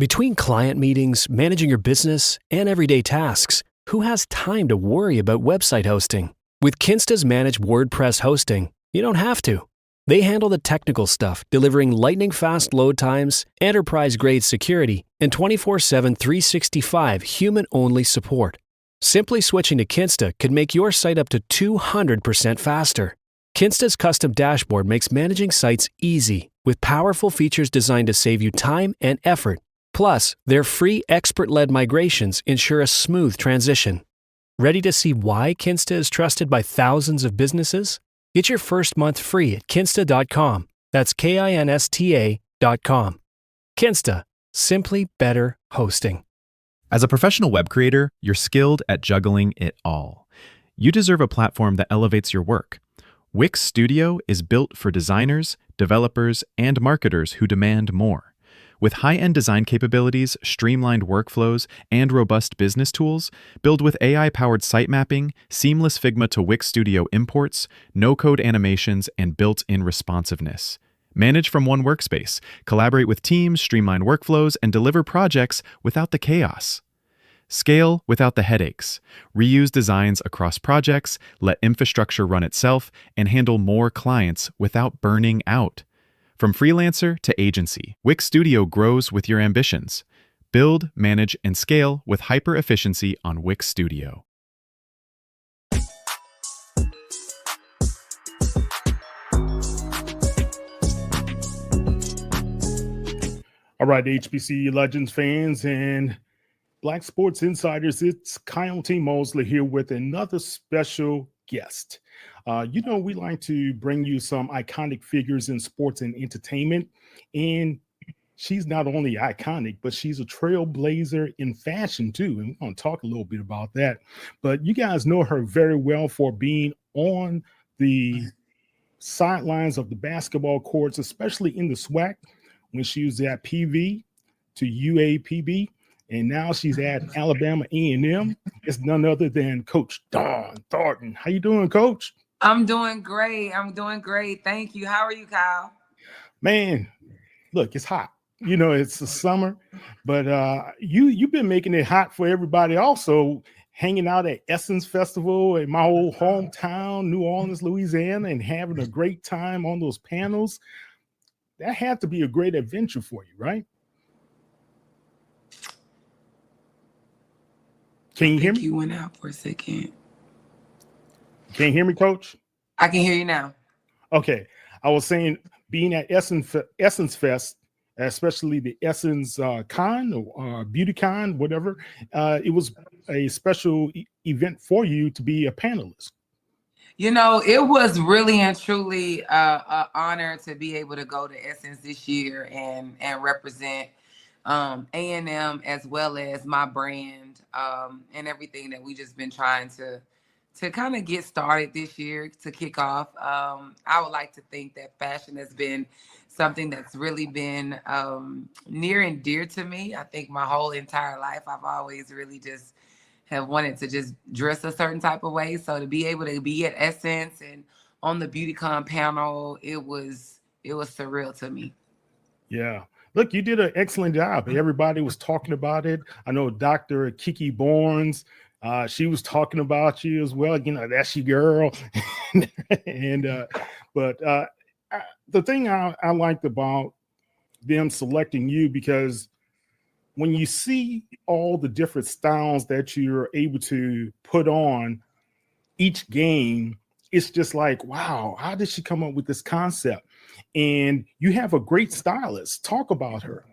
Between client meetings, managing your business, and everyday tasks, who has time to worry about website hosting? With Kinsta's managed WordPress hosting, you don't have to. They handle the technical stuff, delivering lightning-fast load times, enterprise-grade security, and 24/7 365 human-only support. Simply switching to Kinsta could make your site up to 200% faster. Kinsta's custom dashboard makes managing sites easy, with powerful features designed to save you time and effort. Plus, their free expert-led migrations ensure a smooth transition. Ready to see why Kinsta is trusted by thousands of businesses? Get your first month free at kinsta.com. That's KINSTA.com. Kinsta. Simply better hosting. As a professional web creator, you're skilled at juggling it all. You deserve a platform that elevates your work. Wix Studio is built for designers, developers, and marketers who demand more. With high-end design capabilities, streamlined workflows, and robust business tools, build with AI-powered site mapping, seamless Figma to Wix Studio imports, no-code animations, and built-in responsiveness. Manage from one workspace, collaborate with teams, streamline workflows, and deliver projects without the chaos. Scale without the headaches. Reuse designs across projects, let infrastructure run itself, and handle more clients without burning out. From freelancer to agency, Wix Studio grows with your ambitions. Build, manage, and scale with hyper-efficiency on Wix Studio. All right, HBCU Legends fans and Black Sports Insiders, it's Kyle T. Mosley here with another special guest. We like to bring you some iconic figures in sports and entertainment. And she's not only iconic, but she's a trailblazer in fashion too. And we're going to talk a little bit about that. But you guys know her very well for being on the sidelines of the basketball courts, especially in the SWAC when she was at PV to UAPB. And now she's at Alabama A&M. It's none other than Coach Dawn Thornton. How you doing, Coach? I'm doing great. Thank you. How are you, Kyle? Man, look, it's hot. It's the summer, but you've been making it hot for everybody also, hanging out at Essence Festival in my old hometown, New Orleans, Louisiana, and having a great time on those panels. That had to be a great adventure for you, right? Can you hear me? You went out for a second. Can you hear me, Coach? I can hear you now. Okay. I was saying being at Essence Fest, especially the Essence Con or Beauty Con, whatever, it was a special event for you to be a panelist. It was really and truly an honor to be able to go to Essence this year and represent A&M as well as my brand and everything that we just been trying to kind of get started this year to kick off. I would like to think that fashion has been something that's really been near and dear to me. I think my whole entire life, I've always really just have wanted to just dress a certain type of way. So to be able to be at Essence and on the BeautyCon panel, it was surreal to me. Yeah. Look, you did an excellent job. Everybody was talking about it. I know Dr. Kiki Barnes, she was talking about you as well. That's your girl. But the thing I liked about them selecting you, because when you see all the different styles that you're able to put on each game, it's just like, wow, how did she come up with this concept? And you have a great stylist. Talk about her.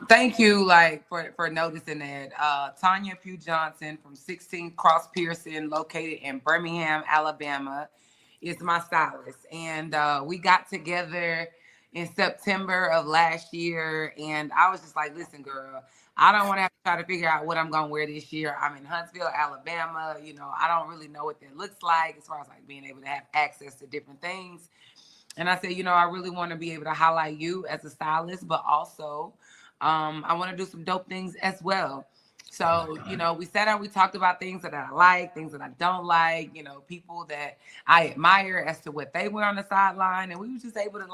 Thank you, for noticing that. Tanya Pugh Johnson from 16 Cross Pearson, located in Birmingham, Alabama, is my stylist. And we got together in September of last year, and I was just like, listen, girl, I don't want to have to try to figure out what I'm going to wear this year. I'm in Huntsville, Alabama. I don't really know what that looks like as far as being able to have access to different things. And I said, I really want to be able to highlight you as a stylist, but also I want to do some dope things as well. So, we sat down, we talked about things that I like, things that I don't like, people that I admire as to what they wear on the sideline. And we were just able to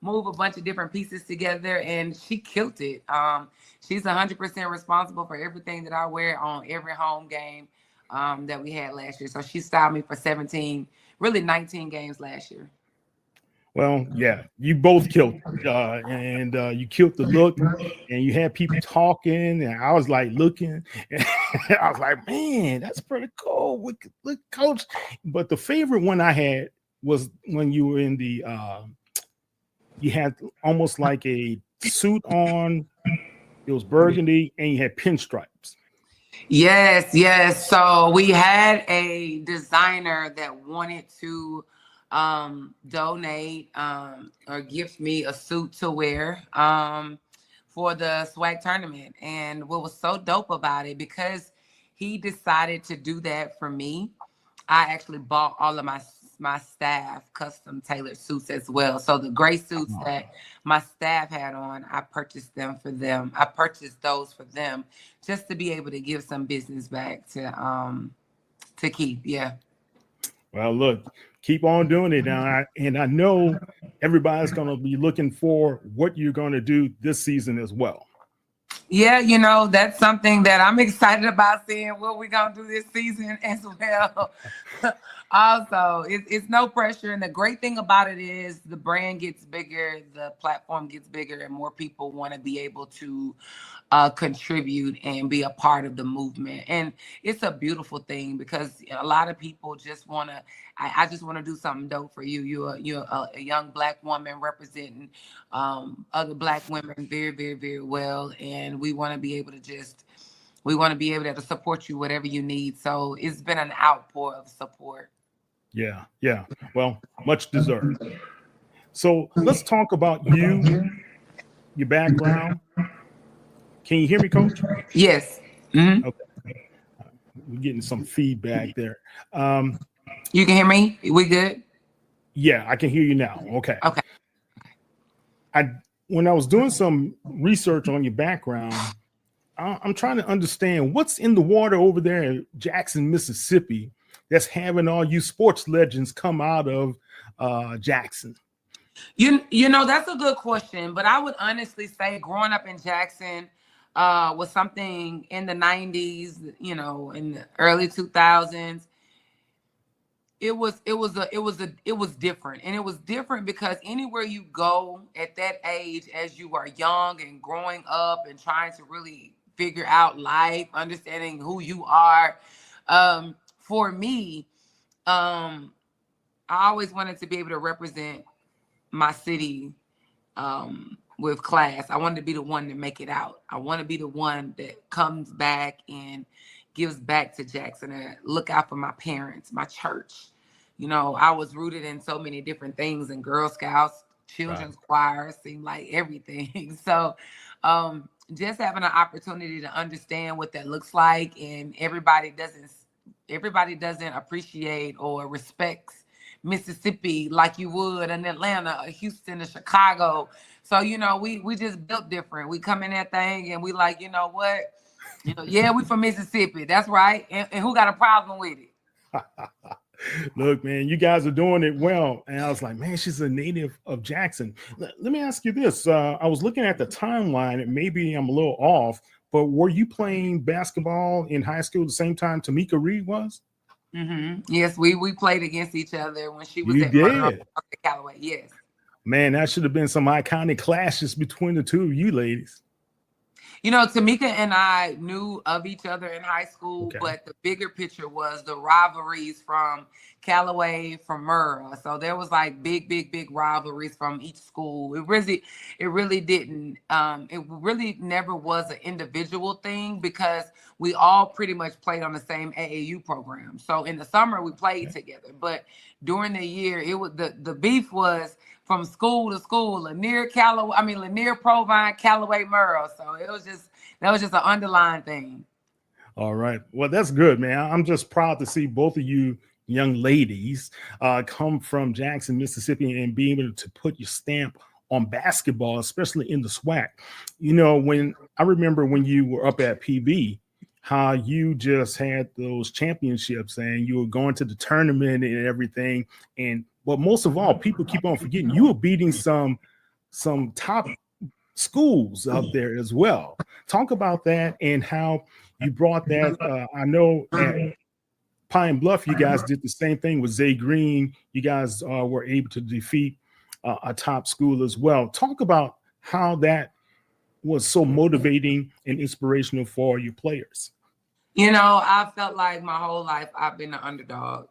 move a bunch of different pieces together, and she killed it. She's 100% responsible for everything that I wear on every home game that we had last year. So she styled me for 17, really 19 games last year. Well, yeah, you both killed, and you killed the look, and you had people talking, and I was like looking, and I was like, man, that's pretty cool. Look, coach. But the favorite one I had was when you were in the, you had almost like a suit on. It was burgundy, and you had pinstripes. Yes. So we had a designer that wanted to donate or gift me a suit to wear for the swag tournament. And what was so dope about it, because he decided to do that for me, I actually bought all of my staff custom tailored suits as well. So the gray suits that my staff had on, I purchased them for them. I purchased those for them just to be able to give some business back to keep. Yeah. Well, look, keep on doing it now. And I know everybody's going to be looking for what you're going to do this season as well. Yeah, that's something that I'm excited about, seeing what we're going to do this season as well. Also, it's no pressure. And the great thing about it is the brand gets bigger, the platform gets bigger, and more people want to be able to contribute and be a part of the movement. And it's a beautiful thing, because a lot of people just want to, I just want to do something dope for you. You're a young Black woman representing other Black women very, very, very well. And we want to be able to support you whatever you need. So it's been an outpour of support. Yeah. Well, much deserved. So let's talk about you, your background. Can you hear me, Coach? Yes. Mm-hmm. Okay. We're getting some feedback there. You can hear me? We good? Yeah, I can hear you now. Okay. When I was doing some research on your background, I'm trying to understand what's in the water over there in Jackson, Mississippi, that's having all you sports legends come out of Jackson. That's a good question, but I would honestly say growing up in Jackson was something in the 90s, in the early 2000s. It was different. And it was different because anywhere you go at that age, as you are young and growing up and trying to really figure out life, understanding who you are, for me, I always wanted to be able to represent my city with class. I wanted to be the one to make it out. I want to be the one that comes back and gives back to Jackson, and look out for my parents, my church. I was rooted in so many different things, in Girl Scouts, children's choir, seemed like everything. So just having an opportunity to understand what that looks like, and everybody doesn't appreciate or respects Mississippi like you would in Atlanta or Houston or Chicago. So, we just built different. We come in that thing and we like, you know what? Yeah, we from Mississippi. That's right. And who got a problem with it? Look, man, you guys are doing it well. And I was like, man, she's a native of Jackson. Let me ask you this. I was looking at the timeline, and maybe I'm a little off, but were you playing basketball in high school at the same time Tamika Reed was? Mm-hmm. Yes, we played against each other when she was at Callaway. Yes. Man, that should have been some iconic clashes between the two of you ladies. Tamika and I knew of each other in high school, but the bigger picture was the rivalries from Callaway, from Murrah. So there was like big rivalries from each school. It really didn't. It really never was an individual thing, because we all pretty much played on the same AAU program. So in the summer we played together, but during the year it was the beef was from school to school, Lanier, Provine, Callaway, Murrah. So that was just an underlying thing. All right. Well, that's good, man. I'm just proud to see both of you young ladies come from Jackson, Mississippi, and be able to put your stamp on basketball, especially in the SWAC. When I remember when you were up at PB, how you just had those championships and you were going to the tournament and everything. But most of all, people keep on forgetting you were beating some some top schools out there as well. Talk about that and how you brought that. I know at Pine Bluff, you guys did the same thing with Zay Green. You guys were able to defeat a top school as well. Talk about how that was so motivating and inspirational for your players. You know, I felt like my whole life I've been an underdog.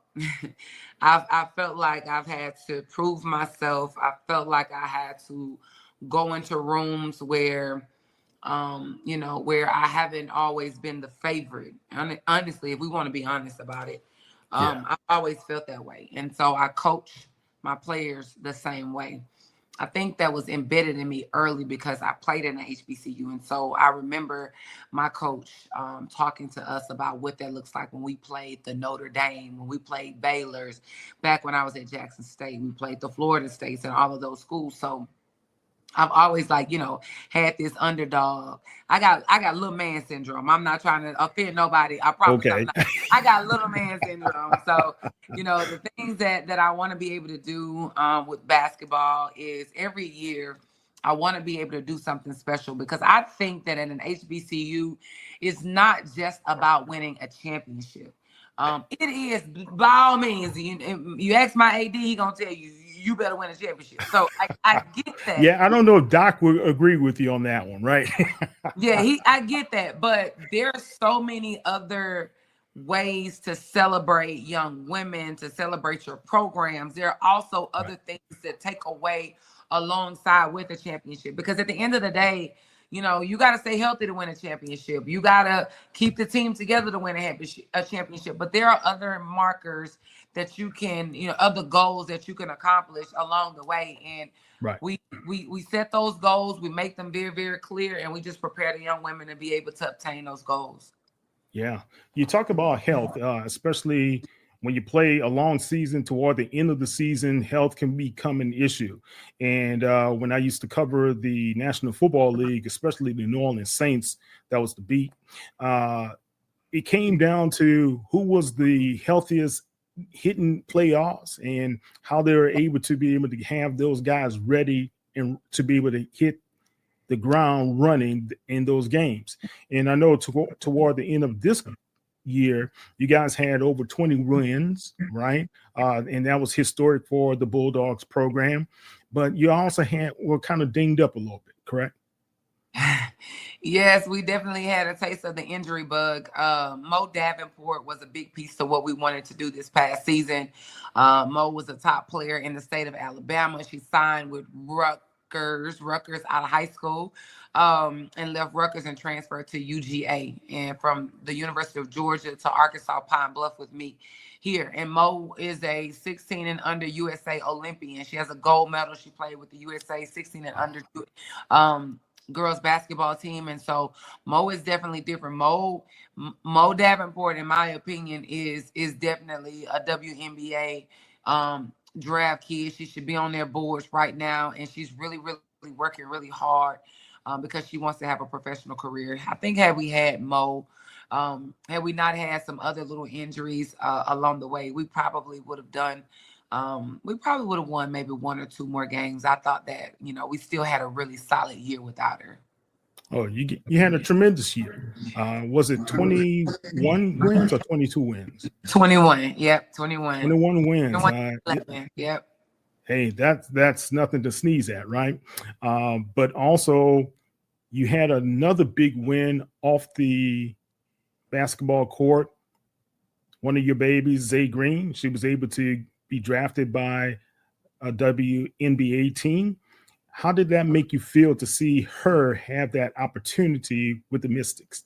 I felt like I've had to prove myself. I felt like I had to go into rooms where, you know, where I haven't always been the favorite. Honestly, if we want to be honest about it, I've always felt that way. And so I coach my players the same way. I think that was embedded in me early because I played in the HBCU. And so I remember my coach talking to us about what that looks like when we played the Notre Dame, when we played Baylor's, back when I was at Jackson State, we played the Florida States and all of those schools. So I've always, like, you know, had this underdog. I got little man syndrome. I'm not trying to offend nobody. I promise. Okay. I got little man syndrome. So, you know, the things that I want to be able to do with basketball is every year I want to be able to do something special, because I think that in an HBCU, it's not just about winning a championship. It is, by all means. You ask my AD, he gonna tell you, you better win a championship. So I get that. Yeah, I don't know if Doc would agree with you on that one, right? Yeah, I get that. But there's so many other ways to celebrate young women, to celebrate your programs. There are also other things that take away alongside with a championship. Because at the end of the day, you know, you got to stay healthy to win a championship. You got to keep the team together to win a championship. But there are other markers that you can, you know, other goals that you can accomplish along the way. And we set those goals, we make them very, very clear, and we just prepare the young women to be able to obtain those goals. Yeah. You talk about health, especially when you play a long season. Toward the end of the season, health can become an issue. And when I used to cover the National Football League, especially the New Orleans Saints, that was the beat. It came down to who was the healthiest hitting playoffs and how they were able to have those guys ready and to be able to hit the ground running in those games. And I know toward the end of this year, you guys had over 20 wins, right? And that was historic for the Bulldogs program. But you also were kind of dinged up a little bit, correct? Yes, we definitely had a taste of the injury bug. Mo Davenport was a big piece to what we wanted to do this past season. Mo was a top player in the state of Alabama. She signed with Rutgers out of high school, and left Rutgers and transferred to UGA, and from the University of Georgia to Arkansas Pine Bluff with me here. And Mo is a 16 and under USA Olympian. She has a gold medal. She played with the USA 16 and under girls basketball team. And so Mo is definitely different. Mo Davenport, in my opinion, is definitely a WNBA draft kid. She should be on their boards right now, and she's really, really working really hard because she wants to have a professional career. I think had we had Mo, had we not had some other little injuries along the way, we probably would have done. We probably would have won maybe one or two more games. I thought that, you know, we still had a really solid year without her. Oh, you had a tremendous year. Was it 21 wins or 22 wins? 21. Yep, 21. 21 wins. 11, yep. Hey, that's nothing to sneeze at, right? But also, you had another big win off the basketball court. One of your babies, Zay Green, she was able to be drafted by a WNBA team. How did that make you feel to see her have that opportunity with the Mystics?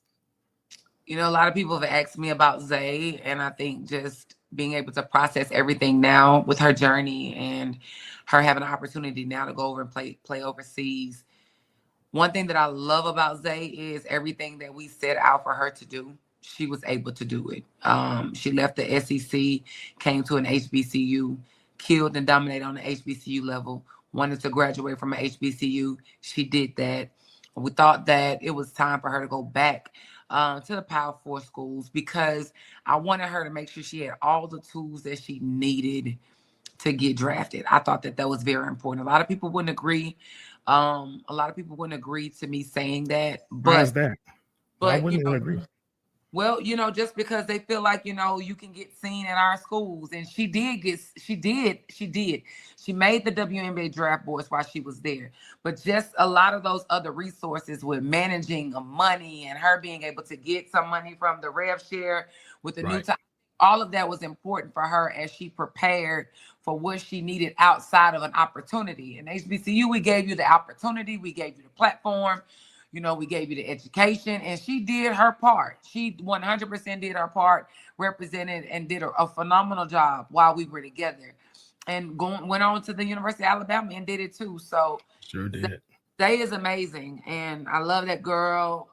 You know, a lot of people have asked me about Zay, and I think just being able to process everything now with her journey and her having an opportunity now to go over and play overseas. One thing that I love about Zay is everything that we set out for her to do, she was able to do it. She left the SEC, came to an HBCU, killed and dominated on the HBCU level, wanted to graduate from an HBCU. She did that. We thought that it was time for her to go back to the Power 4 schools because I wanted her to make sure she had all the tools that she needed to get drafted. I thought that was very important. A lot of people wouldn't agree, A lot of people wouldn't agree to me saying that, Why is that? Why but you wouldn't know, they agree? well, just because they feel like, you can get seen at our schools. And she did. She made the WNBA draft boards while she was there. But just a lot of those other resources with managing money and her being able to get some money from the rev share with the new time, all of that was important for her as she prepared for what she needed outside of an opportunity. In HBCU, we gave you the opportunity, we gave you the platform. We gave you the education, and she did her part. She 100% did her part, represented and did a phenomenal job while we were together. And went on to the University of Alabama and did it too. So Sure did. Zay is amazing, and I love that girl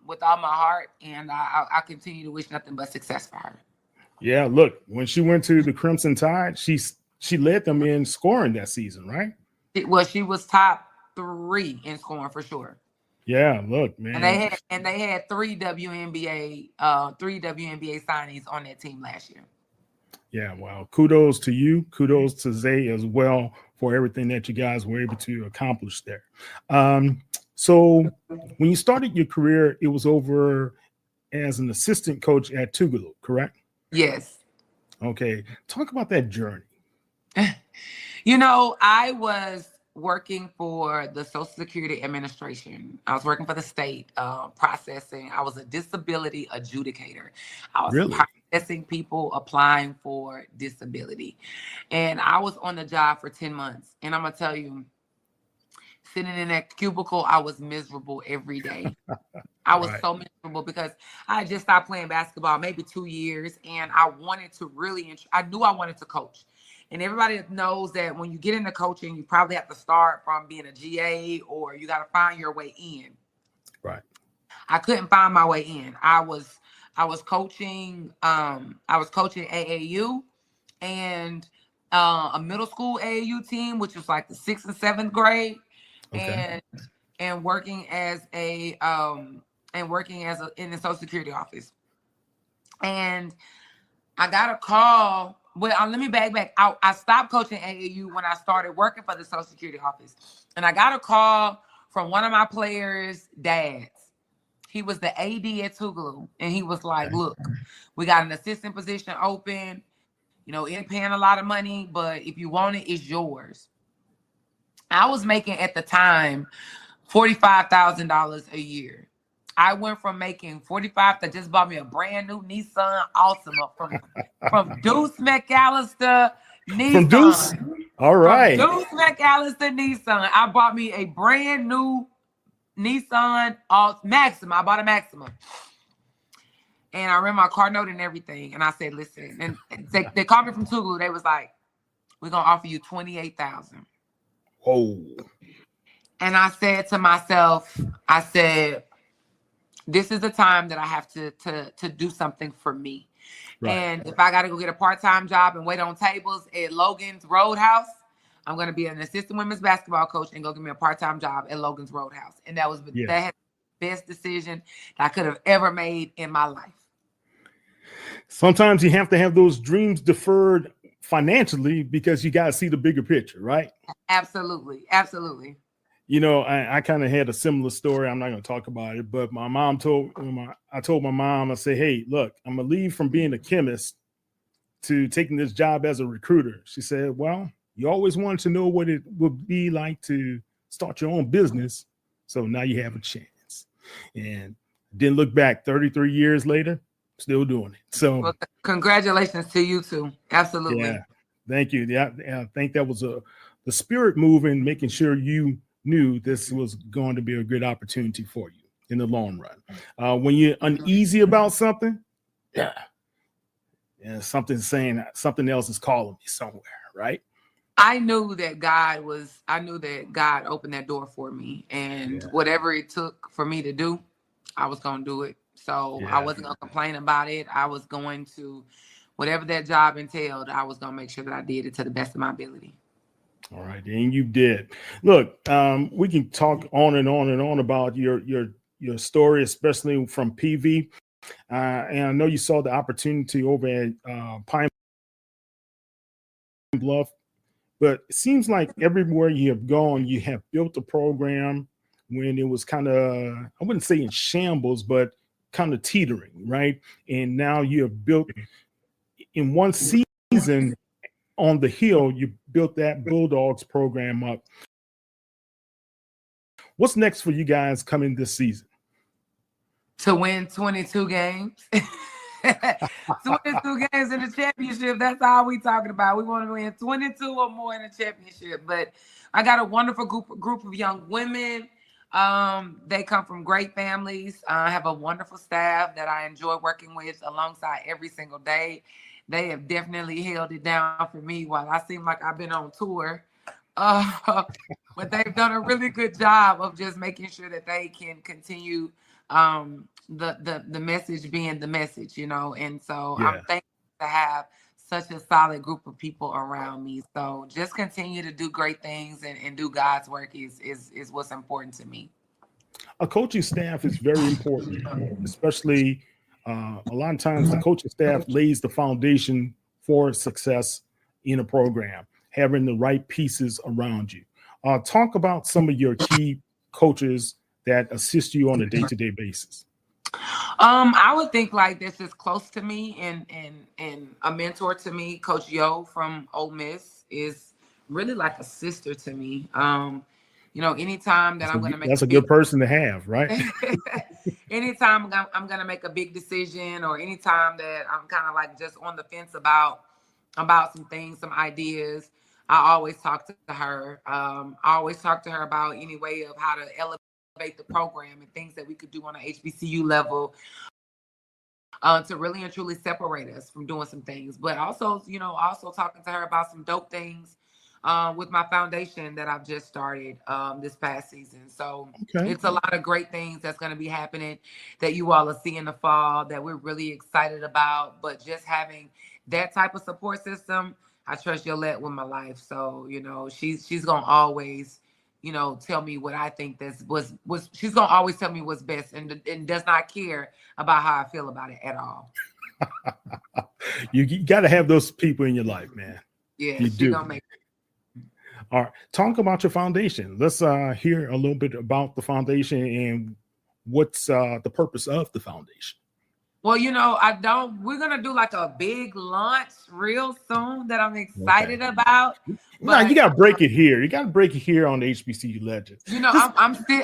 with all my heart, and I continue to wish nothing but success for her. Yeah, look, when she went to the Crimson Tide, she led them in scoring that season, right? She was top 3 in scoring for sure. Yeah, look, man. And they had 3 WNBA signings on that team last year. Yeah, well, kudos to you. Kudos to Zay as well for everything that you guys were able to accomplish there. So when you started your career, it was over as an assistant coach at Tougaloo, correct? Yes. Okay. Talk about that journey. I was working for the Social Security Administration. I was working for the state, processing. I was a disability adjudicator. I was processing people applying for disability. And I was on the job for 10 months. And I'm going to tell you, sitting in that cubicle, I was miserable every day. I was so miserable because I had just stopped playing basketball maybe 2 years. And I wanted to I knew I wanted to coach. And everybody knows that when you get into coaching, you probably have to start from being a GA or you got to find your way in. Right. I couldn't find my way in. I was coaching AAU and a middle school AAU team, which was like the 6th and 7th grade, and working in the Social Security office. And I got a call. Well, let me back. I stopped coaching AAU when I started working for the Social Security office. And I got a call from one of my players' dads. He was the AD at Tougaloo. And he was like, look, we got an assistant position open. It's paying a lot of money, but if you want it, it's yours. I was making at the time $45,000 a year. I went from making 45 to just bought me a brand new Nissan Altima from Deuce McAllister Nissan. From Deuce? All right. From Deuce McAllister Nissan. I bought me a brand new Nissan Maxima. I bought a Maxima. And I ran my car note and everything. And I said, listen. And they called me from Tougaloo. They was like, we're going to offer you $28,000. Oh. And I said to myself, this is the time that I have to do something for me. Right. And if I got to go get a part-time job and wait on tables at Logan's Roadhouse, I'm going to be an assistant women's basketball coach and go get me a part-time job at Logan's Roadhouse. And that was the best decision that I could have ever made in my life. Sometimes you have to have those dreams deferred financially because you got to see the bigger picture, right? Absolutely. Absolutely. I kind of had a similar story. I'm not going to talk about it, but my mom told my mom, I said, hey, look, I'm going to leave from being a chemist to taking this job as a recruiter. She said, well, you always wanted to know what it would be like to start your own business. So now you have a chance. And didn't look back 33 years later, still doing it. So congratulations to you too. Absolutely. Yeah. Thank you. Yeah. I think that was the spirit moving, making sure you knew this was going to be a good opportunity for you in the long run. When you're uneasy about something, something's saying something else is calling me somewhere, right? I knew that God opened that door for me, and whatever it took for me to do, I was going to do it. So I wasn't going to complain about it. I was going to, whatever that job entailed, I was going to make sure that I did it to the best of my ability. All right, and you did. Look, we can talk on and on and on about your story, especially from PV. And I know you saw the opportunity over at Pine Bluff but it seems like everywhere you have gone, you have built a program when it was kind of, I wouldn't say in shambles, but kind of teetering, right? And now you have built in one season on the hill, you built that Bulldogs program up. What's next for you guys coming this season? To win 22 games. 22 games in the championship. That's all we talking about. We want to win 22 or more in the championship. But I got a wonderful group of young women. They come from great families. I have a wonderful staff that I enjoy working with alongside every single day. They have definitely held it down for me while I seem like I've been on tour. But they've done a really good job of just making sure that they can continue the message being the message, you know. And so I'm thankful to have such a solid group of people around me. So just continue to do great things and do God's work is what's important to me. A coaching staff is very important, especially a lot of times the coaching staff lays the foundation for success in a program, having the right pieces around you. Talk about some of your key coaches that assist you on a day-to-day basis. I would think like this is close to me and a mentor to me. Coach Yo from Ole Miss is really like a sister to me. You know, anytime that I'm going to make that's a good person to have, right? Anytime I'm going to make a big decision, or anytime that I'm kind of like just on the fence about some things, some ideas, I always talk to her. I always talk to her about any way of how to elevate the program and things that we could do on an HBCU level to really and truly separate us from doing some things. But also, you know, also talking to her about some dope things with my foundation that I've just started this past season. So it's a lot of great things that's going to be happening that you all will see in the fall that we're really excited about. But just having that type of support system, I trust Yolette with my life. So, you know, she's going to always, you know, tell me what I think she's going to always tell me what's best and does not care about how I feel about it at all. You got to have those people in your life, man. Yeah, you do. Gonna make it. All right. Talk about your foundation. Let's hear a little bit about the foundation and what's the purpose of the foundation. Well, you know, we're going to do like a big launch real soon that I'm excited about. No, you got to break it here. You got to break it here on the HBCU Legends. You know, I'm still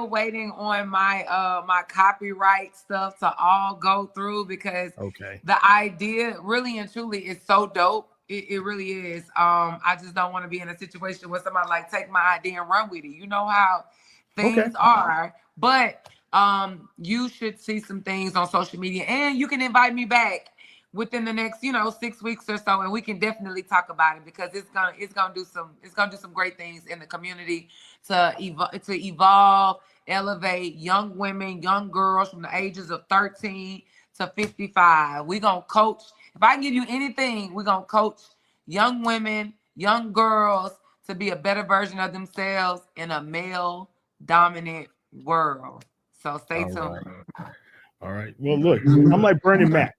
waiting on my copyright stuff to all go through because the idea really and truly is so dope. It really is. I just don't want to be in a situation where somebody like take my idea and run with it. You know how things are, but you should see some things on social media, and you can invite me back within the next, 6 weeks or so, and we can definitely talk about it because it's gonna do some great things in the community to evolve, elevate young women, young girls from the ages of 13 to 55. We're gonna coach. If I can give you anything, we're gonna coach young women, young girls to be a better version of themselves in a male-dominant world. So stay tuned. All right. Well, look, I'm like Bernie Mac.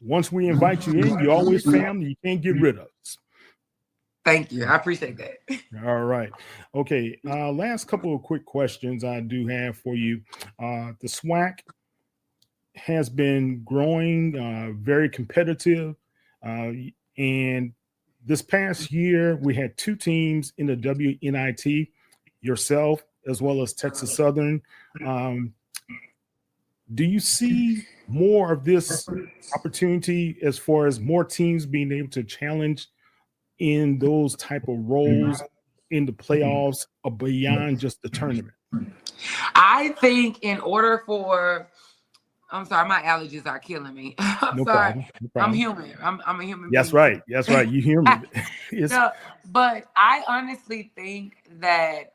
Once we invite you in, you're always family. You can't get rid of us. Thank you. I appreciate that. All right. Okay. Last couple of quick questions I do have for you. The SWAC has been growing, very competitive. And this past year, we had 2 teams in the WNIT, yourself, as well as Texas Southern. Do you see more of this opportunity as far as more teams being able to challenge in those type of roles in the playoffs or beyond just the tournament? I think in order for, I'm sorry, my allergies are killing me. I'm sorry. No problem. I'm human. I'm a human being. That's right. You human. No, but I honestly think that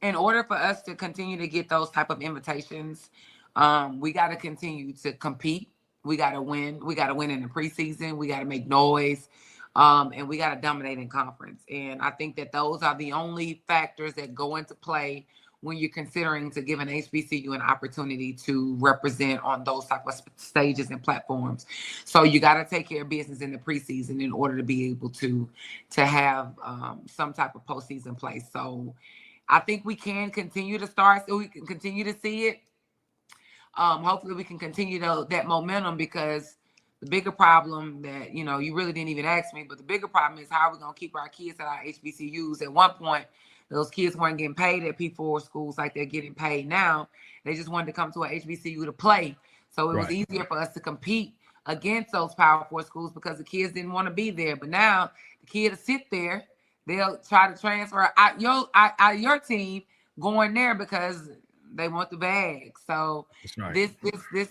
in order for us to continue to get those type of invitations, we got to continue to compete. We got to win. We got to win in the preseason. We got to make noise. And we got to dominate in conference. And I think that those are the only factors that go into play when you're considering to give an HBCU an opportunity to represent on those type of stages and platforms. So you got to take care of business in the preseason in order to be able to have some type of postseason play. So I think we can continue to start, so we can continue to see it. Hopefully we can continue that momentum, because the bigger problem that, you really didn't even ask me, but the bigger problem is how are we going to keep our kids at our HBCUs? At one point, those kids weren't getting paid at P4 schools like they're getting paid now. They just wanted to come to an HBCU to play. So it was easier for us to compete against those Power 4 schools because the kids didn't want to be there. But now the kid will sit there. They'll try to transfer out your team going there because they want the bag. So this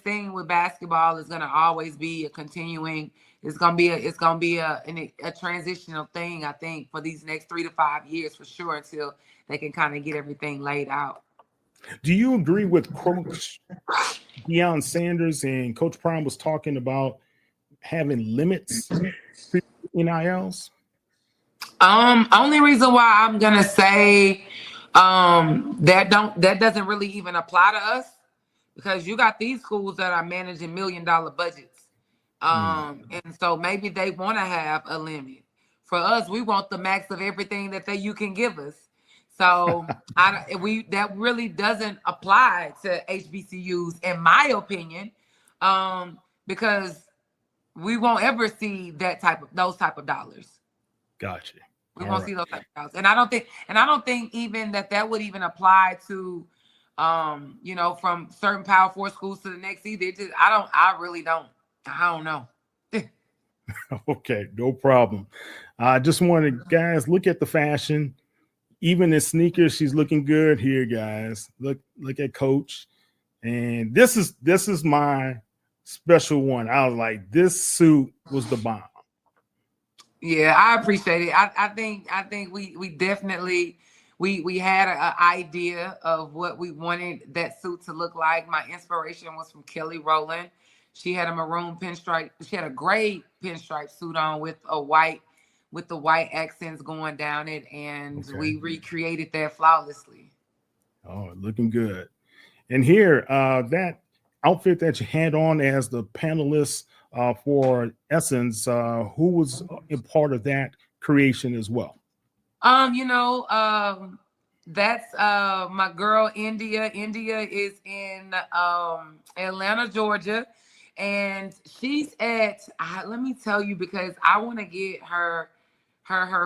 thing with basketball is going to always be a continuing. It's going to be a transitional thing, I think, for these next 3 to 5 years for sure, until they can kind of get everything laid out. Do you agree with Coach Deion Sanders and Coach Prime was talking about having limits to NILs? Only reason why I'm gonna say that doesn't really even apply to us, because you got these schools that are managing $1 million budgets. And so maybe they want to have a limit. For us, we want the max of everything that you can give us. So that really doesn't apply to HBCUs, in my opinion, because we won't ever see those type of dollars. Gotcha. We won't see those type of dollars, and I don't think even that would even apply to, from certain Power 4 schools to the next either. I don't know. Okay, no problem. I just wanted, guys, look at the fashion. Even in sneakers, she's looking good here, guys. Look at Coach. And this is my special one. I was like, this suit was the bomb. Yeah, I appreciate it. I think we definitely we had an idea of what we wanted that suit to look like. My inspiration was from Kelly Rowland. She had a maroon pinstripe. She had a gray pinstripe suit on with the white accents going down it, and we recreated that flawlessly. Oh, looking good. And here, that outfit that you had on as the panelist for Essence, who was a part of that creation as well? That's my girl India. India is in Atlanta, Georgia, and she's at. Let me tell you, because I want to get her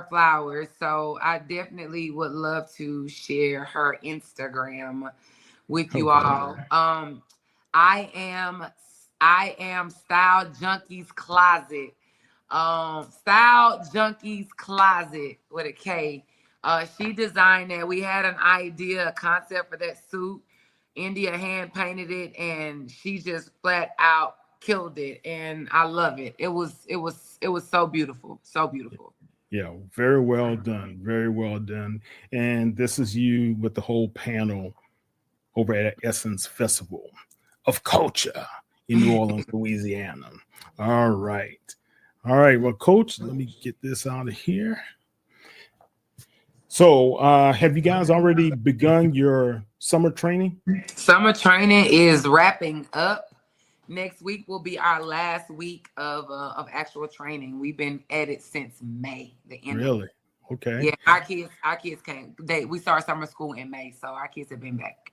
flowers. So I definitely would love to share her Instagram with you all. I am Style Junkies Closet. Style Junkies Closet with a K. She designed that. We had an idea, a concept for that suit. India hand painted it, and she just flat out killed it. And I love it. It was so beautiful. So beautiful. Yeah, very well done. Very well done. And this is you with the whole panel over at Essence Festival of Culture in New Orleans, Louisiana. All right. Well, Coach, let me get this out of here. So have you guys already begun your summer training? Summer training is wrapping up. Next week will be our last week of actual training. We've been at it since May, the end. Really? Okay. Yeah, our kids came. We started summer school in May, so our kids have been back.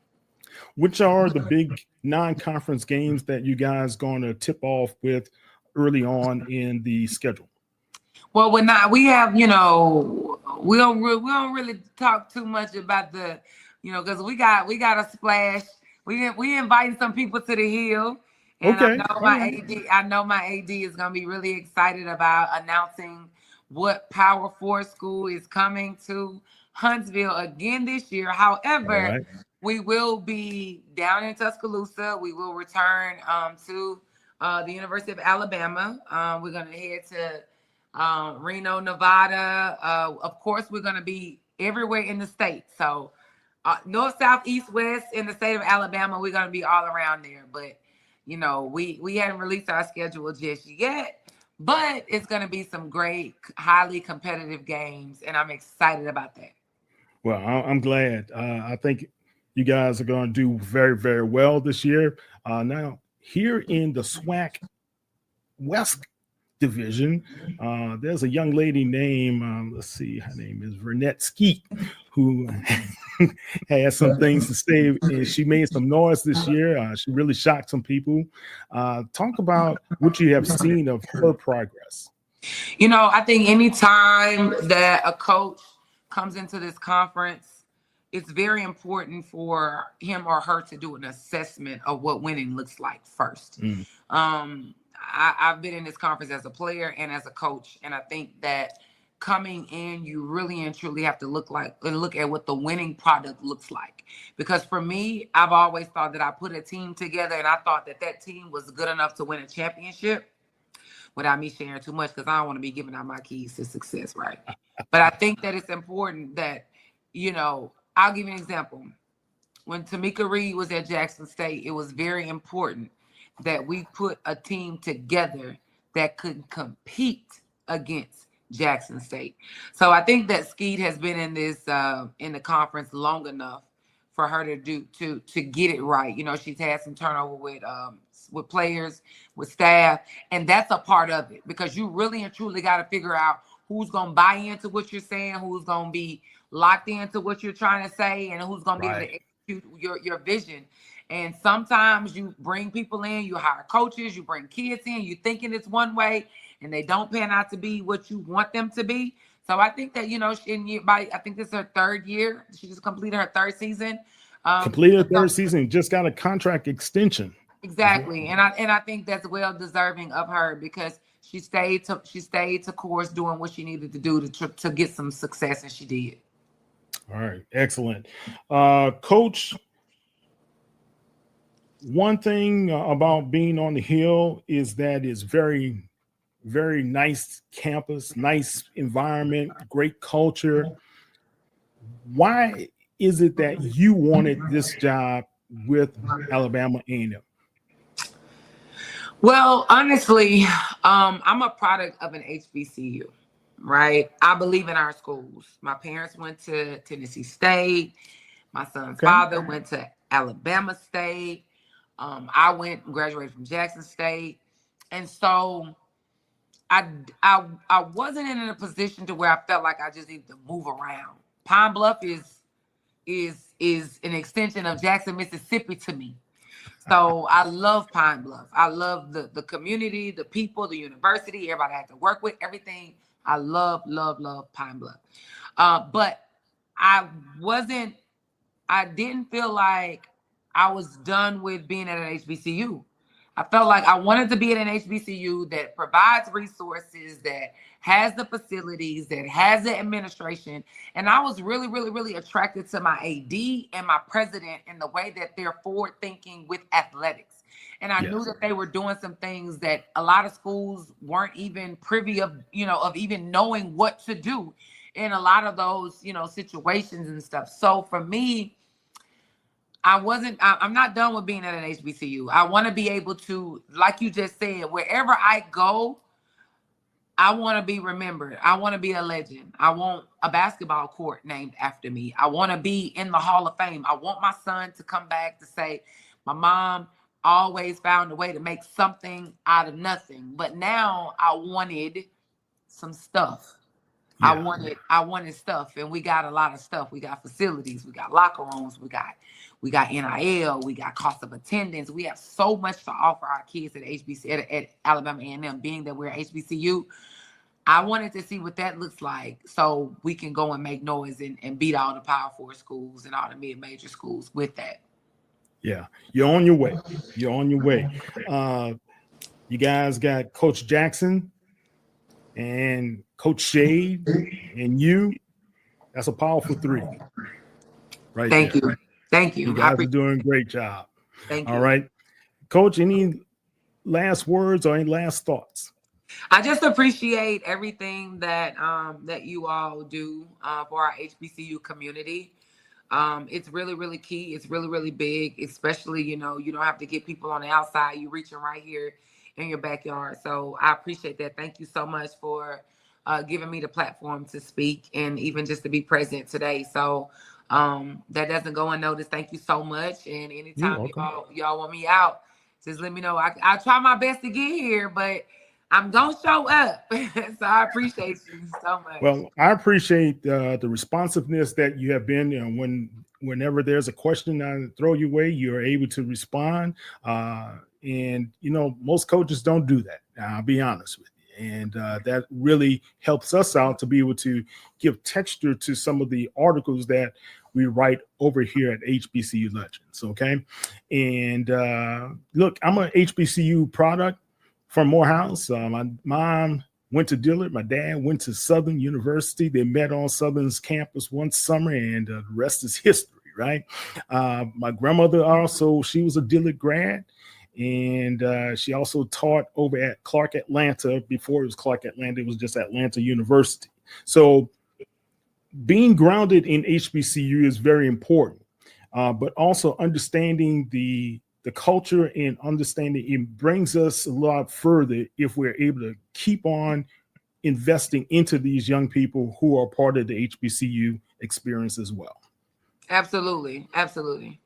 Which are the big non-conference games that you guys going to tip off with early on in the schedule? Well, we have, we don't really talk too much about the, because we got a splash. We inviting some people to the Hill. And okay. I know my AD is going to be really excited about announcing what Power 4 school is coming to Huntsville again this year. However, we will be down in Tuscaloosa. We will return to the University of Alabama. We're going to head to Reno, Nevada. Of course, we're going to be everywhere in the state. So north, south, east, west in the state of Alabama, we're going to be all around there. But we haven't released our schedule just yet, but it's going to be some great, highly competitive games, and I'm excited about that. Well, I'm glad. I think You guys are going to do very, very well this year. Now, here in the SWAC West division, there's a young lady named, let's see, her name is Vernette Skeet, who has some things to say. And she made some noise this year. She really shocked some people. Talk about what you have seen of her progress. You know, I think anytime that a coach comes into this conference, it's very important for him or her to do an assessment of what winning looks like first. I've been in this conference as a player and as a coach, and I think that coming in, you really and truly have to look at what the winning product looks like. Because for me, I've always thought that I put a team together, and I thought that that team was good enough to win a championship, without me sharing too much, because I don't want to be giving out my keys to success, right? But I think that it's important that, you know, I'll give you an example. When Tamika Reed was at Jackson State, it was very important that we put a team together that could compete against Jackson State. So I think that Skeet has been in this in the conference long enough for her to get it right. You know, she's had some turnover with players, with staff, and that's a part of it, because you really and truly got to figure out who's going to buy into what you're saying, who's going to be locked into what you're trying to say, and who's going to be able to execute your vision. And sometimes you bring people in, you hire coaches, you bring kids in, you thinking it's one way, and they don't pan out to be what you want them to be. So I think that, you know, I think this is her third year. She just completed her third season. Completed third season, just got a contract extension. Exactly. And I think that's well deserving of her, because she stayed to course doing what she needed to do to get some success, and she did. All right, excellent. Coach, one thing about being on the Hill is that it's very, very nice campus, nice environment, great culture. Why is it that you wanted this job with Alabama A&M? Well, honestly, I'm a product of an HBCU, right? I believe in our schools. My parents went to Tennessee State. My son's father went to Alabama State. I went and graduated from Jackson State. And so I wasn't in a position to where I felt like I just needed to move around. Pine Bluff is an extension of Jackson, Mississippi to me. So I love Pine Bluff. I love the community, the people, the university, everybody I had to work with, everything. I love Pine Bluff. But I didn't feel like I was done with being at an HBCU. I felt like I wanted to be at an HBCU that provides resources, that has the facilities, that has the administration. And I was really, really, really attracted to my AD and my president in the way that they're forward thinking with athletics. And I knew that they were doing some things that a lot of schools weren't even privy of, of even knowing what to do in a lot of those, situations and stuff. So for me, I'm not done with being at an HBCU. I want to be able to, like you just said, wherever I go, I want to be remembered. I want to be a legend. I want a basketball court named after me. I want to be in the Hall of Fame. I want my son to come back to say, my mom always found a way to make something out of nothing. But now I wanted some stuff. Yeah. I wanted stuff, and we got a lot of stuff. We got facilities, we got locker rooms, we got NIL, we got cost of attendance. We have so much to offer our kids at Alabama A&M, being that we're HBCU. I wanted to see what that looks like so we can go and make noise and beat all the Power 4 schools and all the mid-major schools with that. Yeah, you're on your way. You're on your way. You guys got Coach Jackson and Coach Shade and you. That's a powerful three. Right. Thank you. Thank you. You guys are doing a great job. Thank you. All right. Coach, any last words or any last thoughts? I just appreciate everything that that you all do for our HBCU community. It's really, really key. It's really, really big, especially, you don't have to get people on the outside. You're reaching right here in your backyard. So I appreciate that. Thank you so much for giving me the platform to speak and even just to be present today. So That doesn't go unnoticed. Thank you so much. And You're anytime welcome. y'all want me out, just let me know. I try my best to get here, but I'm gonna show up. So I appreciate you so much. Well, I appreciate the responsiveness that you have been. Whenever there's a question I throw your way, you're able to respond. And most coaches don't do that. I'll be honest with you, and that really helps us out to be able to give texture to some of the articles that we write over here at HBCU Legends. Okay, and look, I'm an HBCU product from Morehouse. My mom went to Dillard. My dad went to Southern University. They met on Southern's campus one summer, and the rest is history, right? My grandmother also, she was a Dillard grad, and she also taught over at Clark Atlanta. Before it was Clark Atlanta, it was just Atlanta University. So being grounded in HBCU is very important, but also understanding the culture and understanding it brings us a lot further if we're able to keep on investing into these young people who are part of the HBCU experience as well. Absolutely. Absolutely.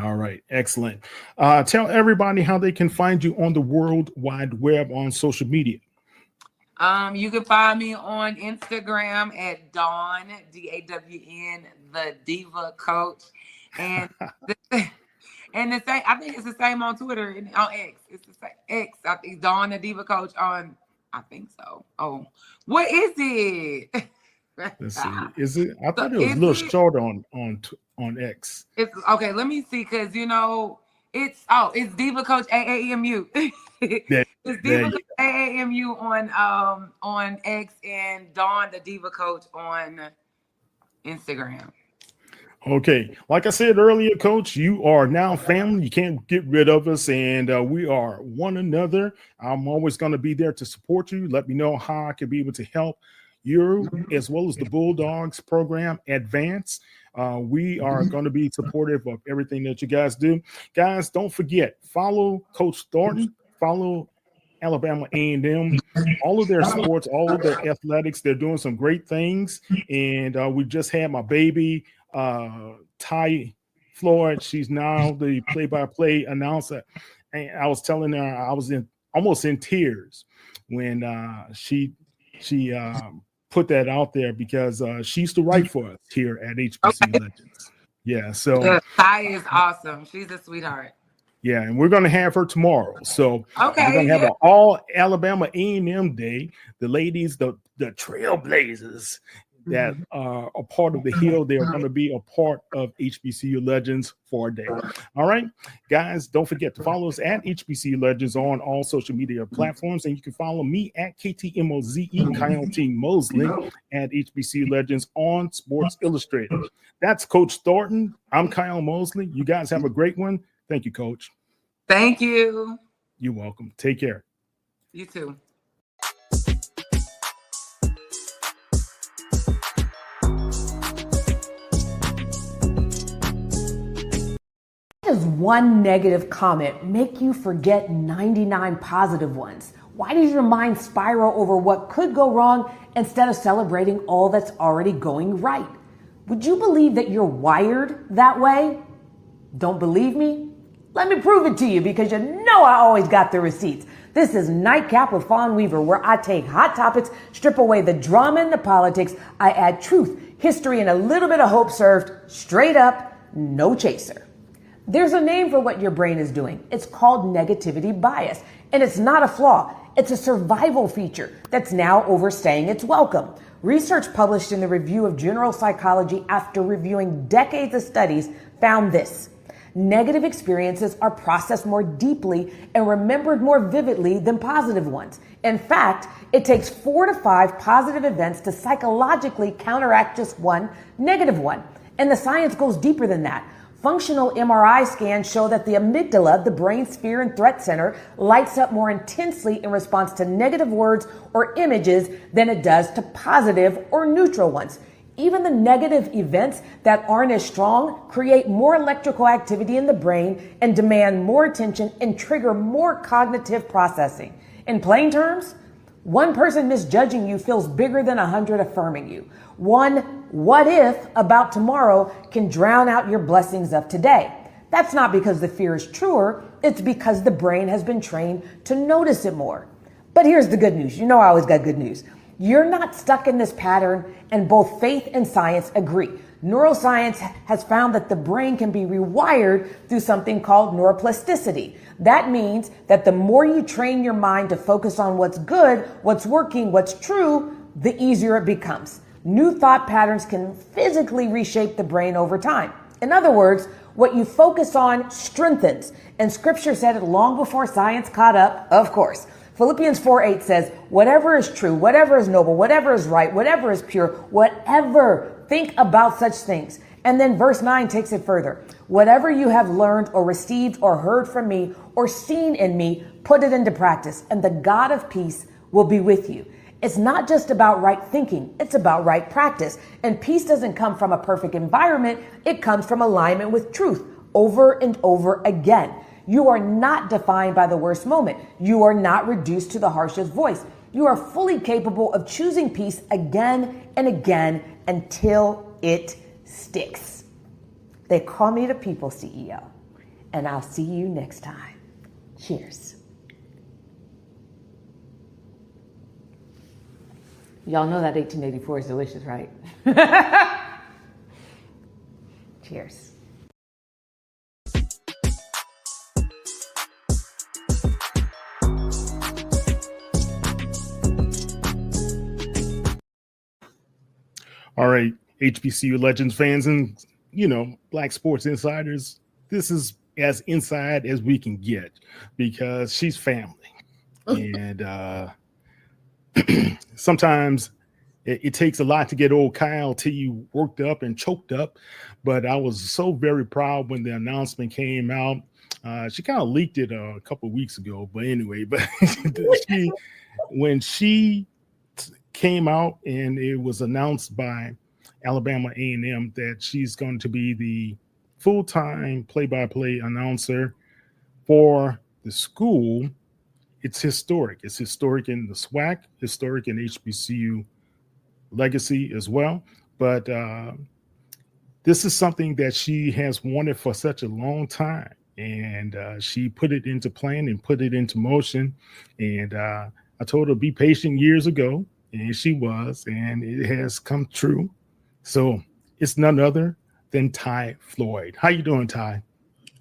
All right. Excellent. Tell everybody how they can find you on the World Wide Web on social media. You can find me on Instagram at Dawn, DAWN, the Diva Coach. And and the same, I think it's the same on Twitter and on X. It's the same X. I think Dawn the Diva Coach on. I think so. Oh, what is it? Let's see. Is it? I thought it was a little short on X. It's okay. Let me see, because it's Diva Coach AAMU. It's Diva Coach AAMU on X and Dawn the Diva Coach on Instagram. Okay. Like I said earlier, Coach, you are now family. You can't get rid of us, and we are one another. I'm always going to be there to support you. Let me know how I can be able to help you as well as the Bulldogs program advance. We are going to be supportive of everything that you guys do. Guys, don't forget, follow Coach Thornton, follow Alabama A&M, all of their sports, all of their athletics. They're doing some great things. And we just had my baby, Ty Floyd. She's now the play-by-play announcer. And I was telling her I was almost in tears when she put that out there, because she used to write for us here at HBCU Legends. Yeah, so Ty is awesome. She's a sweetheart. Yeah, and we're going to have her tomorrow. So we're going to have an all Alabama A&M day. The ladies, the trailblazers that are a part of the Hill, they're going to be a part of HBCU Legends for a day. All right, guys, don't forget to follow us at HBCU Legends on all social media platforms. And you can follow me at KTMOZE, Kyle T. Mosley, at HBCU Legends on Sports Illustrated. That's Coach Thornton. I'm Kyle Mosley. You guys have a great one. Thank you, Coach. Thank you. You're welcome. Take care. You too. Does one negative comment make you forget 99 positive ones? Why does your mind spiral over what could go wrong instead of celebrating all that's already going right? Would you believe that you're wired that way? Don't believe me? Let me prove it to you, because you know I always got the receipts. This is Nightcap with Fawn Weaver, where I take hot topics, strip away the drama and the politics. I add truth, history, and a little bit of hope, served straight up, no chaser. There's a name for what your brain is doing. It's called negativity bias, and it's not a flaw. It's a survival feature that's now overstaying its welcome. Research published in the Review of General Psychology after reviewing decades of studies found this: negative experiences are processed more deeply and remembered more vividly than positive ones. In fact, it takes 4 to 5 positive events to psychologically counteract just one negative one. And the science goes deeper than that. Functional MRI scans show that the amygdala, the brain's fear and threat center, lights up more intensely in response to negative words or images than it does to positive or neutral ones. Even the negative events that aren't as strong create more electrical activity in the brain and demand more attention and trigger more cognitive processing. In plain terms, One person misjudging you feels bigger than 100 affirming you. One what if about tomorrow can drown out your blessings of today. That's not because the fear is truer, it's because the brain has been trained to notice it more. But here's the good news. You know I always got good news. You're not stuck in this pattern, and both faith and science agree. Neuroscience has found that the brain can be rewired through something called neuroplasticity. That means that the more you train your mind to focus on what's good, what's working, what's true, the easier it becomes. New thought patterns can physically reshape the brain over time. In other words, what you focus on strengthens. And scripture said it long before science caught up, of course. Philippians 4:8 says, whatever is true, whatever is noble, whatever is right, whatever is pure, whatever, think about such things. And then verse 9 takes it further. Whatever you have learned or received or heard from me or seen in me, put it into practice, and the God of peace will be with you. It's not just about right thinking, it's about right practice. And peace doesn't come from a perfect environment, it comes from alignment with truth over and over again. You are not defined by the worst moment. You are not reduced to the harshest voice. You are fully capable of choosing peace again and again until it sticks. They call me the People CEO, and I'll see you next time. Cheers. Y'all know that 1884 is delicious, right? Cheers. All right, HBCU Legends fans and, Black Sports Insiders, this is as inside as we can get because she's family. And sometimes it takes a lot to get old Kyle till you worked up and choked up. But I was so very proud when the announcement came out. She kind of leaked it a couple of weeks ago. But anyway, when she came out and it was announced by Alabama A&M that she's going to be the full-time play-by-play announcer for the school, it's historic. It's historic in the SWAC, historic in HBCU legacy as well. But this is something that she has wanted for such a long time. And she put it into plan and put it into motion. And I told her be patient years ago. And she was, and it has come true. So it's none other than Ty Floyd. How you doing, Ty?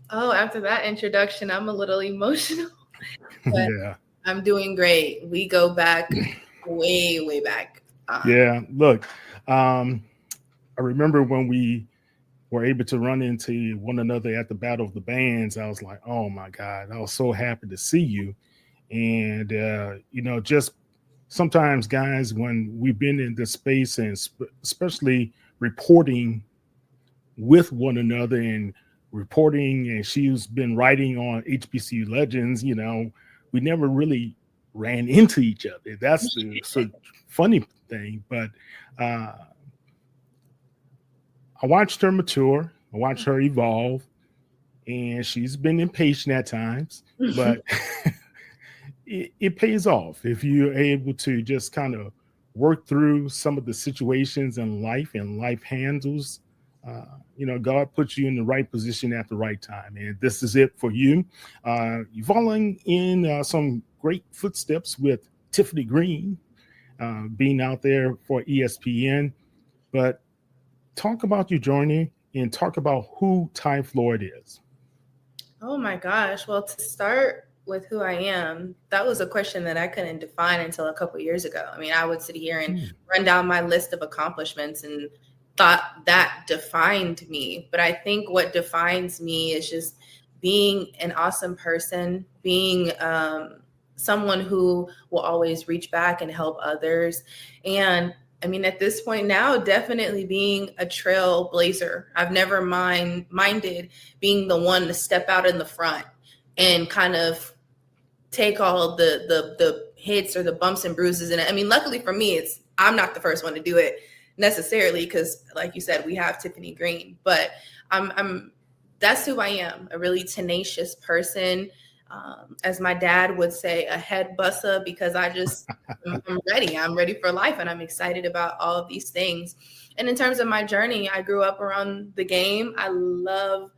Oh, after that introduction, I'm a little emotional. But Yeah, I'm doing great. We go back way, way back. yeah. Look, I remember when we were able to run into one another at the Battle of the Bands. I was like, oh my God, I was so happy to see you. And just sometimes, guys, when we've been in this space and especially reporting with one another and reporting, and she's been writing on HBCU Legends, we never really ran into each other. That's the sort of funny thing. But I watched her mature. I watched her evolve, and she's been impatient at times, but it pays off if you're able to just kind of work through some of the situations in life, and life handles. God puts you in the right position at the right time, and this is it for you. You're following in some great footsteps with Tiffany Green being out there for ESPN. But talk about your journey and talk about who Ty Floyd is. Oh my gosh. Well, to start with who I am, that was a question that I couldn't define until a couple of years ago. I mean, I would sit here and run down my list of accomplishments and thought that defined me. But I think what defines me is just being an awesome person, being someone who will always reach back and help others. And I mean, at this point now, definitely being a trailblazer. I've never minded being the one to step out in the front and kind of take all the hits or the bumps and bruises. And I mean, luckily for me, I'm not the first one to do it necessarily, because like you said, we have Tiffany Green, but that's who I am, a really tenacious person. as my dad would say, a head busser, because I'm ready. I'm ready for life, and I'm excited about all of these things. And in terms of my journey, I grew up around the game. I love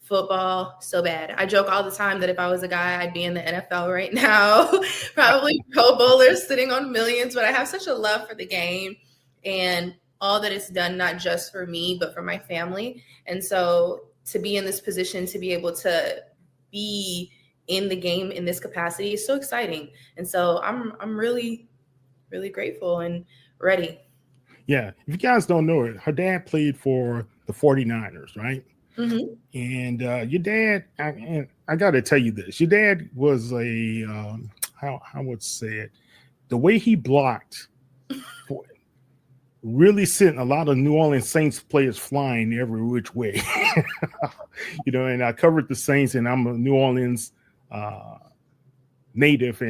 football so bad. I joke all the time that if I was a guy, I'd be in the NFL right now, probably Pro Bowlers sitting on millions. But I have such a love for the game and all that it's done, not just for me, but for my family. And so to be in this position, to be able to be in the game in this capacity is so exciting. And so I'm really, really grateful and ready. Yeah. If you guys don't know it, her dad played for the 49ers, right? Mm-hmm. And your dad, I got to tell you this, your dad was how would say it, the way he blocked really sent a lot of New Orleans Saints players flying every which way. And I covered the Saints, and I'm a New Orleans native,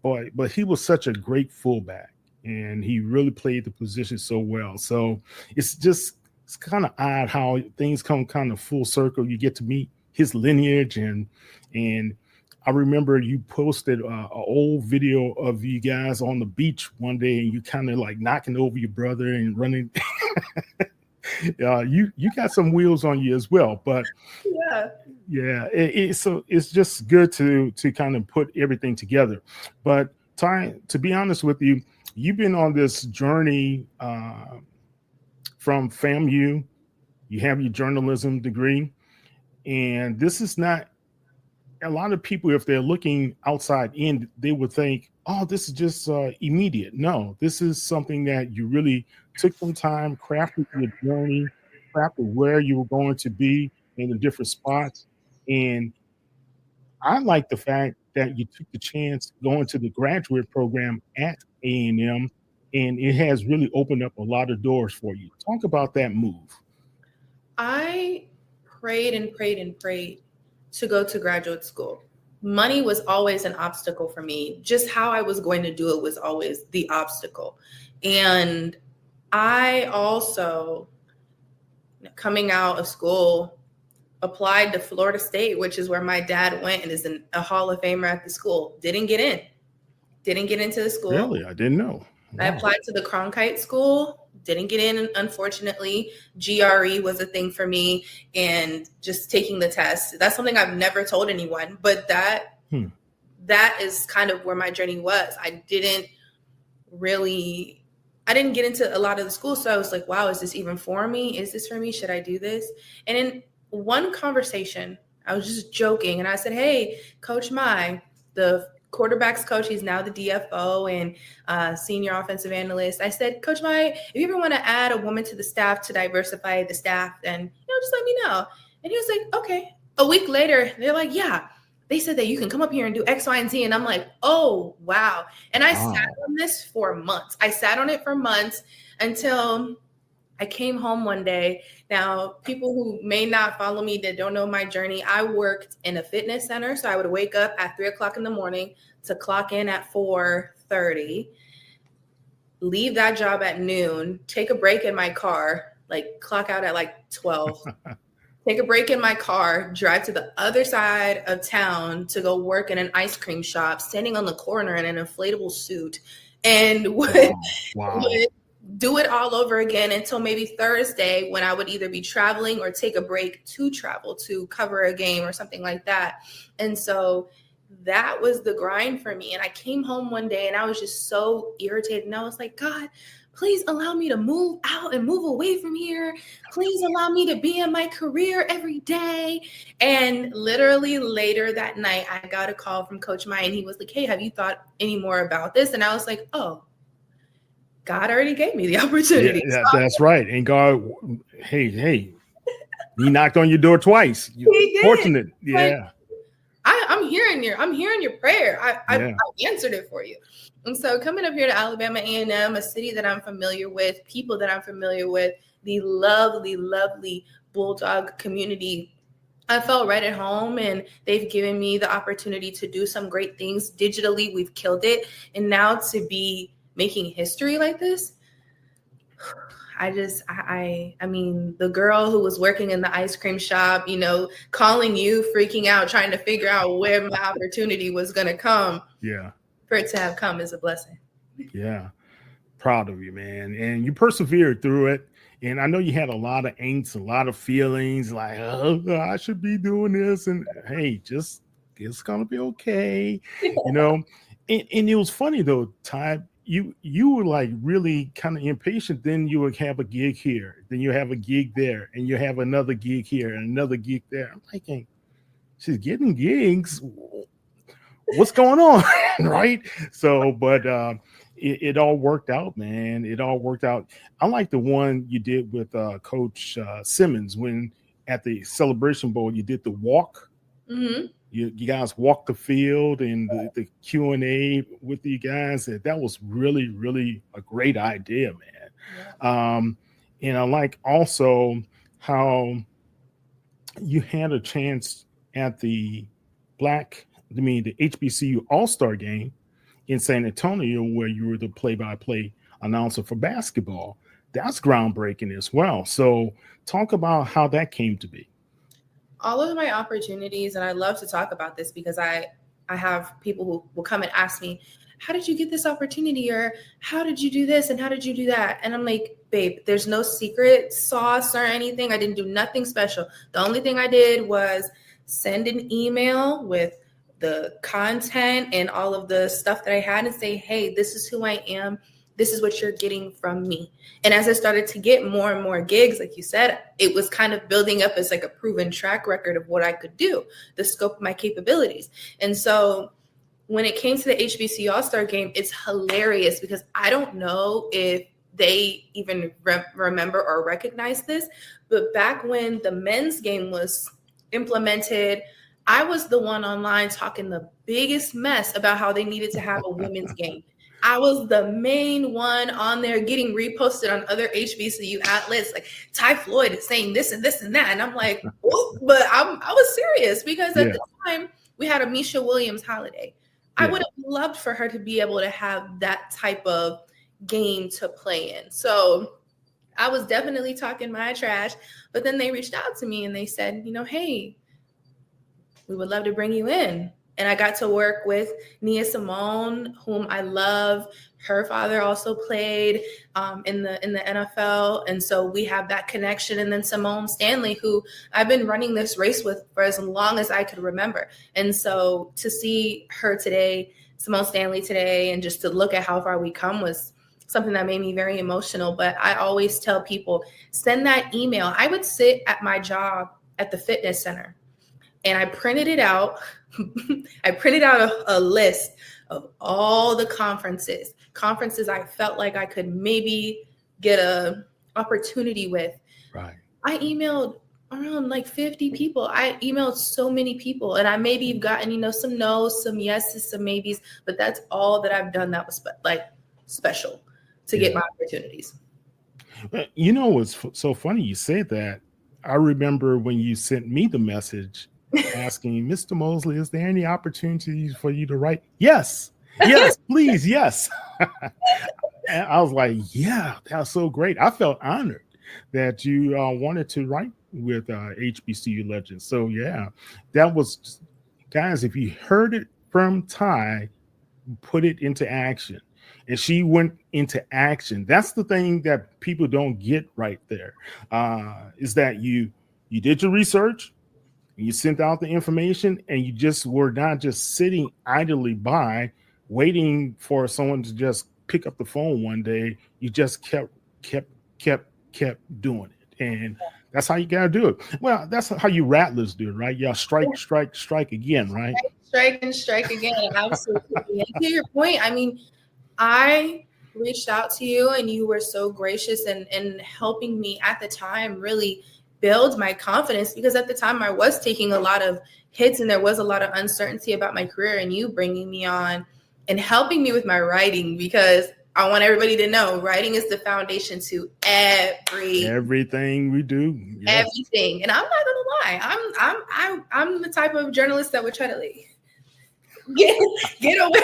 but he was such a great fullback, and he really played the position so well. So it's kind of odd how things come kind of full circle. You get to meet his lineage, and I remember you posted an old video of you guys on the beach one day, and you kind of like knocking over your brother and running. You got some wheels on you as well, but so it's just good to kind of put everything together. But to be honest with you, you've been on this journey from FAMU. You have your journalism degree, and this is not. A lot of people, if they're looking outside in, they would think, oh, this is just immediate. No, this is something that you really took some time, crafted your journey, crafted where you were going to be in the different spots. And I like the fact that you took the chance to go into the graduate program at A&M, and it has really opened up a lot of doors for you. Talk about that move. I prayed and prayed and prayed to go to graduate school. Money was always an obstacle for me. Just how I was going to do it was always the obstacle. And I also, coming out of school, applied to Florida State, which is where my dad went and is a Hall of Famer at the school. Didn't get into the school. Really? I didn't know. Wow. I applied to the Cronkite School. Didn't get in, unfortunately. GRE was a thing for me, and just taking the test. That's something I've never told anyone, but that is kind of where my journey was. I didn't get into a lot of the schools, so I was like, wow, is this even for me? Is this for me? Should I do this? And in one conversation, I was just joking, and I said, hey, Coach Mai, the quarterbacks coach, he's now the DFO and senior offensive analyst. I said, Coach Mai, if you ever want to add a woman to the staff to diversify the staff, then just let me know. And he was like, okay. A week later, they're like, yeah, they said that you can come up here and do X, Y, and Z. And I'm like, oh, wow. And I sat on this for months. I sat on it for months until I came home one day. Now, people who may not follow me that don't know my journey, I worked in a fitness center. So I would wake up at 3:00 in the morning to clock in at 4:30, leave that job at noon, take a break in my car, like clock out at 12, take a break in my car, drive to the other side of town to go work in an ice cream shop, standing on the corner in an inflatable suit, and would do it all over again until maybe Thursday, when I would either be traveling or take a break to travel to cover a game or something like that. And so that was the grind for me. And I came home one day and I was just so irritated. And I was like, God, please allow me to move out and move away from here. Please allow me to be in my career every day. And literally later that night, I got a call from Coach Mai, and he was like, hey, have you thought any more about this? And I was like, oh, God already gave me the opportunity. Yeah, that's right. And God, hey, he knocked on your door twice. He did. Fortunate. Yeah. I'm hearing your prayer. I answered it for you. And so coming up here to Alabama A&M, a city that I'm familiar with, people that I'm familiar with, the lovely, lovely Bulldog community, I felt right at home, and they've given me the opportunity to do some great things digitally. We've killed it. And now to be making history like this, I mean, the girl who was working in the ice cream shop, calling you, freaking out, trying to figure out where my opportunity was going to come. Yeah. For it to have come is a blessing. Yeah. Proud of you, man. And you persevered through it. And I know you had a lot of angst, a lot of feelings like, oh, I should be doing this. And hey, it's going to be okay. And it was funny though, Ty, you were like really kind of impatient. Then you would have a gig here, then you have a gig there, and you have another gig here and another gig there. I'm thinking, she's getting gigs. What's going on? Right. So, but it all worked out, man. It all worked out. I like the one you did with Coach Simmons when at the Celebration Bowl, you did the walk. Mm-hmm. You guys walked the field and the Q&A with you guys. That was really, really a great idea, man. Yeah. And I like also how you had a chance at the HBCU All-Star game in San Antonio, where you were the play-by-play announcer for basketball. That's groundbreaking as well. So talk about how that came to be. All of my opportunities, and I love to talk about this because I have people who will come and ask me, how did you get this opportunity? Or how did you do this? And how did you do that? And I'm like, babe, there's no secret sauce or anything. I didn't do nothing special. The only thing I did was send an email with the content and all of the stuff that I had and say, hey, this is who I am. This is what you're getting from me. And as I started to get more and more gigs, like you said, it was kind of building up as like a proven track record of what I could do, the scope of my capabilities. And so when it came to the HBCU All-Star game, it's hilarious because I don't know if they even remember or recognize this, but back when the men's game was implemented, I was the one online talking the biggest mess about how they needed to have a women's game. I was the main one on there getting reposted on other HBCU outlets, like Ty Floyd is saying this and this and that. And I'm like, oh, but I was serious because at the time we had a Misha Williams holiday. I would have loved for her to be able to have that type of game to play in. So I was definitely talking my trash, but then they reached out to me and they said, hey, we would love to bring you in. And I got to work with Nia Simone, whom I love. Her father also played in the NFL. And so we have that connection. And then Simone Stanley, who I've been running this race with for as long as I could remember. And so to see her today, Simone Stanley today, and just to look at how far we come was something that made me very emotional. But I always tell people, send that email. I would sit at my job at the fitness center and I printed it out. I printed out a list of all the conferences I felt like I could maybe get a opportunity with. Right. I emailed around like 50 people. I emailed so many people, and I maybe have gotten, some no's, some yeses, some maybes, but that's all that I've done that was special to get my opportunities. What's so funny you said that. I remember when you sent me the message asking, Mr. Mosley, is there any opportunities for you to write? Yes, please, yes. And I was like, yeah, that's so great. I felt honored that you wanted to write with HBCU Legends. So yeah, that was, guys, if you heard it from Ty, put it into action. And she went into action. That's the thing that people don't get right there, is that you did your research, you sent out the information, and you just were not just sitting idly by waiting for someone to just pick up the phone one day. You just kept doing it. And that's how you got to do it. Well, that's how you rattlers do it, right? Yeah, strike again, right? Strike and strike again. Absolutely. And to your point, I mean, I reached out to you and you were so gracious in helping me at the time really build my confidence, because at the time I was taking a lot of hits and there was a lot of uncertainty about my career, and you bringing me on and helping me with my writing, because I want everybody to know writing is the foundation to everything we do. Yes. Everything. And I'm not gonna lie, I'm the type of journalist that would try to get away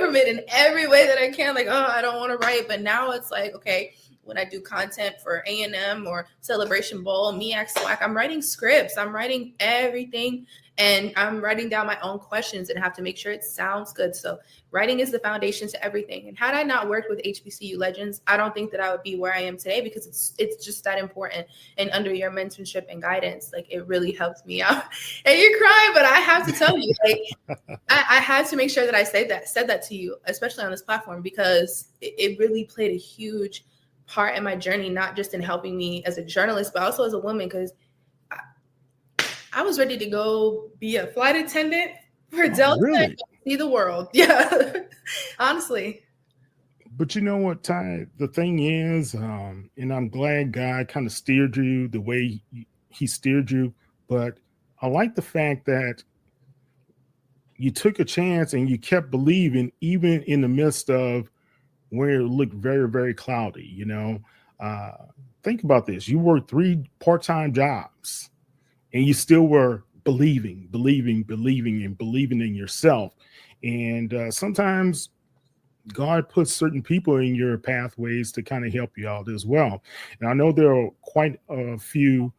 from it, in every way that I can. Like, oh, I don't want to write. But now it's like, okay, when I do content for A&M or Celebration Bowl, MEAC, SWAC, I'm writing scripts. I'm writing everything, and I'm writing down my own questions and have to make sure it sounds good. So writing is the foundation to everything. And had I not worked with HBCU Legends, I don't think that I would be where I am today, because it's just that important. And under your mentorship and guidance, like, it really helped me out. And you're crying, but I have to tell you, like, I had to make sure that I said that to you, especially on this platform, because it really played a huge part in my journey, not just in helping me as a journalist, but also as a woman, because I was ready to go be a flight attendant for Delta and see the world. Yeah, honestly. But you know what, Ty? The thing is, and I'm glad God kind of steered you the way he steered you, but I like the fact that you took a chance and you kept believing, even in the midst of where it looked very, very cloudy. You know, think about this. You worked 3 part-time jobs and you still were believing in yourself. And sometimes God puts certain people in your pathways to kind of help you out as well. And I know there are quite a few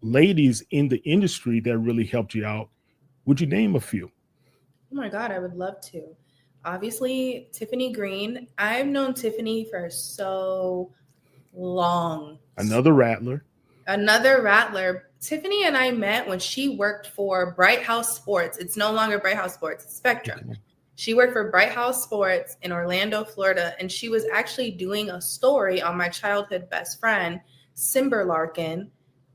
ladies in the industry that really helped you out. Would you name a few? Oh my God, I would love to. Obviously, Tiffany Green. I've known Tiffany for so long. Another rattler. Tiffany and I met when she worked for Bright House Sports. It's no longer Bright House Sports, it's Spectrum. Okay. She worked for Bright House Sports in Orlando, Florida, and she was actually doing a story on my childhood best friend, Simber Larkin,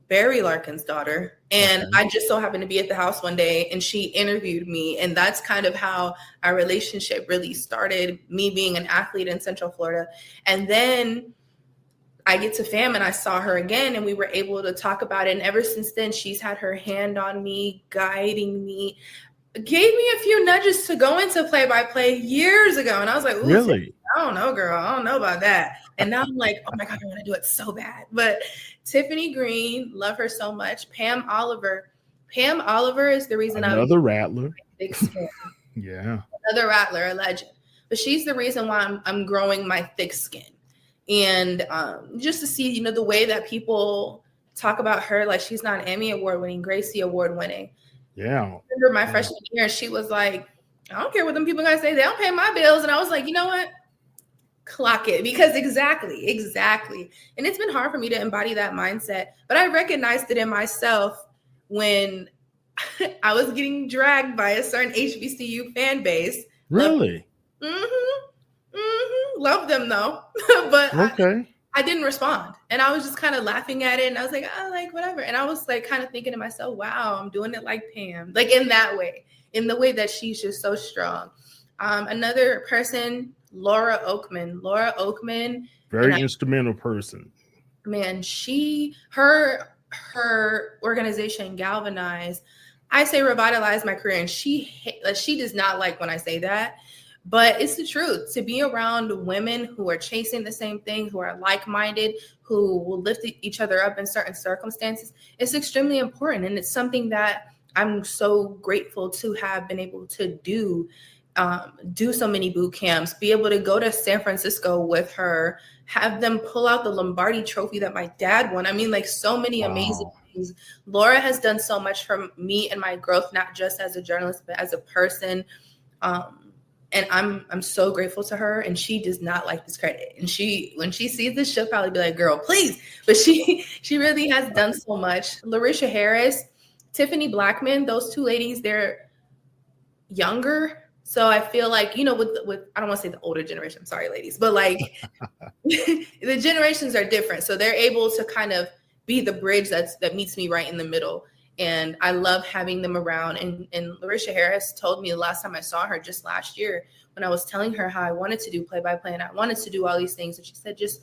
Barry Larkin's daughter. And I just so happened to be at the house one day and she interviewed me. And that's kind of how our relationship really started, me being an athlete in Central Florida. And then I get to FAM and I saw her again and we were able to talk about it. And ever since then, she's had her hand on me, guiding me, gave me a few nudges to go into play-by-play years ago. And I was like, ooh, really? I don't know, girl. I don't know about that. And now I'm like, oh my God, I want to do it so bad. But Tiffany Green, love her so much. Pam Oliver is the reason another rattler. Thick skin. Yeah. Another rattler, a legend. But she's the reason why I'm growing my thick skin. And just to see, you know, the way that people talk about her, like she's not an Emmy Award winning, Gracie Award winning. Yeah. I remember my freshman year, she was like, I don't care what them people are going to say. They don't pay my bills. And I was like, you know what? Clock it. Because exactly. And it's been hard for me to embody that mindset. But I recognized it in myself when I was getting dragged by a certain HBCU fan base. Really? Love them though. But okay. I didn't respond. And I was just kind of laughing at it. And I was like, oh, like whatever. And I was like kind of thinking to myself, wow, I'm doing it like Pam. Like in that way, in the way that she's just so strong. Another person, Laura Oakman. Very instrumental person. Man, her organization Galvanize, I say revitalized my career. And she does not like when I say that. But it's the truth. To be around women who are chasing the same thing, who are like-minded, who will lift each other up in certain circumstances, it's extremely important. And it's something that I'm so grateful to have been able to do so many boot camps, be able to go to San Francisco with her, have them pull out the Lombardi trophy that my dad won. I mean, like so many amazing things. Laura has done so much for me and my growth, not just as a journalist, but as a person. And I'm so grateful to her, and she does not like this credit. And when she sees this, she'll probably be like, girl, please. But she really has done so much. Larisha Harris, Tiffany Blackman, those two ladies, they're younger. So I feel like, you know, with I don't want to say the older generation, I'm sorry, ladies, but like the generations are different. So they're able to kind of be the bridge that meets me right in the middle. And I love having them around. And Larisha Harris told me the last time I saw her, just last year, when I was telling her how I wanted to do play-by-play and I wanted to do all these things. And she said, just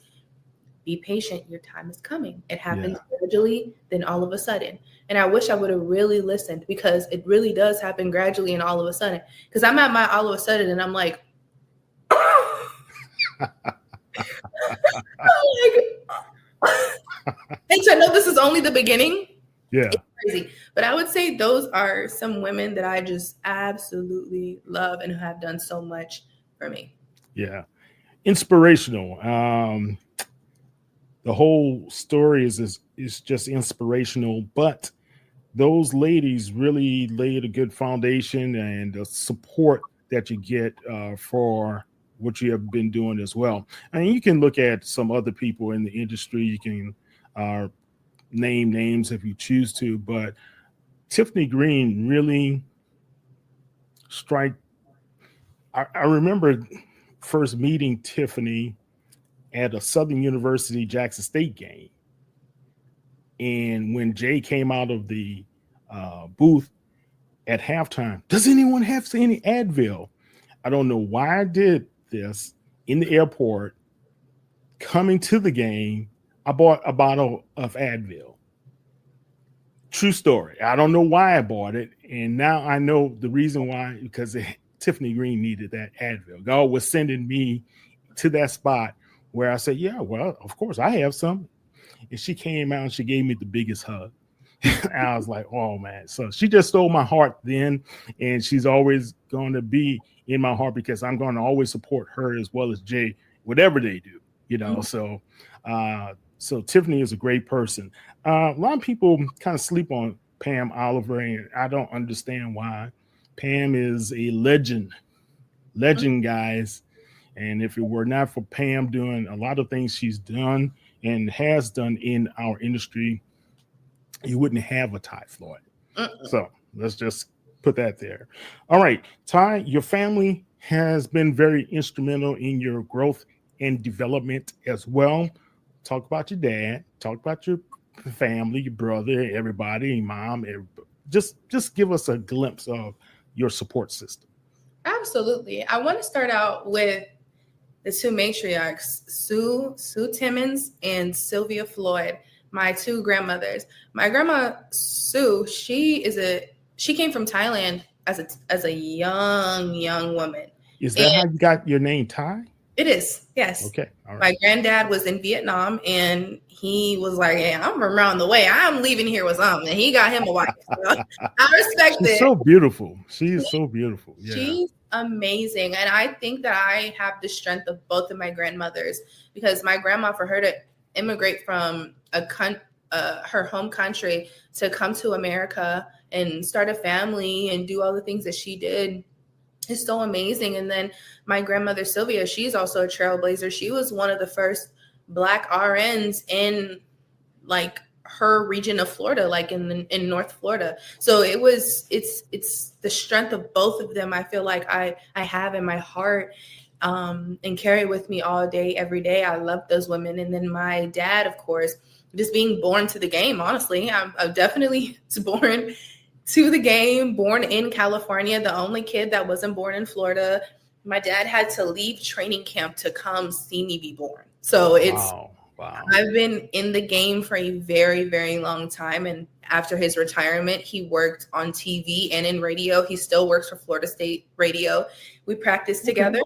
be patient. Your time is coming. It happens gradually, then all of a sudden. And I wish I would have really listened, because it really does happen gradually and all of a sudden. Because I'm at my all of a sudden and I'm like, and so I know this is only the beginning. Yeah. It's crazy. But I would say those are some women that I just absolutely love and have done so much for me. Yeah. Inspirational. the whole story is just inspirational. But those ladies really laid a good foundation and the support that you get for what you have been doing as well. And you can look at some other people in the industry. You can name names if you choose to, but Tiffany Green really strike. I remember first meeting Tiffany at a Southern University Jackson State game. And when Jay came out of the booth at halftime, does anyone have any Advil? I don't know why I did this in the airport. Coming to the game, I bought a bottle of Advil. True story. I don't know why I bought it. And now I know the reason why, because Tiffany Green needed that Advil. God was sending me to that spot where I said, yeah, well, of course I have some. And she came out and she gave me the biggest hug. And I was like, oh man. So she just stole my heart then. And she's always going to be in my heart because I'm going to always support her as well as Jay, whatever they do, you know. So Tiffany is a great person. A lot of people kind of sleep on Pam Oliver, and I don't understand why. Pam is a legend, guys. And if it were not for Pam doing a lot of things she's done and has done in our industry, you wouldn't have a Ty Floyd. So let's just put that there. All right, Ty, your family has been very instrumental in your growth and development as well. Talk about your dad, talk about your family, your brother, everybody, your mom. Everybody. Just give us a glimpse of your support system. Absolutely. I want to start out with the two matriarchs, Sue Timmons and Sylvia Floyd, my two grandmothers. My grandma Sue, she came from Thailand as a young woman. Is that how you got your name, Ty? It is, yes. Okay. All right. My granddad was in Vietnam, and he was like, "Hey, I'm around the way. I'm leaving here with something." And he got him a wife. So I respect it. She's so beautiful. She is so beautiful. Yeah. She's amazing, and I think that I have the strength of both of my grandmothers because my grandma, for her to immigrate from her home country to come to America and start a family and do all the things that she did. It's so amazing. And then my grandmother, Sylvia, she's also a trailblazer. She was one of the first Black RNs in like her region of Florida, like in North Florida. So it's the strength of both of them. I feel like I have in my heart and carry with me all day, every day. I love those women. And then my dad, of course, just being born to the game. Honestly, I'm definitely born to the game, born in California, the only kid that wasn't born in Florida. My dad had to leave training camp to come see me be born. So it's, wow. I've been in the game for a very, very long time. And after his retirement, he worked on TV and in radio. He still works for Florida State Radio. We practice together.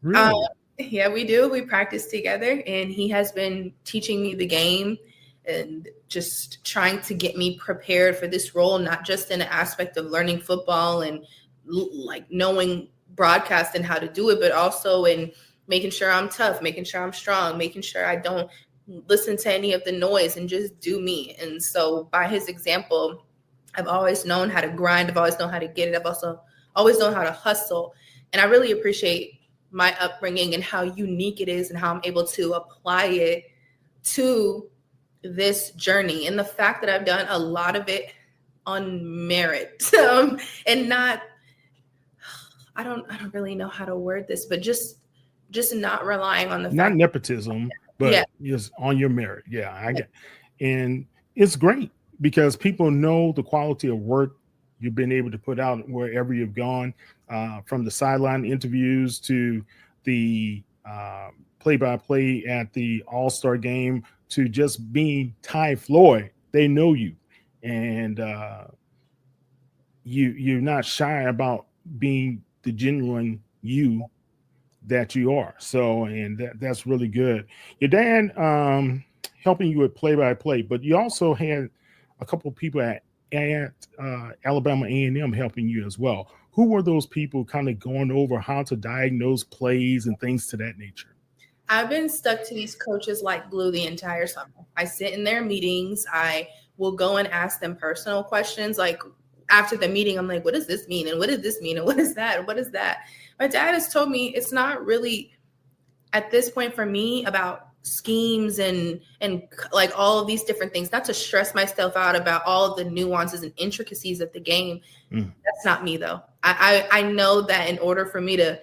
Really? Yeah, we do. We practice together. And he has been teaching me the game and just trying to get me prepared for this role, not just in the aspect of learning football and like knowing broadcast and how to do it, but also in making sure I'm tough, making sure I'm strong, making sure I don't listen to any of the noise and just do me. And so by his example, I've always known how to grind. I've always known how to get it. I've also always known how to hustle. And I really appreciate my upbringing and how unique it is and how I'm able to apply it to this journey, and the fact that I've done a lot of it on merit and not, I don't really know how to word this, but just not relying on the not nepotism, but just on your merit. Yeah, I get, and it's great because people know the quality of work you've been able to put out wherever you've gone, from the sideline interviews to the play-by-play at the All-Star game to just being Ty Floyd. They know you, and you're not shy about being the genuine you that you are. So, and that's really good. Your dad helping you with play-by-play, but you also had a couple of people at Alabama A&M helping you as well. Who were those people kind of going over how to diagnose plays and things to that nature? I've been stuck to these coaches like glue the entire summer. I sit in their meetings. I will go and ask them personal questions. Like after the meeting, I'm like, what does this mean? And what does this mean? And what is that? And what is that? My dad has told me it's not really at this point for me about schemes and like all of these different things, not to stress myself out about all of the nuances and intricacies of the game. That's not me though. I know that in order for me to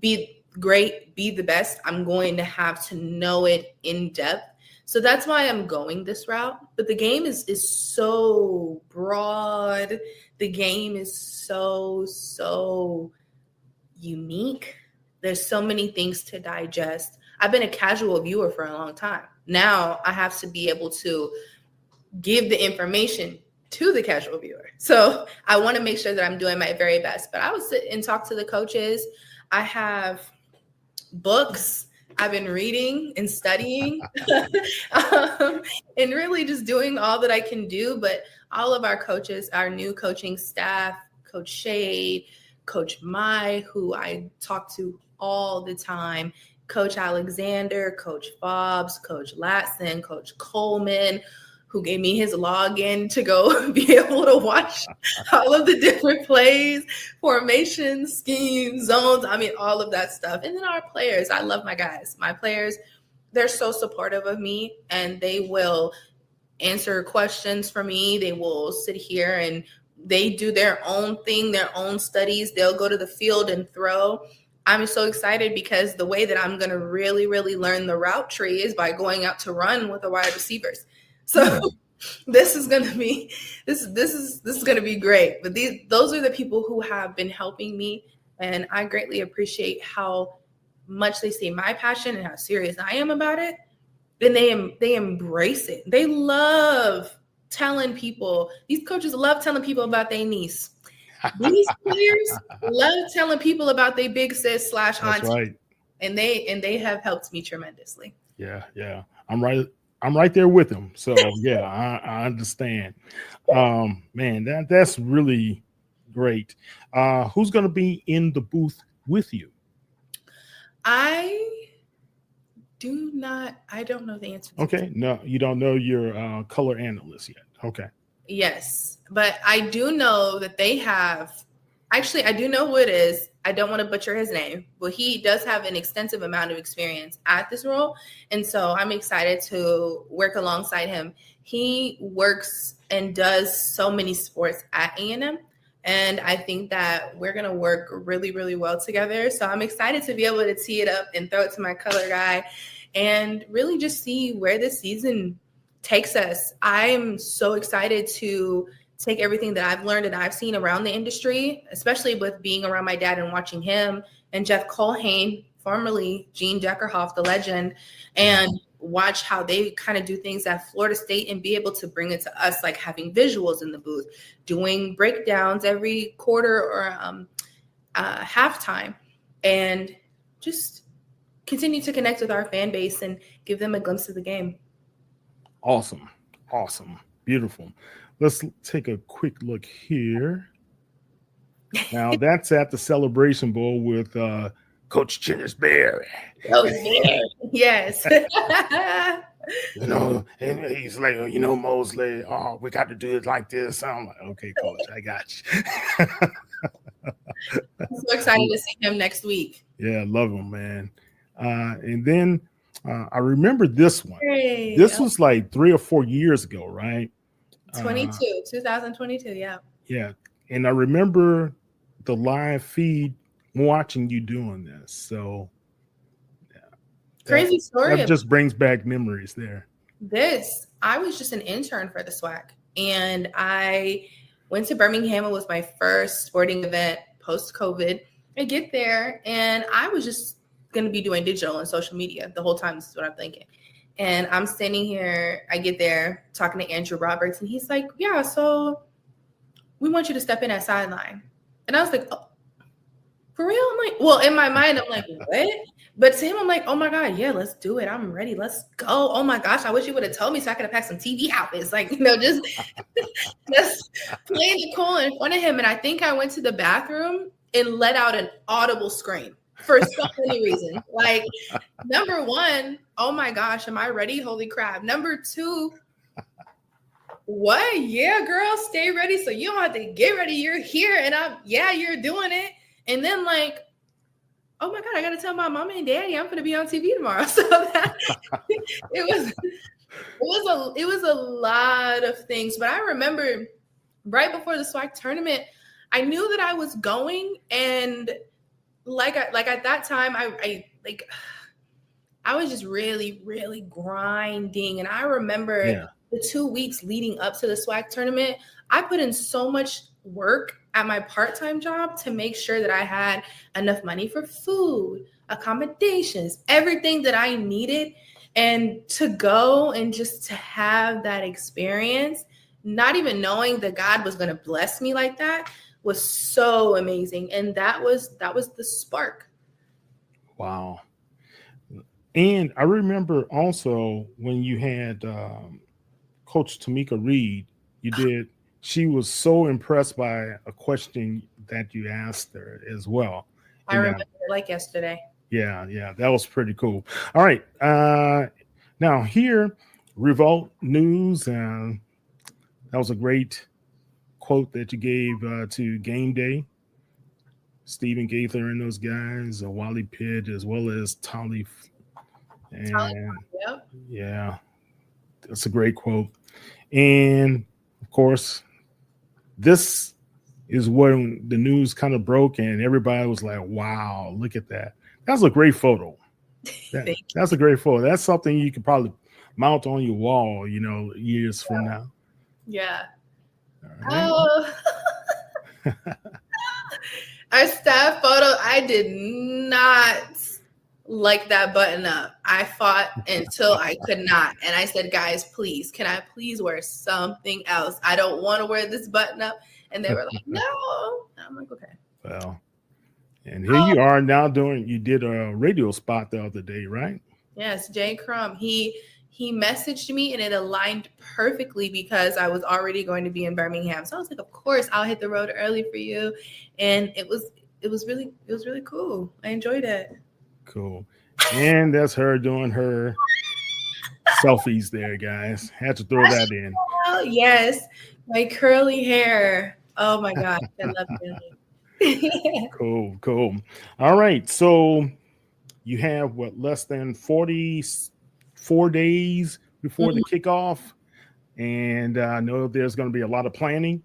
be great, be the best, I'm going to have to know it in depth. So that's why I'm going this route. But the game is so broad. The game is so unique. There's so many things to digest. I've been a casual viewer for a long time. Now I have to be able to give the information to the casual viewer. So I want to make sure that I'm doing my very best. But I would sit and talk to the coaches. I have books I've been reading and studying and really just doing all that I can do. But all of our coaches, our new coaching staff, Coach Shade, Coach Mai, who I talk to all the time, Coach Alexander, Coach Fobbs, Coach Latson, Coach Coleman, who gave me his login to go be able to watch all of the different plays, formations, schemes, zones. I mean, all of that stuff. And then our players. I love my guys. My players, they're so supportive of me, and they will answer questions for me. They will sit here and they do their own thing, their own studies. They'll go to the field and throw. I'm so excited because the way that I'm going to really, really learn the route tree is by going out to run with the wide receivers. So this is going to be this is going to be great. But those are the people who have been helping me, and I greatly appreciate how much they see my passion and how serious I am about it. And they embrace it. They love telling people. These coaches love telling people about their niece. These players love telling people about their big sis / auntie. That's right. And they have helped me tremendously. Yeah. I'm right there with them. So yeah, I understand. Man, that's really great. Who's going to be in the booth with you? I don't know the answer. Okay. No, you don't know your color analyst yet. Okay. Yes, but I do know that they have. Actually, I do know who it is. I don't want to butcher his name, but he does have an extensive amount of experience at this role. And so I'm excited to work alongside him. He works and does so many sports at A&M. And I think that we're going to work really, really well together. So I'm excited to be able to tee it up and throw it to my color guy and really just see where this season takes us. I'm so excited to take everything that I've learned and I've seen around the industry, especially with being around my dad and watching him and Jeff Colhane, formerly Gene Deckerhoff, the legend, and watch how they kind of do things at Florida State and be able to bring it to us, like having visuals in the booth, doing breakdowns every quarter or halftime, and just continue to connect with our fan base and give them a glimpse of the game. Awesome. Beautiful. Let's take a quick look here. Now that's at the Celebration Bowl with Coach Chinnisberry. Oh, yeah. Yes. And he's like, Mosley, we got to do it like this. I'm like, okay, Coach, I got you. I'm so excited to see him next week. Yeah, I love him, man. And then I remember this one. Hey, this was like 3 or 4 years ago, right? 2022, yeah. Yeah. And I remember the live feed watching you doing this. So yeah. Crazy story. That just brings back memories there. I was just an intern for the SWAC, and I went to Birmingham. It was my first sporting event post-COVID. I get there, and I was just going to be doing digital and social media the whole time. This is what I'm thinking. And I'm standing here, I get there talking to Andrew Roberts, and he's like, yeah, so we want you to step in at sideline. And I was like, oh, for real? I'm like, well, in my mind, I'm like, what? But to him, I'm like, oh my God, yeah, let's do it. I'm ready. Let's go. Oh my gosh, I wish you would have told me so I could have packed some TV outfits. Like, just playing the cool in front of him. And I think I went to the bathroom and let out an audible scream. for so many reasons. Like, number one, oh my gosh, am I ready? Holy crap. Number two, what? Yeah, girl, stay ready. So you don't have to get ready. You're here, and you're doing it. And then like, oh my God, I gotta tell my mom and daddy I'm gonna be on TV tomorrow. So that it was a lot of things. But I remember right before the SWAC tournament, I knew that I was going, and like at that time, I was just really, really grinding. And I remember the 2 weeks leading up to the SWAC tournament, I put in so much work at my part-time job to make sure that I had enough money for food, accommodations, everything that I needed. And to go and just to have that experience, not even knowing that God was going to bless me like that, was so amazing. And that was the spark. Wow. And I remember also when you had Coach Tamika Reed, she was so impressed by a question that you asked her as well. I remember it like yesterday. Yeah, that was pretty cool. All right. Now here, Revolt News, that was a great quote that you gave to Game Day. Stephen Gaither and those guys, Wally Pitt, as well as Tolly. And yeah, that's a great quote. And of course, this is when the news kind of broke and everybody was like, wow, look at that. That's a great photo. That's a great photo. That's something you could probably mount on your wall, years from now. Yeah. Right. Oh. Our staff photo, I did not like that button up. I fought until I could not. And I said, guys, please, can I please wear something else? I don't want to wear this button up. And they were like, no. And I'm like, okay. Well, and here you are now you did a radio spot the other day, right? Yes, Jay Crum. He messaged me and it aligned perfectly because I was already going to be in Birmingham. So I was like, of course, I'll hit the road early for you. And it was really cool. I enjoyed it. Cool. And that's her doing her selfies there, guys. Had to throw that in. Oh, yes. My curly hair. Oh my gosh. I love it. Cool. All right. So you have less than 44 days before the kickoff. And I know there's going to be a lot of planning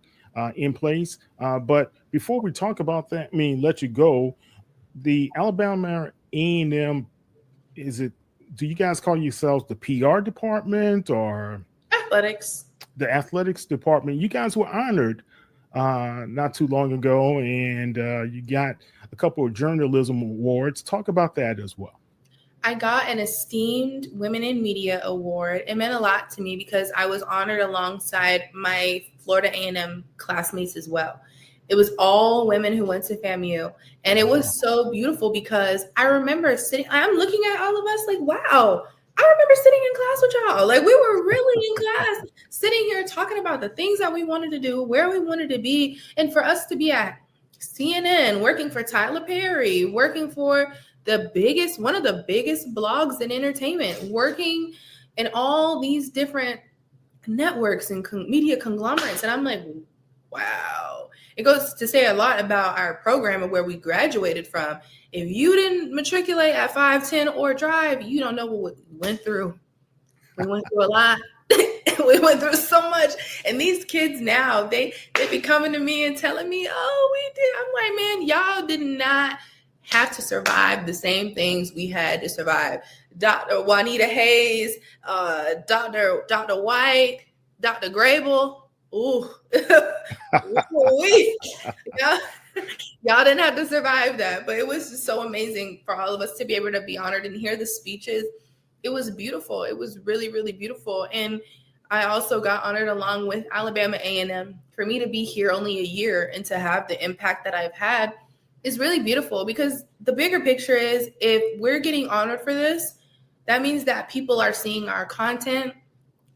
in place. But before we talk about that, let you go, the Alabama A&M, do you guys call yourselves the PR department or athletics? The athletics department. You guys were honored not too long ago, and you got a couple of journalism awards. Talk about that as well. I got an esteemed Women in Media award. It meant a lot to me because I was honored alongside my Florida A&M classmates as well. It was all women who went to FAMU. And it was so beautiful because I remember I'm looking at all of us like, wow, I remember sitting in class with y'all. Like, we were really in class, sitting here talking about the things that we wanted to do, where we wanted to be. And for us to be at CNN, working for Tyler Perry, working for one of the biggest blogs in entertainment, working in all these different networks and media conglomerates. And I'm like, wow. It goes to say a lot about our program and where we graduated from. If you didn't matriculate at 510 or drive, you don't know what we went through. We went through a lot. We went through so much. And these kids now, they be coming to me and telling me, oh, we did. I'm like, man, y'all did not have to survive the same things we had to survive. Dr. Juanita Hayes, Dr. White, Dr. Grable. Ooh. Y'all didn't have to survive that, but it was just so amazing for all of us to be able to be honored and hear the speeches. It was beautiful. It was really, really beautiful. And I also got honored along with Alabama A&M. For me to be here only a year and to have the impact that I've had is really beautiful, because the bigger picture is, if we're getting honored for this, that means that people are seeing our content,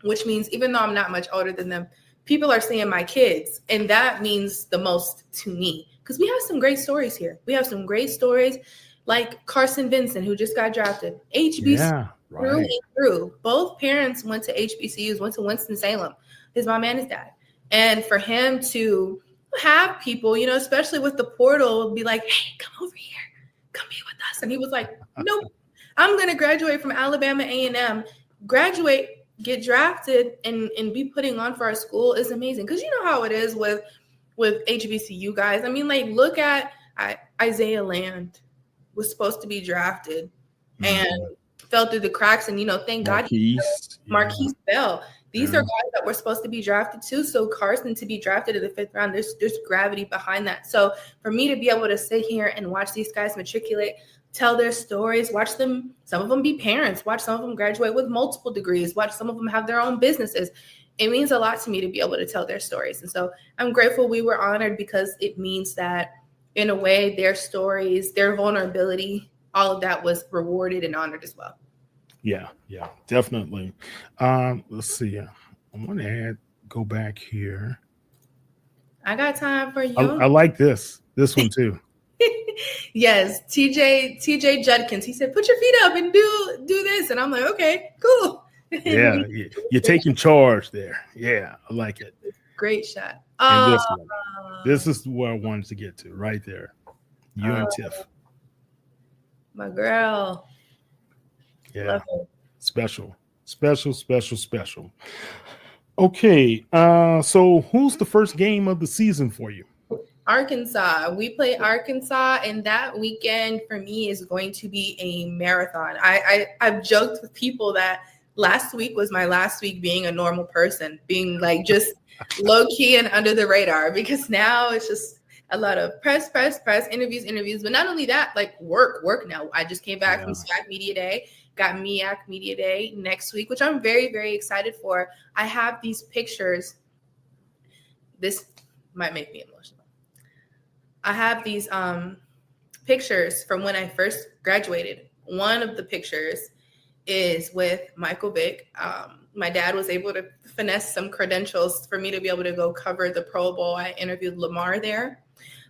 which means even though I'm not much older than them, people are seeing my kids. And that means the most to me, because we have some great stories here. We have some great stories. like Carson Vincent, who just got drafted, HBCU Yeah, through right. and through. Both parents went to HBCUs, went to Winston-Salem, his mom and his dad. And for him to have people, you know, especially with the portal, be like, hey, come over here, come be with us. And he was like, nope, I'm going to graduate from Alabama A&M, graduate, get drafted, and be putting on for our school is amazing. Because you know how it is with HBCU guys. I mean, like, look at Isaiah Land was supposed to be drafted and fell through the cracks. And, you know, thank God Marquise Bell. These are guys that were supposed to be drafted too. So Carson to be drafted in the 5th round, there's gravity behind that. So for me to be able to sit here and watch these guys matriculate, tell their stories, watch them, some of them be parents, watch some of them graduate with multiple degrees, watch some of them have their own businesses. It means a lot to me to be able to tell their stories. And so I'm grateful we were honored, because it means that in a way, their stories, their vulnerability, all of that was rewarded and honored as well. Yeah, definitely. Let's see. I want to go back here. I got time for you. I like this one too. Yes, TJ Judkins. He said, "Put your feet up and do this," and I'm like, "Okay, cool." Yeah, you're taking charge there. Yeah, I like it. Great shot. And this is where I wanted to get to, right there. You and Tiff. My girl. Yeah. Special. Okay. So who's the first game of the season for you? Arkansas. We play Arkansas, and that weekend for me is going to be a marathon. I've joked with people that last week was my last week being a normal person, being like just low key and under the radar, because now it's just a lot of press, interviews. But not only that, like work now. I just came back from SWAC Media Day, got MEAC Media Day next week, which I'm very, very excited for. I have these pictures. This might make me emotional. I have these pictures from when I first graduated. One of the pictures is with Michael Vick. My dad was able to finesse some credentials for me to be able to go cover the Pro Bowl. I interviewed Lamar there.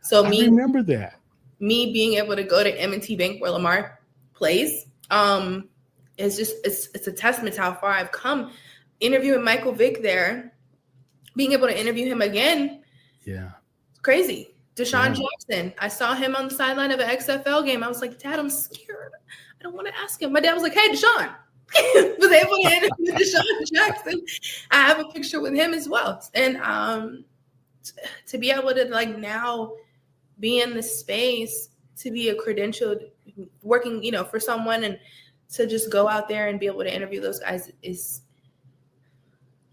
So I remember that. Me being able to go to M&T Bank where Lamar plays, it's a testament to how far I've come. Interviewing Michael Vick there, being able to interview him again. Yeah. It's crazy. Deshaun Jackson. I saw him on the sideline of an XFL game. I was like, Dad, I'm scared. I don't want to ask him. My dad was like, hey, Deshaun. Was able to interview Deshaun Jackson. I have a picture with him as well. And to be able to like now be in the space, to be a credentialed working, for someone, and to just go out there and be able to interview those guys it's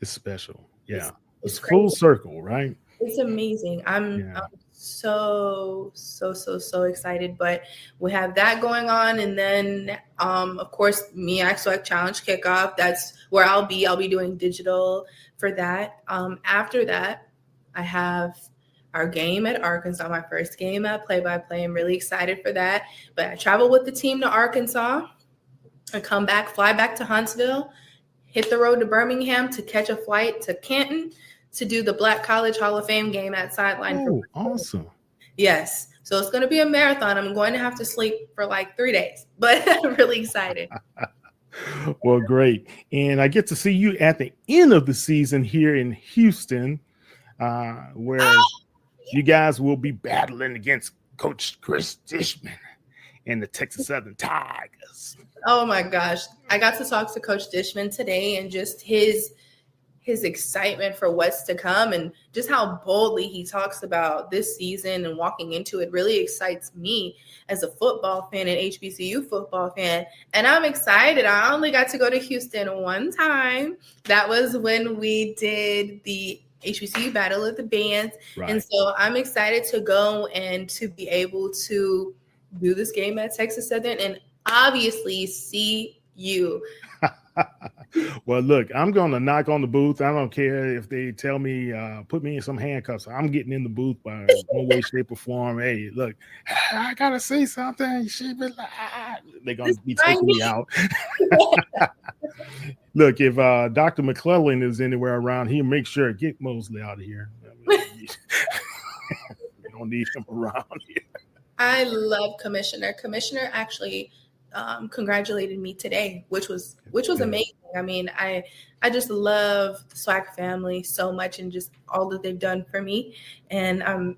special. Yeah. It's full circle, right? It's amazing. I'm so excited, but we have that going on. And then, of course, MEAC SWAC Challenge kickoff. That's where I'll be doing digital for that. After that, I have our game at Arkansas, my first game at play-by-play. I'm really excited for that. But I travel with the team to Arkansas and come back, fly back to Huntsville, hit the road to Birmingham to catch a flight to Canton to do the Black College Hall of Fame game at Sideline. Oh, awesome. Yes. So it's going to be a marathon. I'm going to have to sleep for like 3 days, but I'm really excited. Well, great. And I get to see you at the end of the season here in Houston, where you guys will be battling against Coach Chris Dishman and the Texas Southern Tigers. Oh my gosh. I got to talk to Coach Dishman today, and just his excitement for what's to come, and just how boldly he talks about this season and walking into it really excites me as a football fan and HBCU football fan. And I'm excited. I only got to go to Houston one time. That was when we did the HBCU Battle of the Bands. Right. And so I'm excited to go and to be able to do this game at Texas Southern and obviously see you. Well, look, I'm going to knock on the booth. I don't care if they tell me, put me in some handcuffs. I'm getting in the booth by no way, shape, or form. Hey, look, I got to say something. They're going to be taking me out. Look, if Dr. McClellan is anywhere around, he'll make sure to get Mosley out of here. We don't need him around here. I love Commissioner. Commissioner actually congratulated me today, which was amazing. I mean, I just love the SWAC family so much and just all that they've done for me. And I'm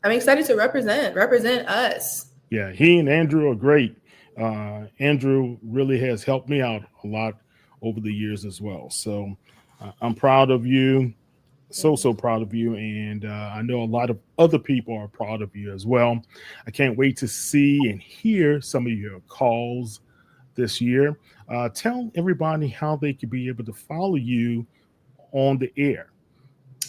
excited to represent us. Yeah, he and Andrew are great. Andrew really has helped me out a lot over the years as well. So I'm proud of you. So proud of you. And I know a lot of other people are proud of you as well. I can't wait to see and hear some of your calls this year. Tell everybody how they could be able to follow you on the air.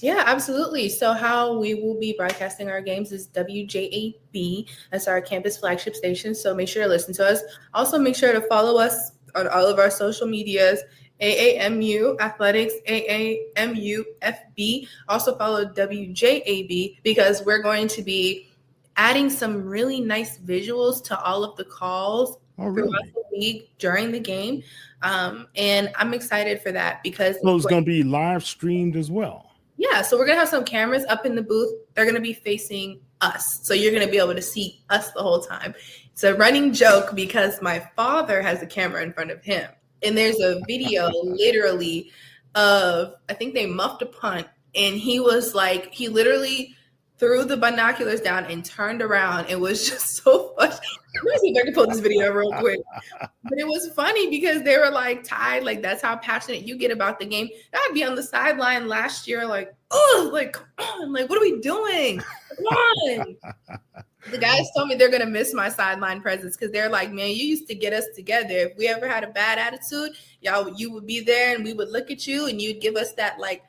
Yeah, absolutely. So how we will be broadcasting our games is WJAB. That's our campus flagship station. So make sure to listen to us. Also, make sure to follow us on all of our social medias. AAMU Athletics, AAMU FB. Also follow WJAB because we're going to be adding some really nice visuals to all of the calls throughout the week during the game. And I'm excited for that because it's going to be live streamed as well. Yeah, so we're going to have some cameras up in the booth. They're going to be facing us. So you're going to be able to see us the whole time. It's a running joke because my father has a camera in front of him. And there's a video literally of, I think they muffed a punt. And he was like, he literally threw the binoculars down and turned around. It was just so funny. Let me see if I can pull this video real quick. But it was funny because they were like tied. Like, that's how passionate you get about the game. I'd be on the sideline last year, like, oh, like, come on. Like, what are we doing? Come on. The guys told me they're going to miss my sideline presence because they're like, man, you used to get us together. If we ever had a bad attitude, you would be there and we would look at you and you'd give us that, like,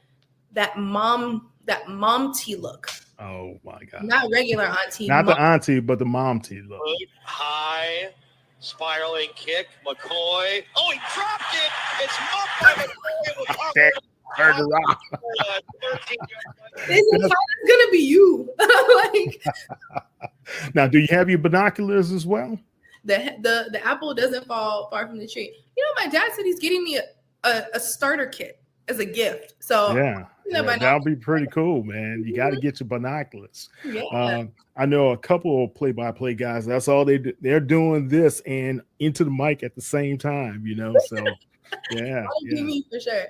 that mom tea look. Oh my God. Not regular auntie. Not the auntie, but the mom tea look. High spiraling kick. McCoy. Oh, he dropped it. It's muffed by McCoy. It's gonna be you. Like, now, do you have your binoculars as well? The apple doesn't fall far from the tree. You know, my dad said he's getting me a starter kit as a gift. So yeah, that'll be pretty cool, man. You got to get your binoculars. Yeah. I know a couple of play-by-play guys. That's all they do. They're doing this and into the mic at the same time. You know, so yeah, be me for sure.